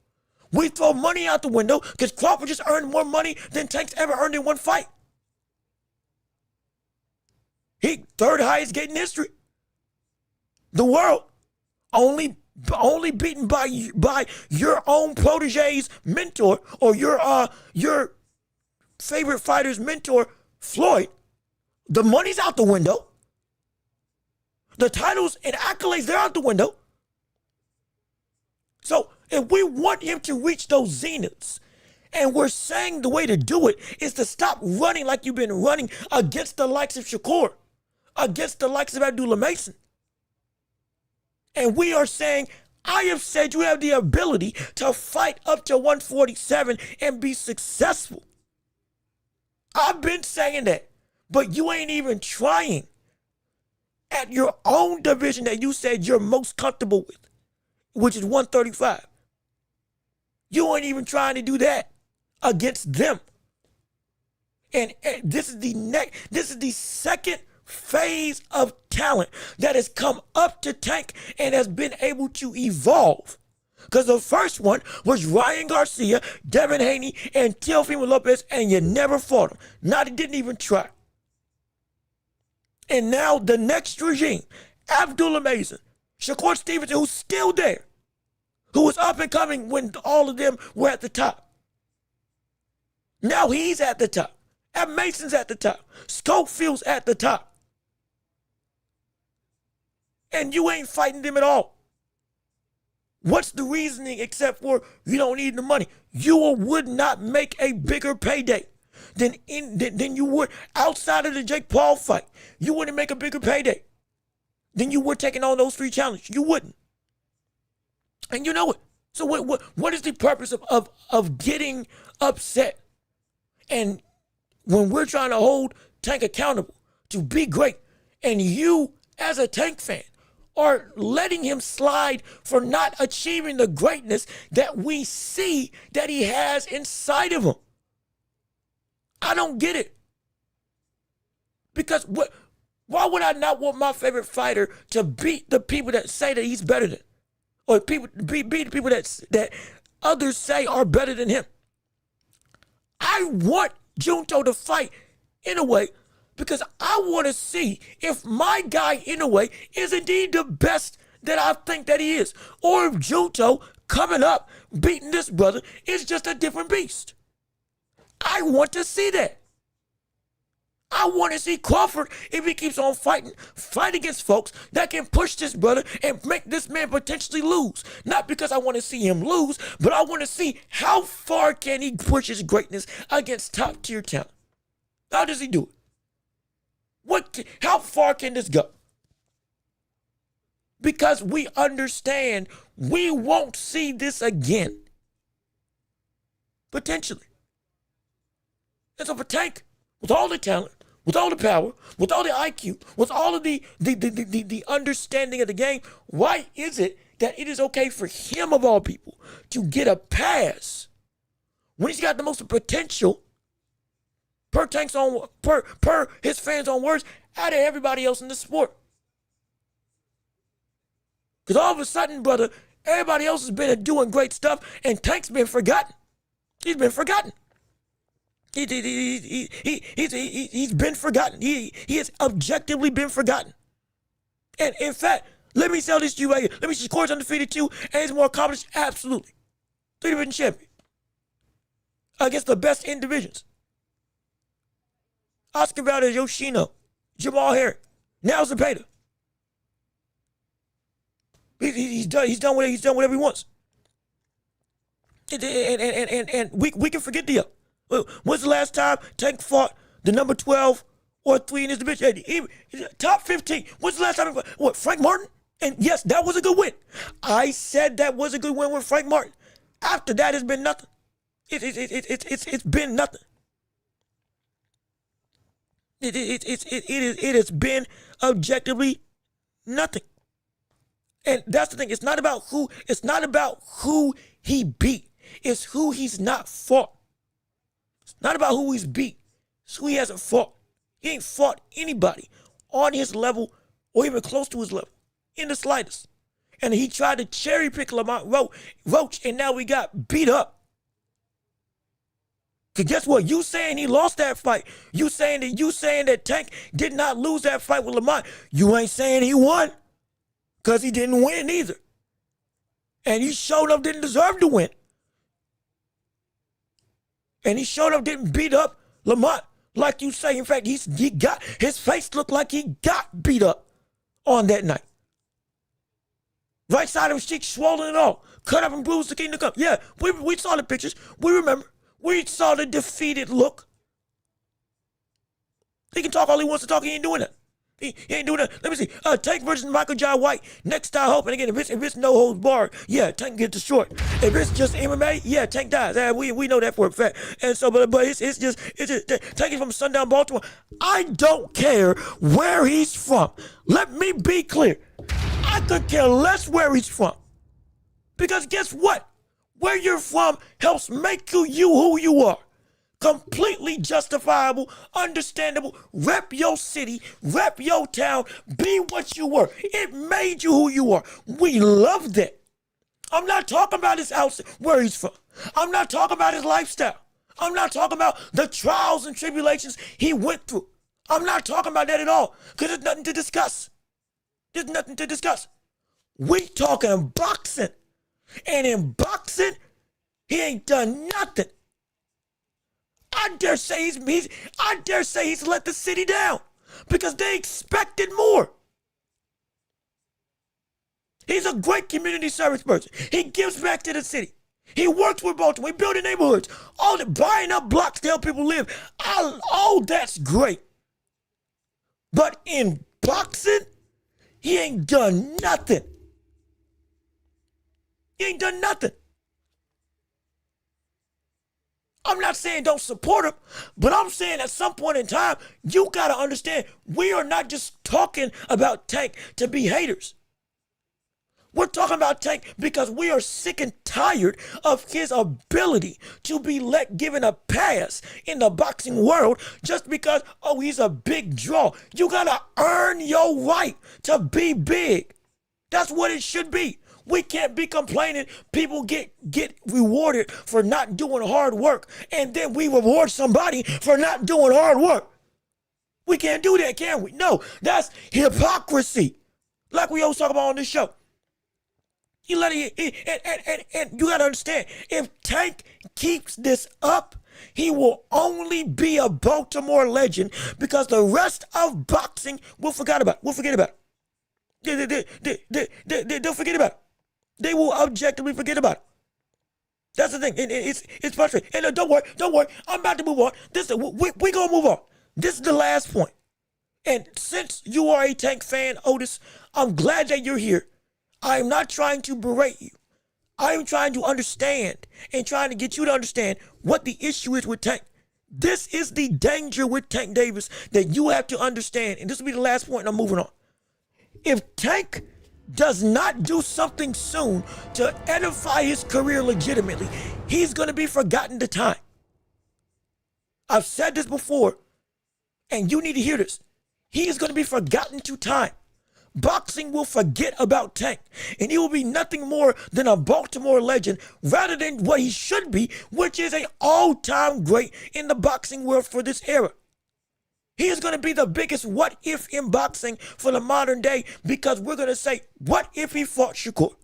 we throw money out the window because Crawford just earned more money than Tank's ever earned in one fight. He third highest gate in history. The world, only beaten by your own protege's mentor or your favorite fighter's mentor, Floyd. The money's out the window. The titles and accolades, they're out the window. So if we want him to reach those zeniths, and we're saying the way to do it is to stop running like you've been running against the likes of SHAKUR, against the likes of Abdullah Mason. And we are saying, I have said you have the ability to fight up to 147 and be successful. I've been saying that, but you ain't even trying at your own division that you said you're most comfortable with, which is 135. You ain't even trying to do that against them. And this is the second phase of talent that has come up to Tank and has been able to evolve. Because the first one was Ryan Garcia, Devin Haney, and Teofimo Lopez, and you never fought him. Didn't even try. And now the next regime, Abdullah Mason, Shakur Stevenson, who's still there, who was up and coming when all of them were at the top. Now he's at the top. Ab Mason's at the top. Schofield's at the top. And you ain't fighting them at all. What's the reasoning except for you don't need the money? You would not make a bigger payday than you would outside of the Jake Paul fight. You wouldn't make a bigger payday than you would taking on those 3 challenges. You wouldn't. And you know it. So what is the purpose of getting upset? And when we're trying to hold Tank accountable to be great, and you as a Tank fan are letting him slide for not achieving the greatness that we see that he has inside of him. I don't get it. Because why would I not want my favorite fighter to beat the people that say that he's better than? Or beat the people that others say are better than him? I want Junto to fight Inoue because I want to see if my guy Inoue is indeed the best that I think that he is. Or if Junto coming up, beating this brother, is just a different beast. I want to see that. I want to see Crawford, if he keeps on fight against folks that can push this brother and make this man potentially lose. Not because I want to see him lose, but I want to see how far can he push his greatness against top tier talent. How does he do it? How far can this go? Because we understand we won't see this again. Potentially. And so for Tank, with all the talent, with all the power, with all the IQ, with all of the understanding of the game, why is it that it is okay for him, of all people, to get a pass when he's got the most potential, per his fans' own words, out of everybody else in the sport? Because all of a sudden, brother, everybody else has been doing great stuff, and Tank's been forgotten. He's been forgotten. He's been forgotten. He has objectively been forgotten. And in fact, let me tell this to you right here. Let me see, Shakur's undefeated too, and he's more accomplished. Absolutely. 3-division champion. Against the best in divisions. Oscar Valdez, Yoshino, Jamal Herrick, now Zepeda. He's done whatever he wants. And we can forget the when's the last time Tank fought the number 12 or 3 in his division? Top 15. When's the last time he fought? What, Frank Martin? And yes, that was a good win. I said that was a good win with Frank Martin. After that, it's been nothing. It's been nothing. It has been objectively nothing. And that's the thing. It's not about who he beat. It's who he's not fought. It's not about who he's beat. It's who he hasn't fought. He ain't fought anybody on his level or even close to his level in the slightest. And he tried to cherry pick Lamont Roach, and now we got beat up. Cause guess what? You saying he lost that fight. You saying that Tank did not lose that fight with Lamont. You ain't saying he won. Cause he didn't win either. And he showed up didn't deserve to win. And he showed up didn't beat up Lamont like you say. In fact, he got his face looked like he got beat up on that night. Right side of his cheek swollen and all. Cut up and bruised the kingdom come. Yeah, we saw the pictures. We remember. We saw the defeated look. He can talk all he wants to talk. He ain't doing that. He ain't doing that. Let me see. Tank versus Michael Jai White. Next I hope. And again, if it's no holds barred, yeah, Tank gets destroyed. If it's just MMA, yeah, Tank dies. We know that for a fact. And so, but it's just Tank is from Sundown, Baltimore. I don't care where he's from. Let me be clear. I could care less where he's from. Because guess what? Where you're from helps make you who you are. Completely justifiable, understandable. Rep your city, rep your town, be what you were. It made you who you are. We love that. I'm not talking about his house, where he's from. I'm not talking about his lifestyle. I'm not talking about the trials and tribulations he went through. I'm not talking about that at all, because there's nothing to discuss. There's nothing to discuss. We talking boxing. And in boxing, he ain't done nothing. I dare say he's let the city down because they expected more. He's a great community service person. He gives back to the city. He works with Baltimore. He building neighborhoods. All the buying up blocks to help people live. All that's great. But in boxing, he ain't done nothing. He ain't done nothing. I'm not saying don't support him, but I'm saying at some point in time, you got to understand, we are not just talking about Tank to be haters. We're talking about Tank because we are sick and tired of his ability to be given a pass in the boxing world just because, oh, he's a big draw. You got to earn your right to be big. That's what it should be. We can't be complaining people get rewarded for not doing hard work, and then we reward somebody for not doing hard work. We can't do that, can we? No, that's hypocrisy. Like we always talk about on this show. And you gotta understand, if Tank keeps this up, he will only be a Baltimore legend because the rest of boxing will forget about it. They'll forget about it. They will objectively forget about it. That's the thing. It's frustrating. And don't worry. I'm about to move on. We're going to move on. This is the last point. And since you are a Tank fan, Otis, I'm glad that you're here. I'm not trying to berate you. I am trying to understand and trying to get you to understand what the issue is with Tank. This is the danger with Tank Davis that you have to understand. And this will be the last point, and I'm moving on. If Tank does not do something soon to edify his career legitimately, he's going to be forgotten to time. I've said this before, and you need to hear this. He is going to be forgotten to time. Boxing will forget about Tank, and he will be nothing more than a Baltimore legend rather than what he should be, which is an all-time great in the boxing world for this era. He is going to be the biggest what if in boxing for the modern day because we're going to say, what if he fought Shakur?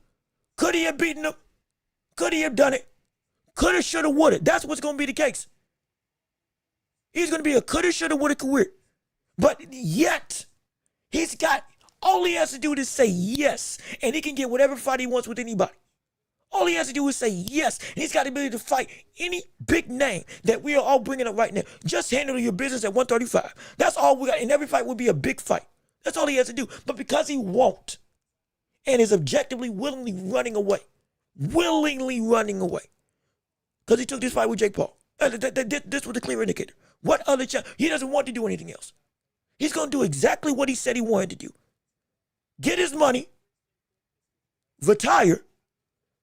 Could he have beaten him? Could he have done it? Coulda, shoulda, woulda. That's what's going to be the case. He's going to be a coulda, shoulda, woulda career. But yet, all he has to do is say yes, and he can get whatever fight he wants with anybody. All he has to do is say yes, and he's got the ability to fight any big name that we are all bringing up right now. Just handle your business at 135. That's all we got, and every fight will be a big fight. That's all he has to do. But because he won't, and is objectively willingly running away. Willingly running away. Because he took this fight with Jake Paul. This was a clear indicator. What other he doesn't want to do anything else. He's going to do exactly what he said he wanted to do. Get his money, retire,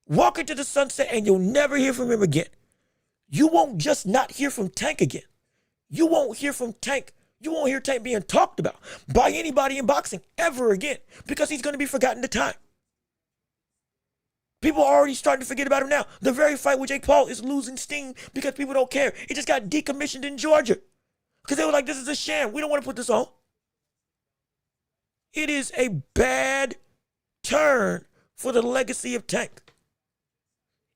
walk into the sunset, and you'll never hear from him again. You won't just not hear from Tank again. You won't hear from Tank. You won't hear Tank being talked about by anybody in boxing ever again because he's going to be forgotten to time. People are already starting to forget about him now. The very fight with Jake Paul is losing steam because people don't care. It just got decommissioned in Georgia because they were like, this is a sham. We don't want to put this on. It is a bad turn for the legacy of Tank.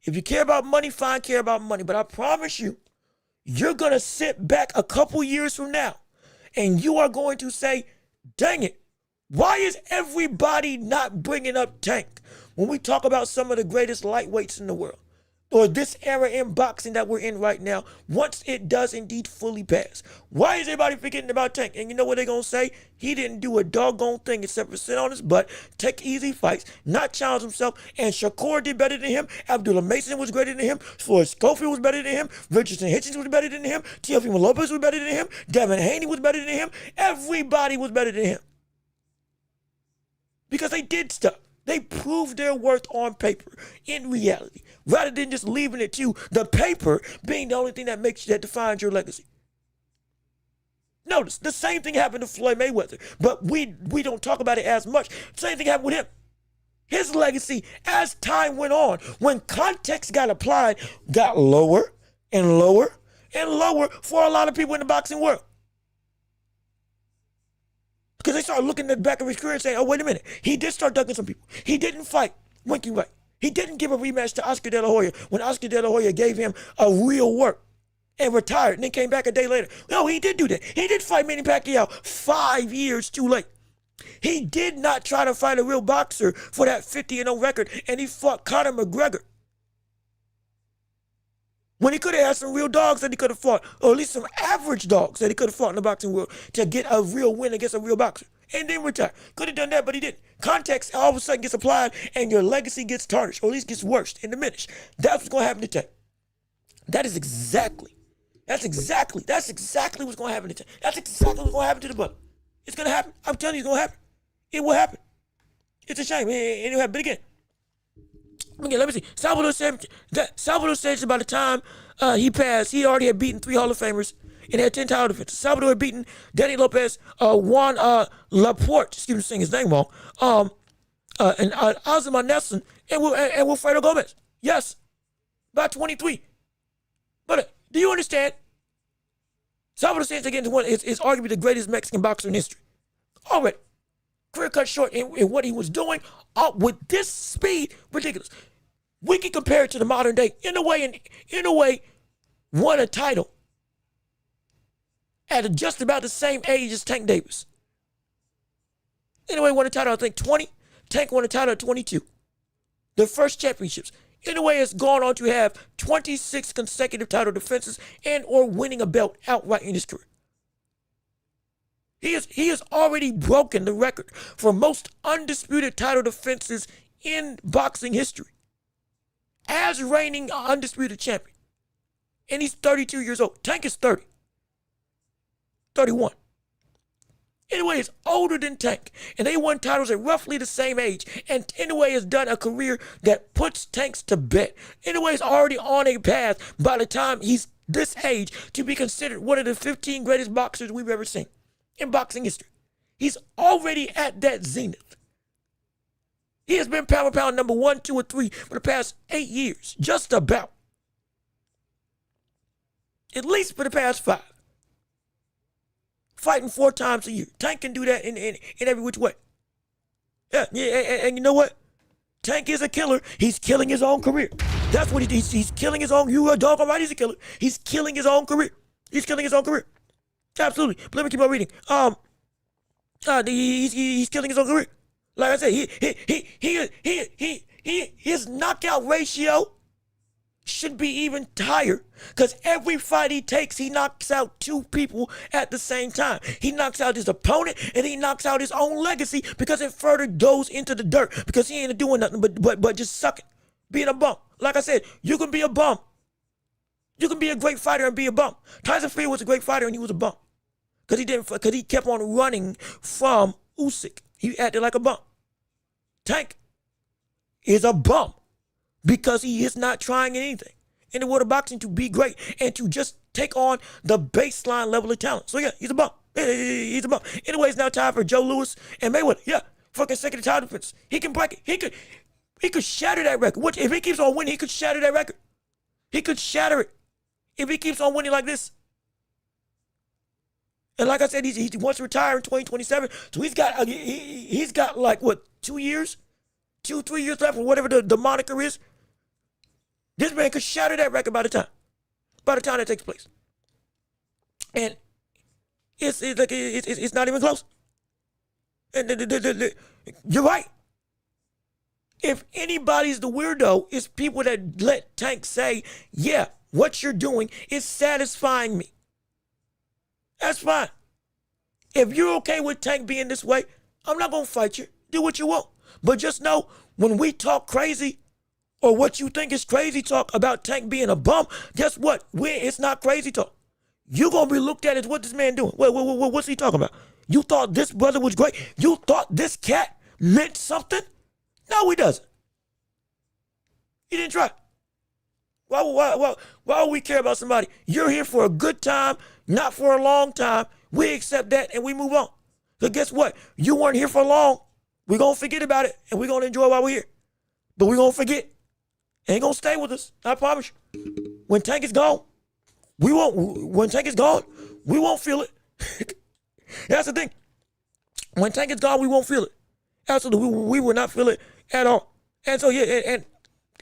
If you care about money, fine, care about money. But I promise you, you're going to sit back a couple years from now and you are going to say, dang it, why is everybody not bringing up Tank when we talk about some of the greatest lightweights in the world? Or this era in boxing that we're in right now, once it does indeed fully pass. Why is everybody forgetting about Tank? And you know what they're going to say? He didn't do a doggone thing except for sit on his butt, take easy fights, not challenge himself, and Shakur did better than him, Abdullah Mason was greater than him, Floyd Schofield was better than him, Richardson Hitchens was better than him, Teofimo Lopez was better than him, Devin Haney was better than him, everybody was better than him. Because they did stuff. They proved their worth on paper, in reality, rather than just leaving it to the paper being the only thing that defines your legacy. Notice, the same thing happened to Floyd Mayweather, but we don't talk about it as much. Same thing happened with him. His legacy, as time went on, when context got applied, got lower and lower and lower for a lot of people in the boxing world. Because they started looking at the back of his career and saying, oh, wait a minute. He did start ducking some people. He didn't fight Winky Wright. He didn't give a rematch to Oscar De La Hoya when Oscar De La Hoya gave him a real work and retired and then came back a day later. No, he did do that. He did fight Manny Pacquiao 5 years too late. He did not try to fight a real boxer for that 50-0 record, and he fought Conor McGregor. When he could have had some real dogs that he could have fought, or at least some average dogs that he could have fought in the boxing world to get a real win against a real boxer. And then retire. Could have done that, but he didn't. Context all of a sudden gets applied and your legacy gets tarnished, or at least gets worse and diminished. That's what's going to happen to Tank. That's exactly what's going to happen to Tank. That's exactly what's going to happen to the brother. It's going to happen. I'm telling you, it's going to happen. It will happen. It's a shame. It will happen. But again, let me see. Salvador said by the time he passed, he already had beaten 3 Hall of Famers and had 10 title defenses. Salvador had beaten Danny Lopez, Juan Laporte, excuse me, saying his name wrong, and Azumah Nelson, and Wilfredo Gomez. Yes, by 23. But do you understand? Salvador Sanchez again is arguably the greatest Mexican boxer in history. Already. Career cut short in what he was doing with this speed, ridiculous. We can compare it to the modern day. In a way, won a title at just about the same age as Tank Davis. In a way, won a title, I think, 20. Tank won a title at 22. The first championships. In a way, has gone on to have 26 consecutive title defenses and or winning a belt outright in his career. He has already broken the record for most undisputed title defenses in boxing history as reigning undisputed champion. And he's 32 years old. Tank is 30. 31. Anyway, is older than Tank. And they won titles at roughly the same age. And Anyway has done a career that puts Tanks to bed. Anyway is already on a path by the time he's this age to be considered one of the 15 greatest boxers we've ever seen in boxing history. He's already at that zenith. He has been pound for pound number 1, 2, or 3 for the past 8 years. Just about. At least for the past 5. Fighting 4 times a year. Tank can do that in every which way. Yeah, and you know what? Tank is a killer. He's killing his own career. That's what he's killing his own. You are doggone right, he's a killer. He's killing his own career. He's killing his own career. Absolutely. But let me keep on reading. He's killing his own career. Like I said, his knockout ratio should be even higher, because every fight he takes, he knocks out 2 people at the same time. He knocks out his opponent and he knocks out his own legacy, because it further goes into the dirt, because he ain't doing nothing but just sucking, being a bum. Like I said, you can be a bum. You can be a great fighter and be a bum. Tyson Fury was a great fighter and he was a bum, because he kept on running from Usyk. He acted like a bum. Tank is a bum, because he is not trying anything in the world of boxing to be great and to just take on the baseline level of talent. So yeah, he's a bum. He's a bum. Anyway, it's now time for Joe Louis and Mayweather. Yeah, for consecutive title defense. He can break it. He could shatter that record. Which, if he keeps on winning, he could shatter that record. He could shatter it if he keeps on winning like this. And like I said, he wants to retire in 2027. So he's got like what, 2 years, 2-3 years left, or whatever the moniker is. This man could shatter that record by the time that takes place. And it's not even close. And you're right. If anybody's the weirdo, it's people that let Tank say, yeah, what you're doing is satisfying me. That's fine. If you're okay with Tank being this way, I'm not going to fight you. Do what you want. But just know, when we talk crazy, or what you think is crazy talk about Tank being a bum, guess what? It's not crazy talk. You're going to be looked at as, what this man doing? What's he talking about? You thought this brother was great? You thought this cat meant something? No, he doesn't. He didn't try. Why would we care about somebody? You're here for a good time, not for a long time. We accept that and we move on. So guess what? You weren't here for long. We're going to forget about it and we're going to enjoy while we're here. But we're going to forget. Ain't going to stay with us. I promise you. When Tank is gone, we won't feel it. That's the thing. When Tank is gone, we won't feel it. Absolutely. We will not feel it at all. And so, yeah, and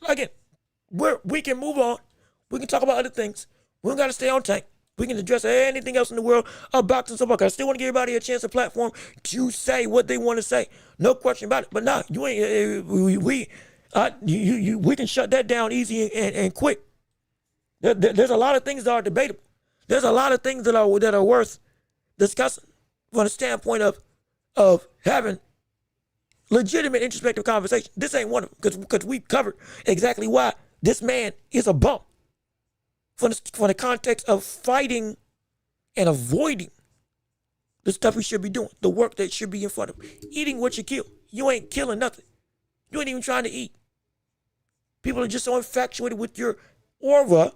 again, we can move on. We can talk about other things. We don't got to stay on Tank. We can address anything else in the world of boxing and stuff. I still want to give everybody a chance, a platform to say what they want to say. No question about it. But nah, you ain't. We can shut that down easy and quick. There's a lot of things that are debatable. There's a lot of things that are worth discussing from the standpoint of having legitimate, introspective conversation. This ain't one of them, because we covered exactly why this man is a bum. From the context of fighting and avoiding the stuff we should be doing, the work that should be in front of him. Eating what you kill. You ain't killing nothing. You ain't even trying to eat. People are just so infatuated with your aura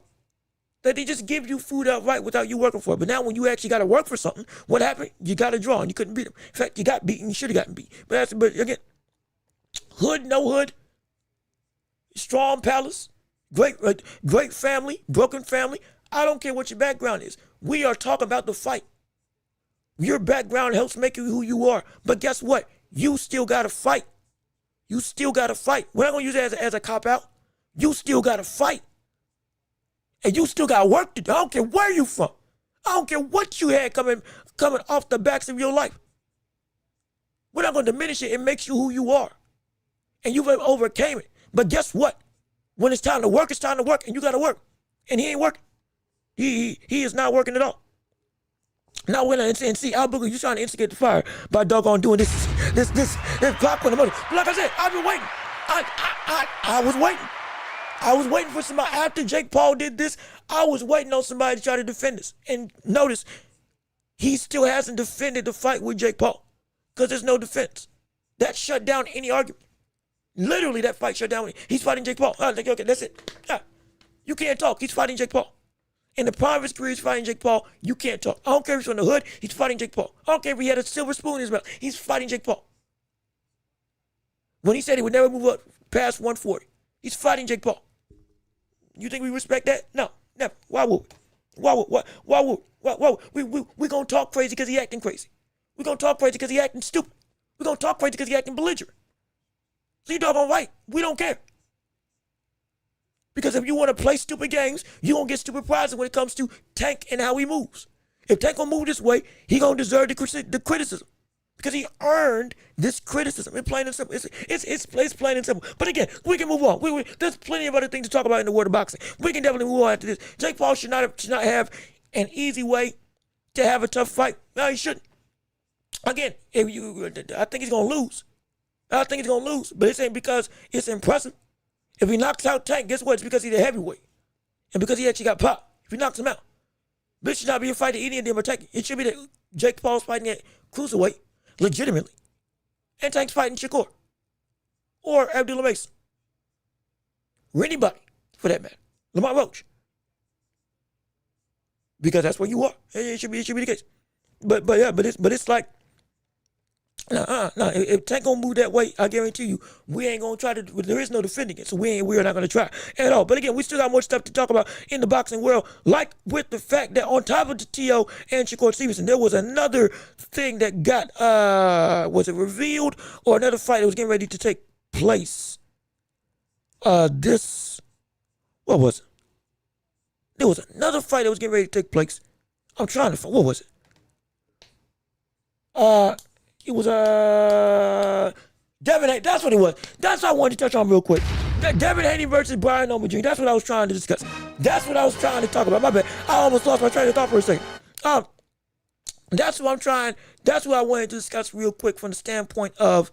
that they just give you food outright without you working for it. But now when you actually got to work for something, what happened? You got to draw and you couldn't beat them. In fact, you got beaten. You should have gotten beat. But again, hood, no hood, strong palace, great family, broken family. I don't care what your background is. We are talking about the fight. Your background helps make you who you are. But guess what? You still got to fight. You still got to fight. We're not going to use it as a cop-out. You still got to fight. And you still got work to do. I don't care where you from. I don't care what you had coming off the backs of your life. We're not going to diminish it. It makes you who you are. And you've overcame it. But guess what? When it's time to work, it's time to work. And you got to work. And he ain't working. He is not working at all. Now when and see, Al Booker, you trying to instigate the fire by doggone doing this popcorn. But like I said, I've been waiting. I was waiting. I was waiting for somebody. After Jake Paul did this, I was waiting on somebody to try to defend this. And notice, he still hasn't defended the fight with Jake Paul because there's no defense. That shut down any argument. Literally, that fight shut down. He's fighting Jake Paul. Okay, that's it. You can't talk. He's fighting Jake Paul. In the prime of his career, he's fighting Jake Paul. You can't talk. I don't care if he's from the hood. He's fighting Jake Paul. I don't care if he had a silver spoon in his mouth. He's fighting Jake Paul. When he said he would never move up past 140, he's fighting Jake Paul. You think we respect that? No, never. Why would we? We gonna talk crazy because he acting crazy. We gonna talk crazy because he acting stupid. We gonna talk crazy because he acting belligerent. So you doggone right. We don't care. Because if you want to play stupid games, you gonna get stupid prizes when it comes to Tank and how he moves. If Tank gonna move this way, he gonna deserve the criticism. because he earned this criticism. It's plain and simple. It's plain and simple. But again, we can move on. There's plenty of other things to talk about in the world of boxing. We can definitely move on after this. Jake Paul should not have an easy way to have a tough fight. No, he shouldn't. Again, I think he's gonna lose. I think he's gonna lose, but it ain't because it's impressive. If he knocks out Tank, guess what? It's because he's a heavyweight, and because he actually got popped. If he knocks him out, this should not be a fight that any of them are taking. It should be that Jake Paul's fighting at cruiserweight, legitimately, and Tank's fighting Shakur or Abdullah Mason, or anybody for that matter, Lamar Welch, because that's where you are. It should be the case. But it's like. No. If Tank gonna move that way, I guarantee you, we ain't gonna try to. There is no defending it, so we're not gonna try at all. But again, we still got more stuff to talk about in the boxing world, like with the fact that on top of the TEO and Shakur Stevenson, there was another thing that got was it revealed, or another fight that was getting ready to take place. What was it? There was another fight that was getting ready to take place. I'm trying to find, what was it? It was Devin Haney. That's what it was. That's what I wanted to touch on real quick. Devin Haney versus Brian Norman Jr. That's what I was trying to discuss. That's what I was trying to talk about. My bad. I almost lost my train of thought for a second. That's what I'm trying. That's what I wanted to discuss real quick from the standpoint of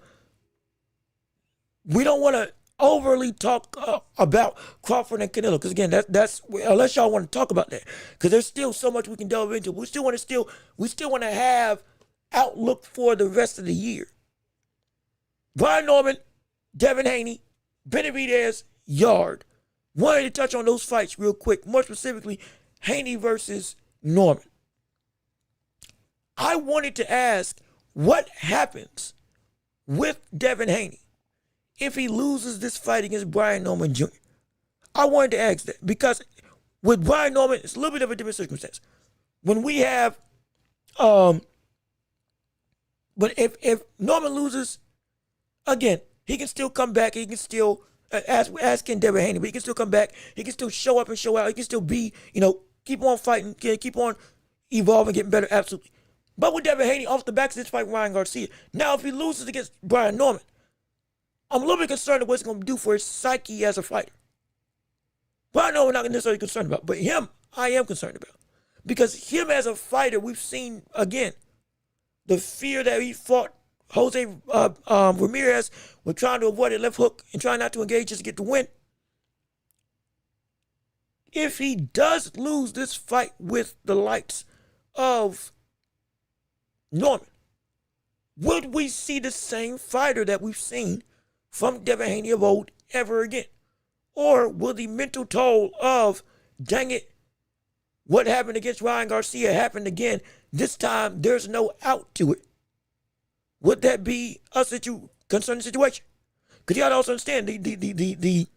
we don't want to overly talk about Crawford and Canelo, because again, that's unless y'all want to talk about that, because there's still so much we can delve into. We still want to have outlook for the rest of the year. Brian Norman, Devin Haney, Benavidez, Yard. Wanted to touch on those fights real quick, more specifically, Haney versus Norman. I wanted to ask what happens with Devin Haney if he loses this fight against Brian Norman Jr. I wanted to ask that because with Brian Norman, it's a little bit of a different circumstance. When we have but if Norman loses, again, he can still come back. He can still, as can Devin Haney, but he can still come back. He can still show up and show out. He can still be, keep on fighting, keep on evolving, getting better, absolutely. But with Devin Haney, off the back of this fight with Ryan Garcia, now if he loses against Brian Norman, I'm a little bit concerned of what it's going to do for his psyche as a fighter. Brian Norman, I'm not necessarily concerned about, but him, I am concerned about. Because him as a fighter, we've seen, again, the fear that he fought Jose Ramirez with trying to avoid a left hook and trying not to engage just to get the win. If he does lose this fight with the likes of Norman, would we see the same fighter that we've seen from Devin Haney of old ever again? Or will the mental toll of, dang it, what happened against Ryan Garcia happened again? This time, there's no out to it. Would that be a concerning situation? Because you got to also understand the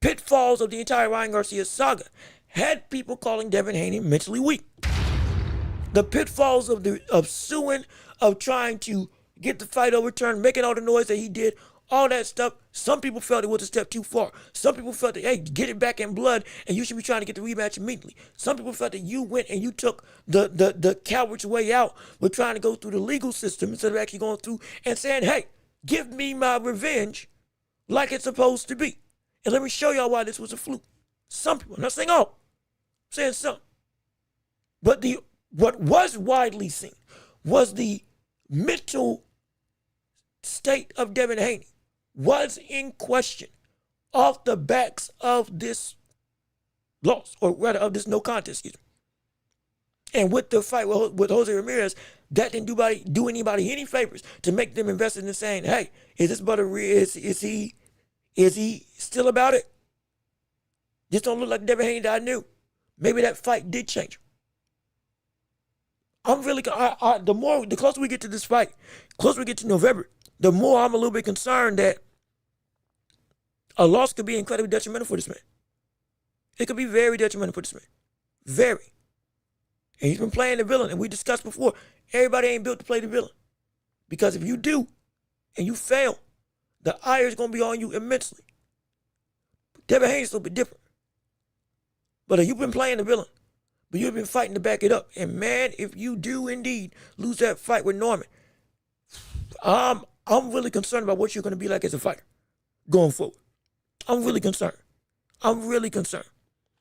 pitfalls of the entire Ryan Garcia saga had people calling Devin Haney mentally weak. The pitfalls of suing, of trying to get the fight overturned, making all the noise that he did, all that stuff. Some people felt it was a step too far. Some people felt that, hey, get it back in blood and you should be trying to get the rematch immediately. Some people felt that you went and you took the coward's way out with trying to go through the legal system instead of actually going through and saying, hey, give me my revenge like it's supposed to be. And let me show y'all why this was a fluke. Some people, I'm not saying all, I'm saying some. But what was widely seen was the mental state of Devin Haney was in question off the backs of this loss, or rather of this no contest, excuse me. And with the fight with Jose Ramirez, that didn't do anybody any favors to make them invested in saying, hey, is this brother real? Is he still about it? This don't look like Devin Haney that I knew. Maybe that fight did change him. I'm really, the closer we get to this fight, closer we get to November, the more I'm a little bit concerned that a loss could be incredibly detrimental for this man. It could be very detrimental for this man. Very. And he's been playing the villain, and we discussed before, everybody ain't built to play the villain. Because if you do, and you fail, the ire is going to be on you immensely. Devin Haney's a little bit different. But if you've been playing the villain, But you've been fighting to back it up. And man, if you do indeed lose that fight with Norman, I'm really concerned about what you're going to be like as a fighter going forward. I'm really concerned. I'm really concerned.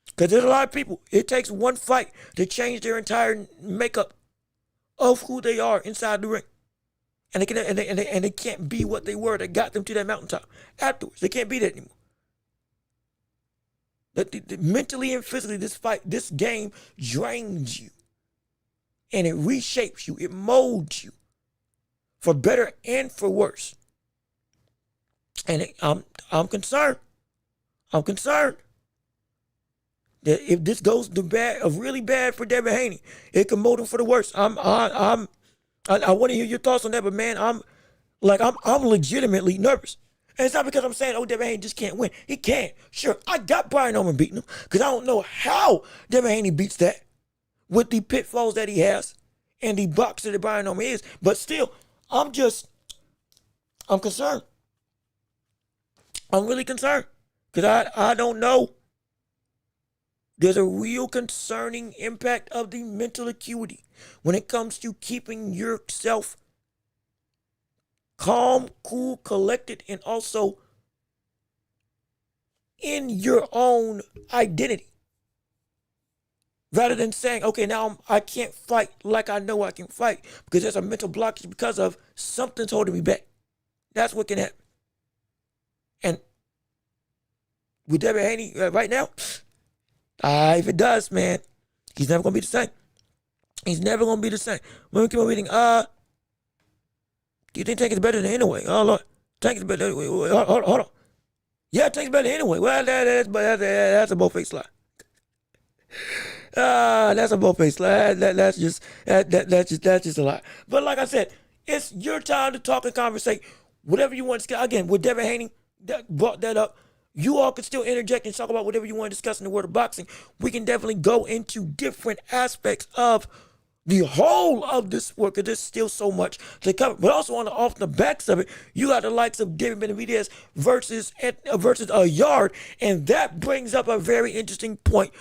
Because there's a lot of people, it takes one fight to change their entire makeup of who they are inside the ring. And they can't be what they were that got them to that mountaintop. Afterwards, they can't be that anymore. Mentally and physically, this game drains you. And it reshapes you. It molds you. For better and for worse. And I'm concerned. I'm concerned that if this goes to really bad for Devin Haney, it can mold him for the worse. I want to hear your thoughts on that, but man, I'm legitimately nervous. And it's not because I'm saying, Devin Haney just can't win. He can. Sure, I got Brian Norman beating him because I don't know how Devin Haney beats that with the pitfalls that he has and the boxer that Brian Norman is. But still, I'm concerned. I'm really concerned because I don't know. There's a real concerning impact of the mental acuity when it comes to keeping yourself calm, cool, collected, and also in your own identity. Rather than saying, okay, now I can't fight like I know I can fight because there's a mental blockage because of something's holding me back. That's what can happen. And with Devin Haney right now, if it does, man, he's never going to be the same. He's never going to be the same. When we keep on reading, do you think Tank is better than anyway? Oh, Lord. Tank is better than anyway. Hold on. Yeah, Tank's better than anyway. Well, that's a both-faced lie. That's a both-faced lie. That's just a lie. But like I said, it's your time to talk and conversate. Whatever you want to, again, with Devin Haney, that brought that up. You all can still interject and talk about whatever you want to discuss in the world of boxing. We can definitely go into different aspects of the whole of this sport because there's still so much to cover. But also off the backs of it, you got the likes of David Benavidez versus a Yard, and that brings up a very interesting point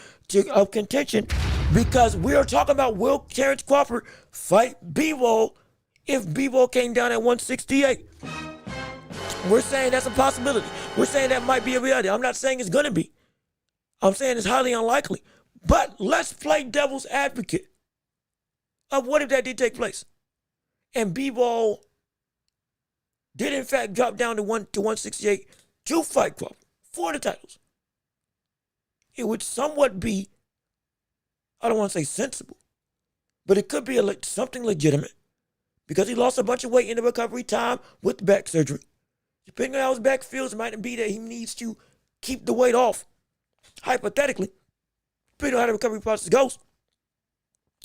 of contention because we are talking about will Terrence Crawford fight Bivol if Bivol came down at 168. We're saying that's a possibility. We're saying that might be a reality. I'm not saying it's going to be. I'm saying it's highly unlikely. But let's play devil's advocate of what if that did take place. And Bivol did in fact drop down to 168 to fight Crawford for the titles. It would somewhat be, I don't want to say sensible, but it could be something legitimate because he lost a bunch of weight in the recovery time with back surgery. Depending on how his back feels, it might be that he needs to keep the weight off, hypothetically, depending on how the recovery process goes.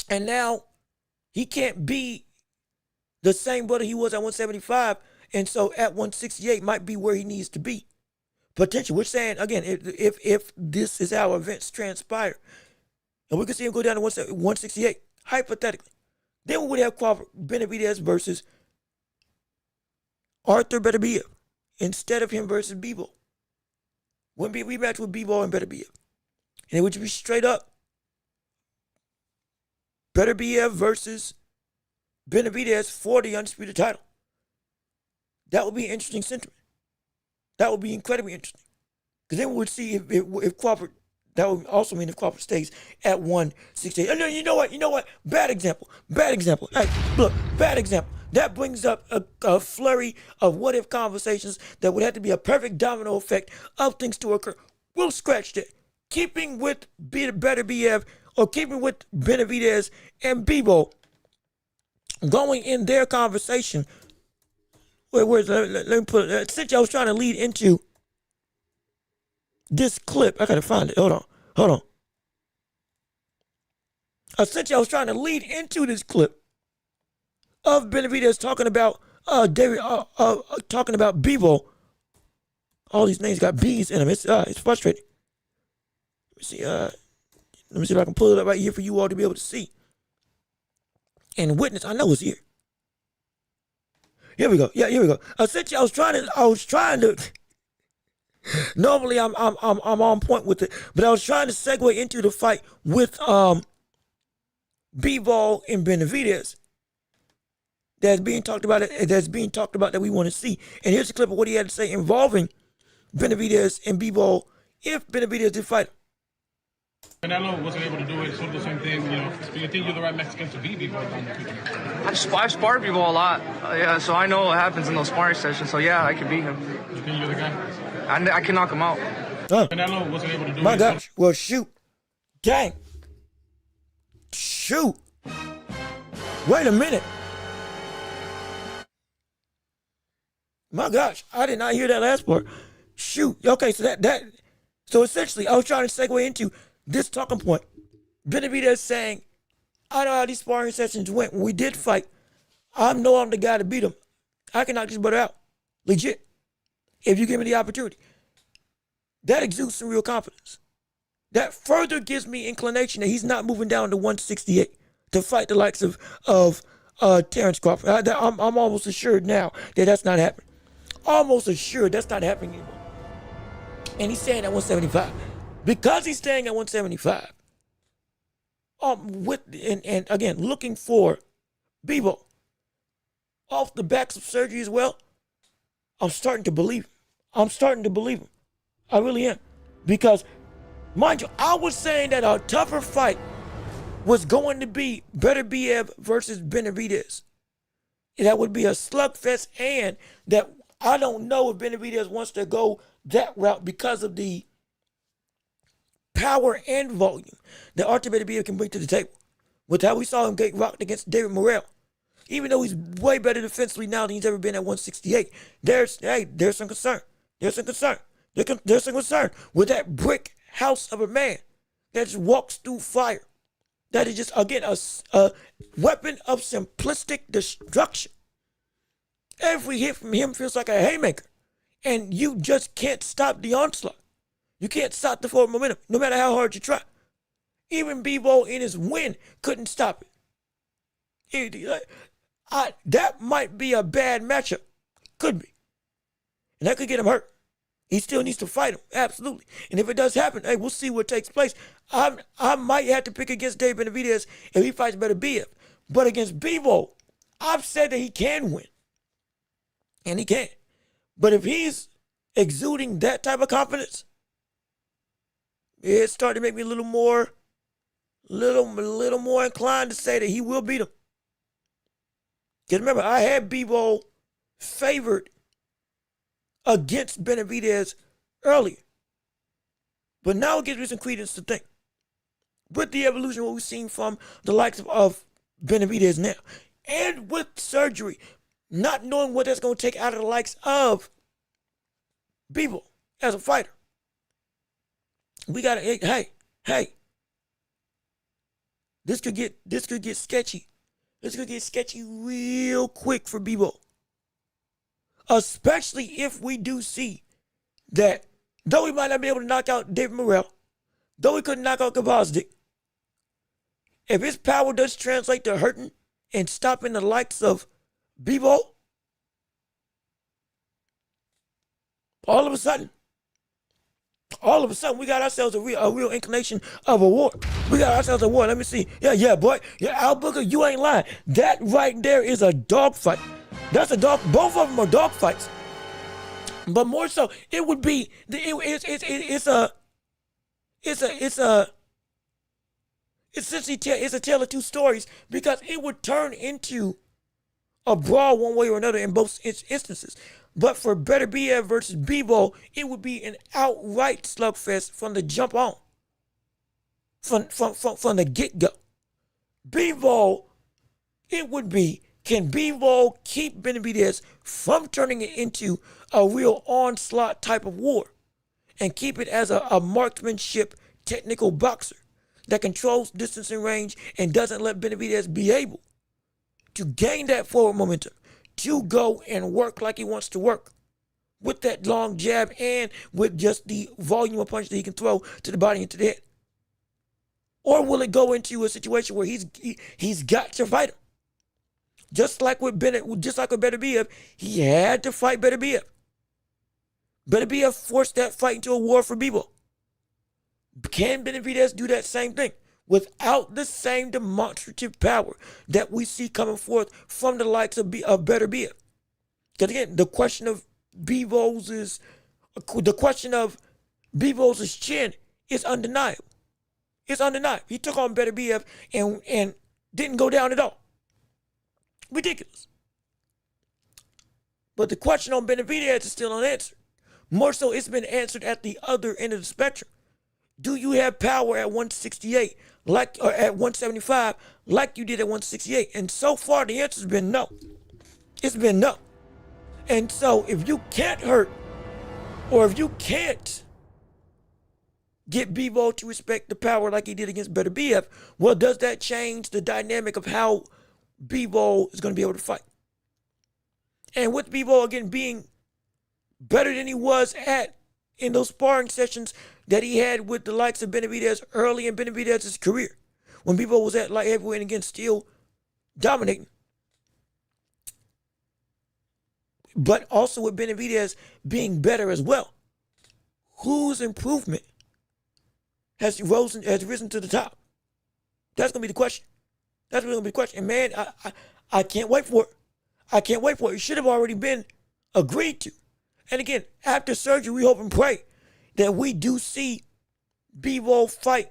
And now he can't be the same brother he was at 175, and so at 168 might be where he needs to be. Potential. We're saying, again, if this is how events transpire, and we can see him go down to 168, hypothetically, then we would have Crawford Benavidez versus Arthur Beterbiev instead of him versus Bivol. Wouldn't be a rematch with Bivol and Beterbiev. And it would be straight up Beterbiev versus Benavidez for the undisputed title. That would be an interesting sentiment. That would be incredibly interesting. Because then we would see if Crawford, that would also mean if Crawford stays at 168. And then you know what? Bad example. Hey, look, bad example. That brings up a flurry of what-if conversations that would have to be a perfect domino effect of things to occur. We'll scratch that. Keeping with Beterbiev or keeping with Benavidez and Bivol going in their conversation. Let me put it. Since I was trying to lead into this clip, I gotta find it. Hold on. Essentially, I was trying to lead into this clip of Benavidez talking about talking about Bivol. All these names got B's in them. It's frustrating. Let me see if I can pull it up right here for you all to be able to see and witness. I know it's here. Here we go. Yeah, here we go. Essentially, I was trying to. Normally, I'm on point with it, but I was trying to segue into the fight with Bivol and Benavidez that's being talked about that we want to see. And here's a clip of what he had to say involving Benavidez and Bivol if Benavidez did fight him. Canelo wasn't able to do it, sort of the same thing, you know. Do you think you're the right Mexican to beat Bivol? I've sparred Bivol a lot, yeah, so I know what happens in those sparring sessions, so yeah, I can beat him. You think you're the guy? I can knock him out. Canelo wasn't able to do it. My gosh, well, shoot. Dang. Shoot. Wait a minute. My gosh, I did not hear that last part. Shoot. Okay, so so essentially, I was trying to segue into this talking point. Benavidez saying, I know how these sparring sessions went. When we did fight, I know I'm the guy to beat him. I can knock this brother out. Legit. If you give me the opportunity. That exudes some real confidence. That further gives me inclination that he's not moving down to 168 to fight the likes of Terrence Crawford. I'm almost assured now that that's not happening. Almost assured that's not happening anymore. And he's staying at 175. Because he's staying at 175, and again, looking for Bivol off the backs of surgery as well, I'm starting to believe him. I really am. Because, mind you, I was saying that a tougher fight was going to be Beterbiev versus Benavidez. That would be a slugfest, and that I don't know if Benavidez wants to go that route because of the power and volume that Artur Beterbiev can bring to the table. With how we saw him get rocked against David Morrell. Even though he's way better defensively now than he's ever been at 168, there's some concern. There's some concern with that brick house of a man that just walks through fire. That is just, again, a weapon of simplistic destruction. Every hit from him feels like a haymaker. And you just can't stop the onslaught. You can't stop the forward momentum, no matter how hard you try. Even Bivol in his win couldn't stop it. That might be a bad matchup. Could be. And that could get him hurt. He still needs to fight him, absolutely. And if it does happen, hey, we'll see what takes place. I might have to pick against Dave Benavidez if he fights Beterbiev. But against Bivol, I've said that he can win. And he can. But if he's exuding that type of confidence, it's starting to make me a little more inclined to say that he will beat him. Because remember, I had Bivol favored against Benavidez earlier. But now it gives me some credence to think. With the evolution, what we've seen from the likes of Benavidez now, and with surgery, not knowing what that's going to take out of the likes of Bivol as a fighter. We got to, hey, this could get sketchy. This could get sketchy real quick for Bivol. Especially if we do see that, though we might not be able to knock out David Morrell, though we couldn't knock out Gvozdyk, if his power does translate to hurting and stopping the likes of Bivol, all of a sudden, we got ourselves a real inclination of a war. We got ourselves a war. Let me see. Yeah, boy. Yeah, Al Booker, you ain't lying. That right there is a dogfight. That's a dog. Both of them are dogfights. But more so, it would be it's a tale of two stories, because it would turn into a brawl one way or another in both instances. But for Beterbiev versus Bivol, it would be an outright slugfest from the jump on, from the get-go. Bivol, it would be, can Bivol keep Benavidez from turning it into a real onslaught type of war and keep it as a marksmanship technical boxer that controls distance and range and doesn't let Benavidez be able to gain that forward momentum, to go and work like he wants to work with that long jab and with just the volume of punch that he can throw to the body and to the head? Or will it go into a situation where he's got to fight him? Just like with Beterbiev, he had to fight Beterbiev. Beterbiev forced that fight into a war for Bivol. Can Benavidez do that same thing? without the same demonstrative power that we see coming forth from the likes of Better Biev. Because again, the question of Bivos' chin is undeniable. It's undeniable. He took on Better Biev and didn't go down at all. Ridiculous. But the question on Benavidez is still unanswered. More so, it's been answered at the other end of the spectrum. Do you have power at 168 or at 175 like you did at 168? And so far, the answer's been no. It's been no. And so, if you can't hurt, or if you can't get Bivol to respect the power like he did against Better Biev, well, does that change the dynamic of how Bivol is going to be able to fight? And with Bivol, again, being better than he was in those sparring sessions that he had with the likes of Benavidez early in Benavidez's career, when Bivol was at light heavyweight and again still dominating. But also with Benavidez being better as well, whose improvement has risen to the top? That's going to be the question. That's really going to be the question. And man, I can't wait for it. I can't wait for it. It should have already been agreed to. And again, after surgery, we hope and pray that we do see Bivol fight.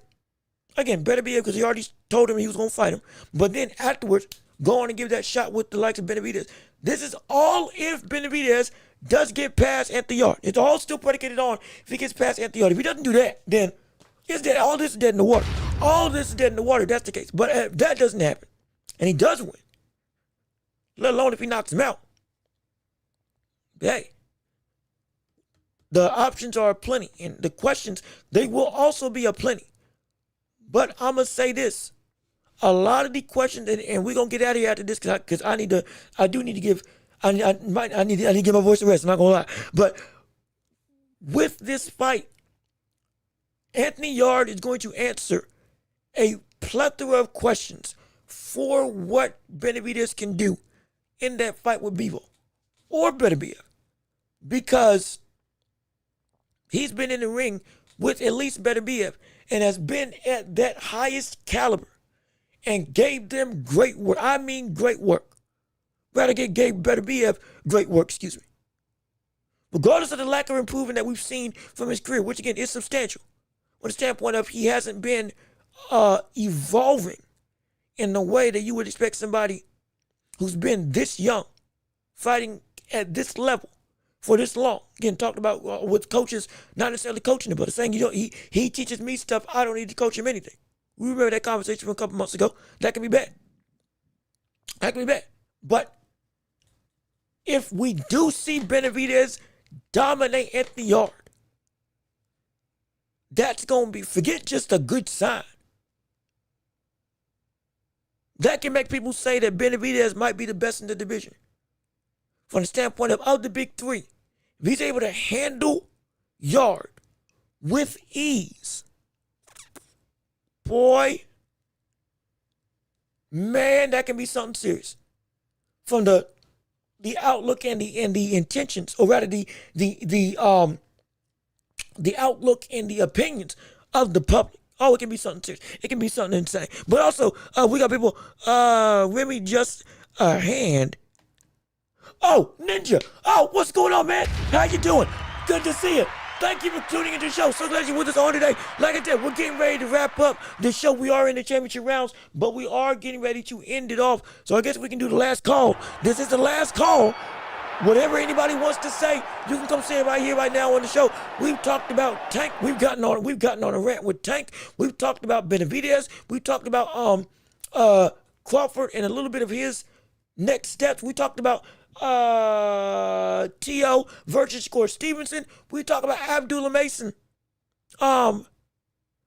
Again, Better Biev, because he already told him he was going to fight him. But then afterwards, go on and give that shot with the likes of Benavidez. This is all if Benavidez does get past Anthony Yarde. It's all still predicated on if he gets past Anthony Yarde. If he doesn't do that, then it's dead. All this is dead in the water. All this is dead in the water. That's the case. But if that doesn't happen, and he does win, let alone if he knocks him out, hey, the options are plenty. And the questions, they will also be aplenty. But I'm going to say this. A lot of the questions, and we're going to get out of here after this because I need to give my voice a rest. I'm not going to lie. But with this fight, Anthony Yarde is going to answer a plethora of questions for what Benavidez can do in that fight with Bivol or Better Biev, because he's been in the ring with at least Better Biev and has been at that highest caliber and gave them great work. I mean great work. Rather gave Better Biev great work, excuse me. Regardless of the lack of improvement that we've seen from his career, which again is substantial, from the standpoint of he hasn't been evolving in the way that you would expect somebody who's been this young, fighting at this level for this long. Again, talked about with coaches, not necessarily coaching him, but saying, he teaches me stuff, I don't need to coach him anything. We remember that conversation from a couple months ago. That can be bad. That can be bad. But if we do see Benavidez dominate Anthony Yarde, that's going to be, forget just a good sign. That can make people say that Benavidez might be the best in the division. From the standpoint of the big three, if he's able to handle Yarde with ease, boy, man, that can be something serious. From the outlook and the intentions, or rather the outlook and the opinions of the public. Oh, it can be something serious. It can be something insane. But also, we got people, Remy just a hand. Oh, Ninja. Oh, what's going on, man? How you doing? Good to see you. Thank you for tuning into the show. So glad you're with us on today. Like I said, we're getting ready to wrap up the show. We are in the championship rounds, but we are getting ready to end it off. So I guess we can do the last call. This is the last call. Whatever anybody wants to say, you can come say it right here, right now on the show. We've talked about Tank. We've gotten on a rant with Tank. We've talked about Benavidez. We've talked about Crawford and a little bit of his next steps. We talked about TEO versus Shakur Stevenson. We talked about Abdullah Mason. That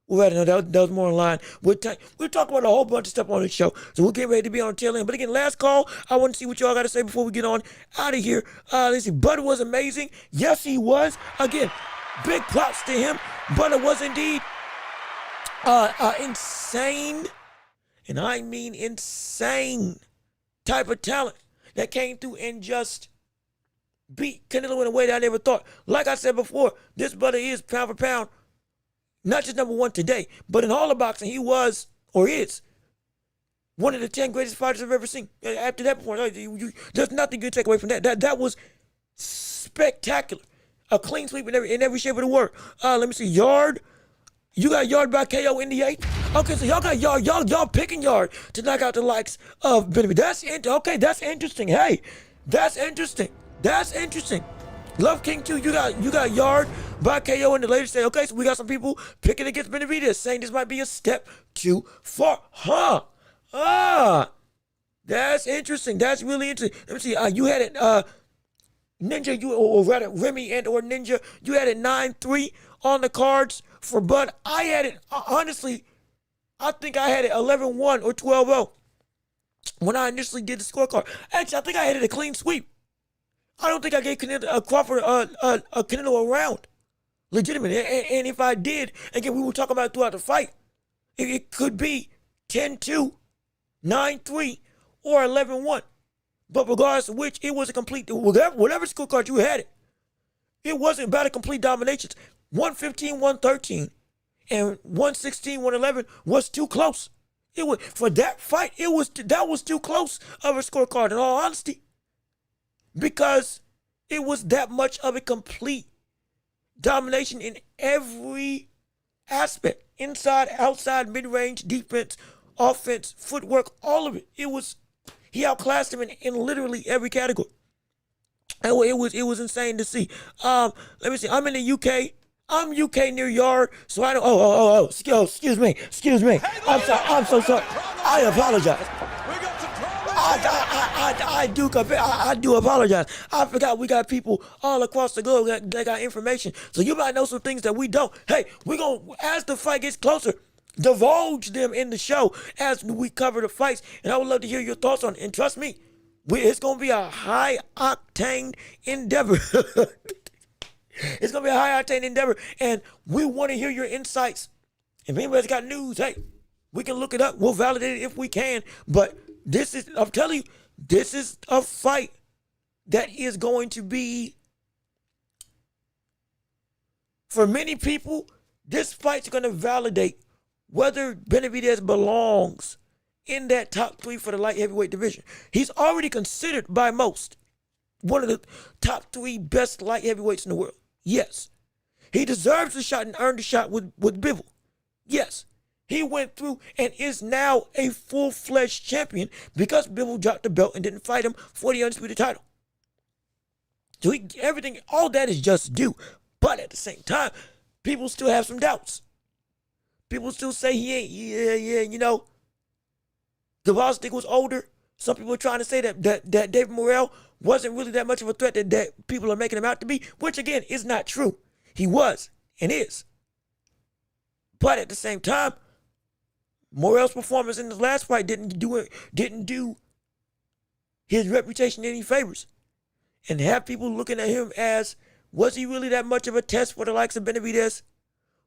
was more in line with Tank. We talked about a whole bunch of stuff on this show, so we're getting ready to be on the tail end. But again, last call. I want to see what y'all got to say before we get on out of here. Let's see. Butter was amazing. Yes, he was. Again, big props to him. Butter was indeed insane, and I mean insane type of talent that came through and just beat Canelo in a way that I never thought. Like I said before, this brother is pound for pound not just number one today, but in all of boxing, he was or is one of the 10 greatest fighters I've ever seen. After that performance, there's nothing you can take away from that. That was spectacular. A clean sweep in every shape of the word. Let me see. Yard. You got Yard by KO in the 8th. Okay, so y'all got Yard. Y'all picking Yard to knock out the likes of Benavidez. That's interesting. Hey, that's interesting. Love King 2, you got Yard by KO in the latest day. Okay, so we got some people picking against Benavidez, saying this might be a step too far. That's interesting. That's really interesting. Let me see. You had it, Ninja, or rather Remy and or Ninja, you had it 9-3 on the cards for Bud. I had it, honestly, I think I had it 11-1 or 12-0 when I initially did the scorecard. Actually, I think I had it a clean sweep. I don't think I gave Crawford a Canelo a round. Legitimately. And if I did, again, we were talking about it throughout the fight, it could be 10-2, 9-3, or 11-1. But regardless of which, it was a complete, whatever scorecard you had it wasn't about a complete domination. 115, 113, and 116, 111 was too close. It was, for that fight, that was too close of a scorecard, in all honesty. Because it was that much of a complete domination in every aspect. Inside, outside, mid-range, defense, offense, footwork, all of it. He outclassed him in literally every category. And it was insane to see. Let me see. I'm in the UK. I'm UK near Yard, so I don't. Excuse me. I'm so sorry. I apologize. I do apologize. I forgot we got people all across the globe that got information. So you might know some things that we don't. Hey, we're going to, as the fight gets closer, divulge them in the show as we cover the fights. And I would love to hear your thoughts on it. And trust me, it's going to be a high-octane endeavor. It's going to be a high-octane endeavor. And we want to hear your insights. If anybody's got news, hey, we can look it up. We'll validate it if we can. But I'm telling you, this is a fight that is going to be, for many people, this fight's going to validate whether Benavidez belongs in that top 3 for the light heavyweight division. He's already considered by most one of the top 3 best light heavyweights in the world. Yes. He deserves the shot and earned the shot with Bivol. Yes. He went through and is now a full-fledged champion because Bivol dropped the belt and didn't fight him for the undisputed title. So all that is just due. But at the same time, people still have some doubts. People still say he ain't, the Bostic was older. Some people are trying to say that David Morrell wasn't really that much of a threat that people are making him out to be, which again is not true. He was and is. But at the same time, Morrell's performance in the last fight didn't do his reputation any favors. And have people looking at him as, was he really that much of a test for the likes of Benavidez?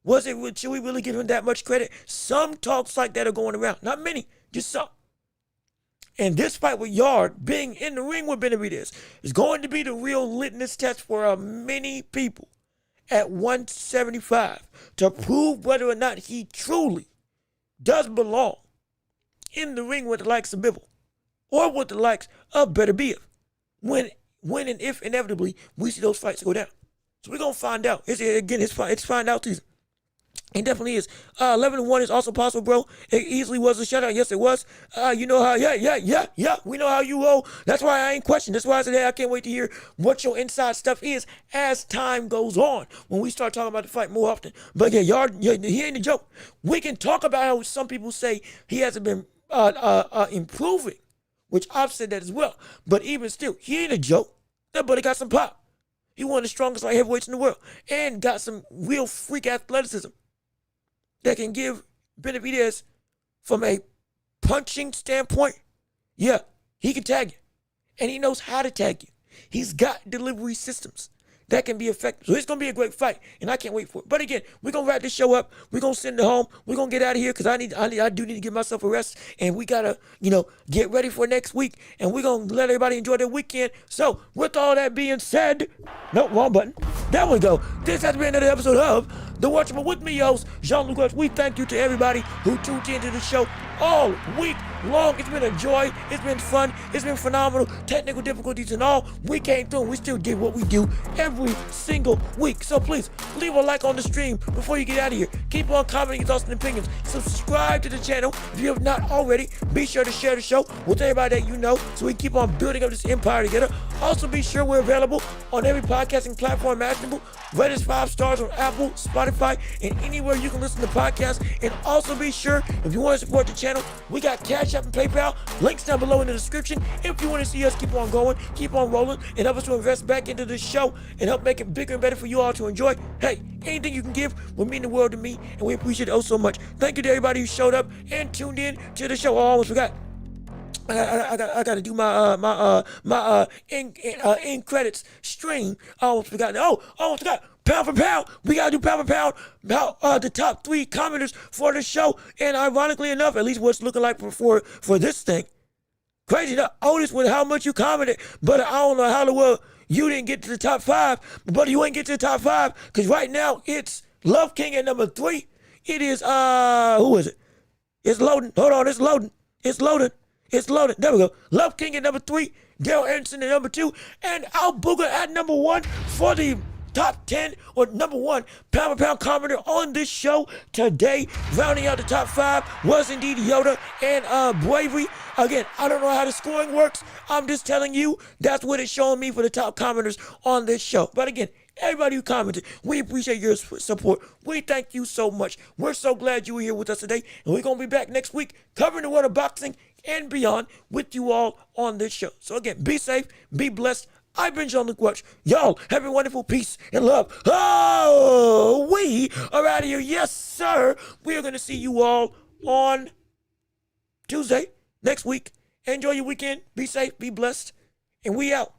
Should we really give him that much credit? Some talks like that are going around. Not many, just some. And this fight with Yard being in the ring with Benavidez is going to be the real litmus test for many people at 175 to prove whether or not he truly does belong in the ring with the likes of Bivol or with the likes of Beterbiev when and if inevitably we see those fights go down. So we're going to find out. It's find out season. It definitely is. 11-1 is also possible, bro. It easily was a shutout. Yes, it was. You know how, yeah. We know how you roll. That's why I ain't questioning. That's why I said, hey, I can't wait to hear what your inside stuff is as time goes on when we start talking about the fight more often. But yeah, Yard, he ain't a joke. We can talk about how some people say he hasn't been improving, which I've said that as well. But even still, he ain't a joke. That buddy got some pop. He one of the strongest light heavyweights in the world and got some real freak athleticism that can give Benavidez, from a punching standpoint, yeah, he can tag you. And he knows how to tag you. He's got delivery systems that can be effective. So it's going to be a great fight, and I can't wait for it. But again, we're going to wrap this show up. We're going to send it home. We're going to get out of here because I do need to give myself a rest, and we got to, get ready for next week, and we're going to let everybody enjoy their weekend. So with all that being said, no, wrong button. There we go. This has been another episode of The Watchable with me, host, Jean-Luc Welch. We thank you to everybody who tuned into the show all week long. It's been a joy. It's been fun. It's been phenomenal. Technical difficulties and all. We came through and we still did what we do every single week. So please, leave a like on the stream before you get out of here. Keep on commenting your thoughts and opinions. Subscribe to the channel if you have not already. Be sure to share the show with everybody that you know so we keep on building up this empire together. Also be sure we're available on every podcasting platform imaginable. Rate us 5 stars on Apple, Spotify, and anywhere you can listen to podcasts. And also be sure, if you want to support the channel, we got Cash App and PayPal. Links down below in the description. If you want to see us keep on going, keep on rolling, and help us to invest back into this show and help make it bigger and better for you all to enjoy, hey, anything you can give will mean the world to me, and we appreciate it oh so much. Thank you to everybody who showed up and tuned in to the show. I almost forgot. I got to do my end credits stream. I almost forgot. Oh, I almost forgot. Pound for pound. We got to do pound for pound about the top 3 commenters for the show. And ironically enough, at least what's looking like for this thing. Crazy enough. Otis with how much you commented, but I don't know how the world you didn't get to the top 5. But you ain't get to the top 5 because right now it's Love King at number 3. It is who is it? It's loading. Hold on, it's loading. It's loading. It's loaded. There we go. Love King at number 3. Daryl Anderson at number 2. And Al Booger at number 1 for the top 10 or number 1 pound for pound commenter on this show today. Rounding out the top 5 was indeed Yoda and Bravery. Again, I don't know how the scoring works. I'm just telling you that's what it's showing me for the top commenters on this show. But again, everybody who commented, we appreciate your support. We thank you so much. We're so glad you were here with us today. And we're going to be back next week covering the world of boxing and beyond with you all on this show. So again, be safe, be blessed. I've been Jean-Luc Welch. Y'all have a wonderful peace and love. Oh, we are out of here. Yes, sir. We are going to see you all on Tuesday next week. Enjoy your weekend. Be safe, be blessed. And we out.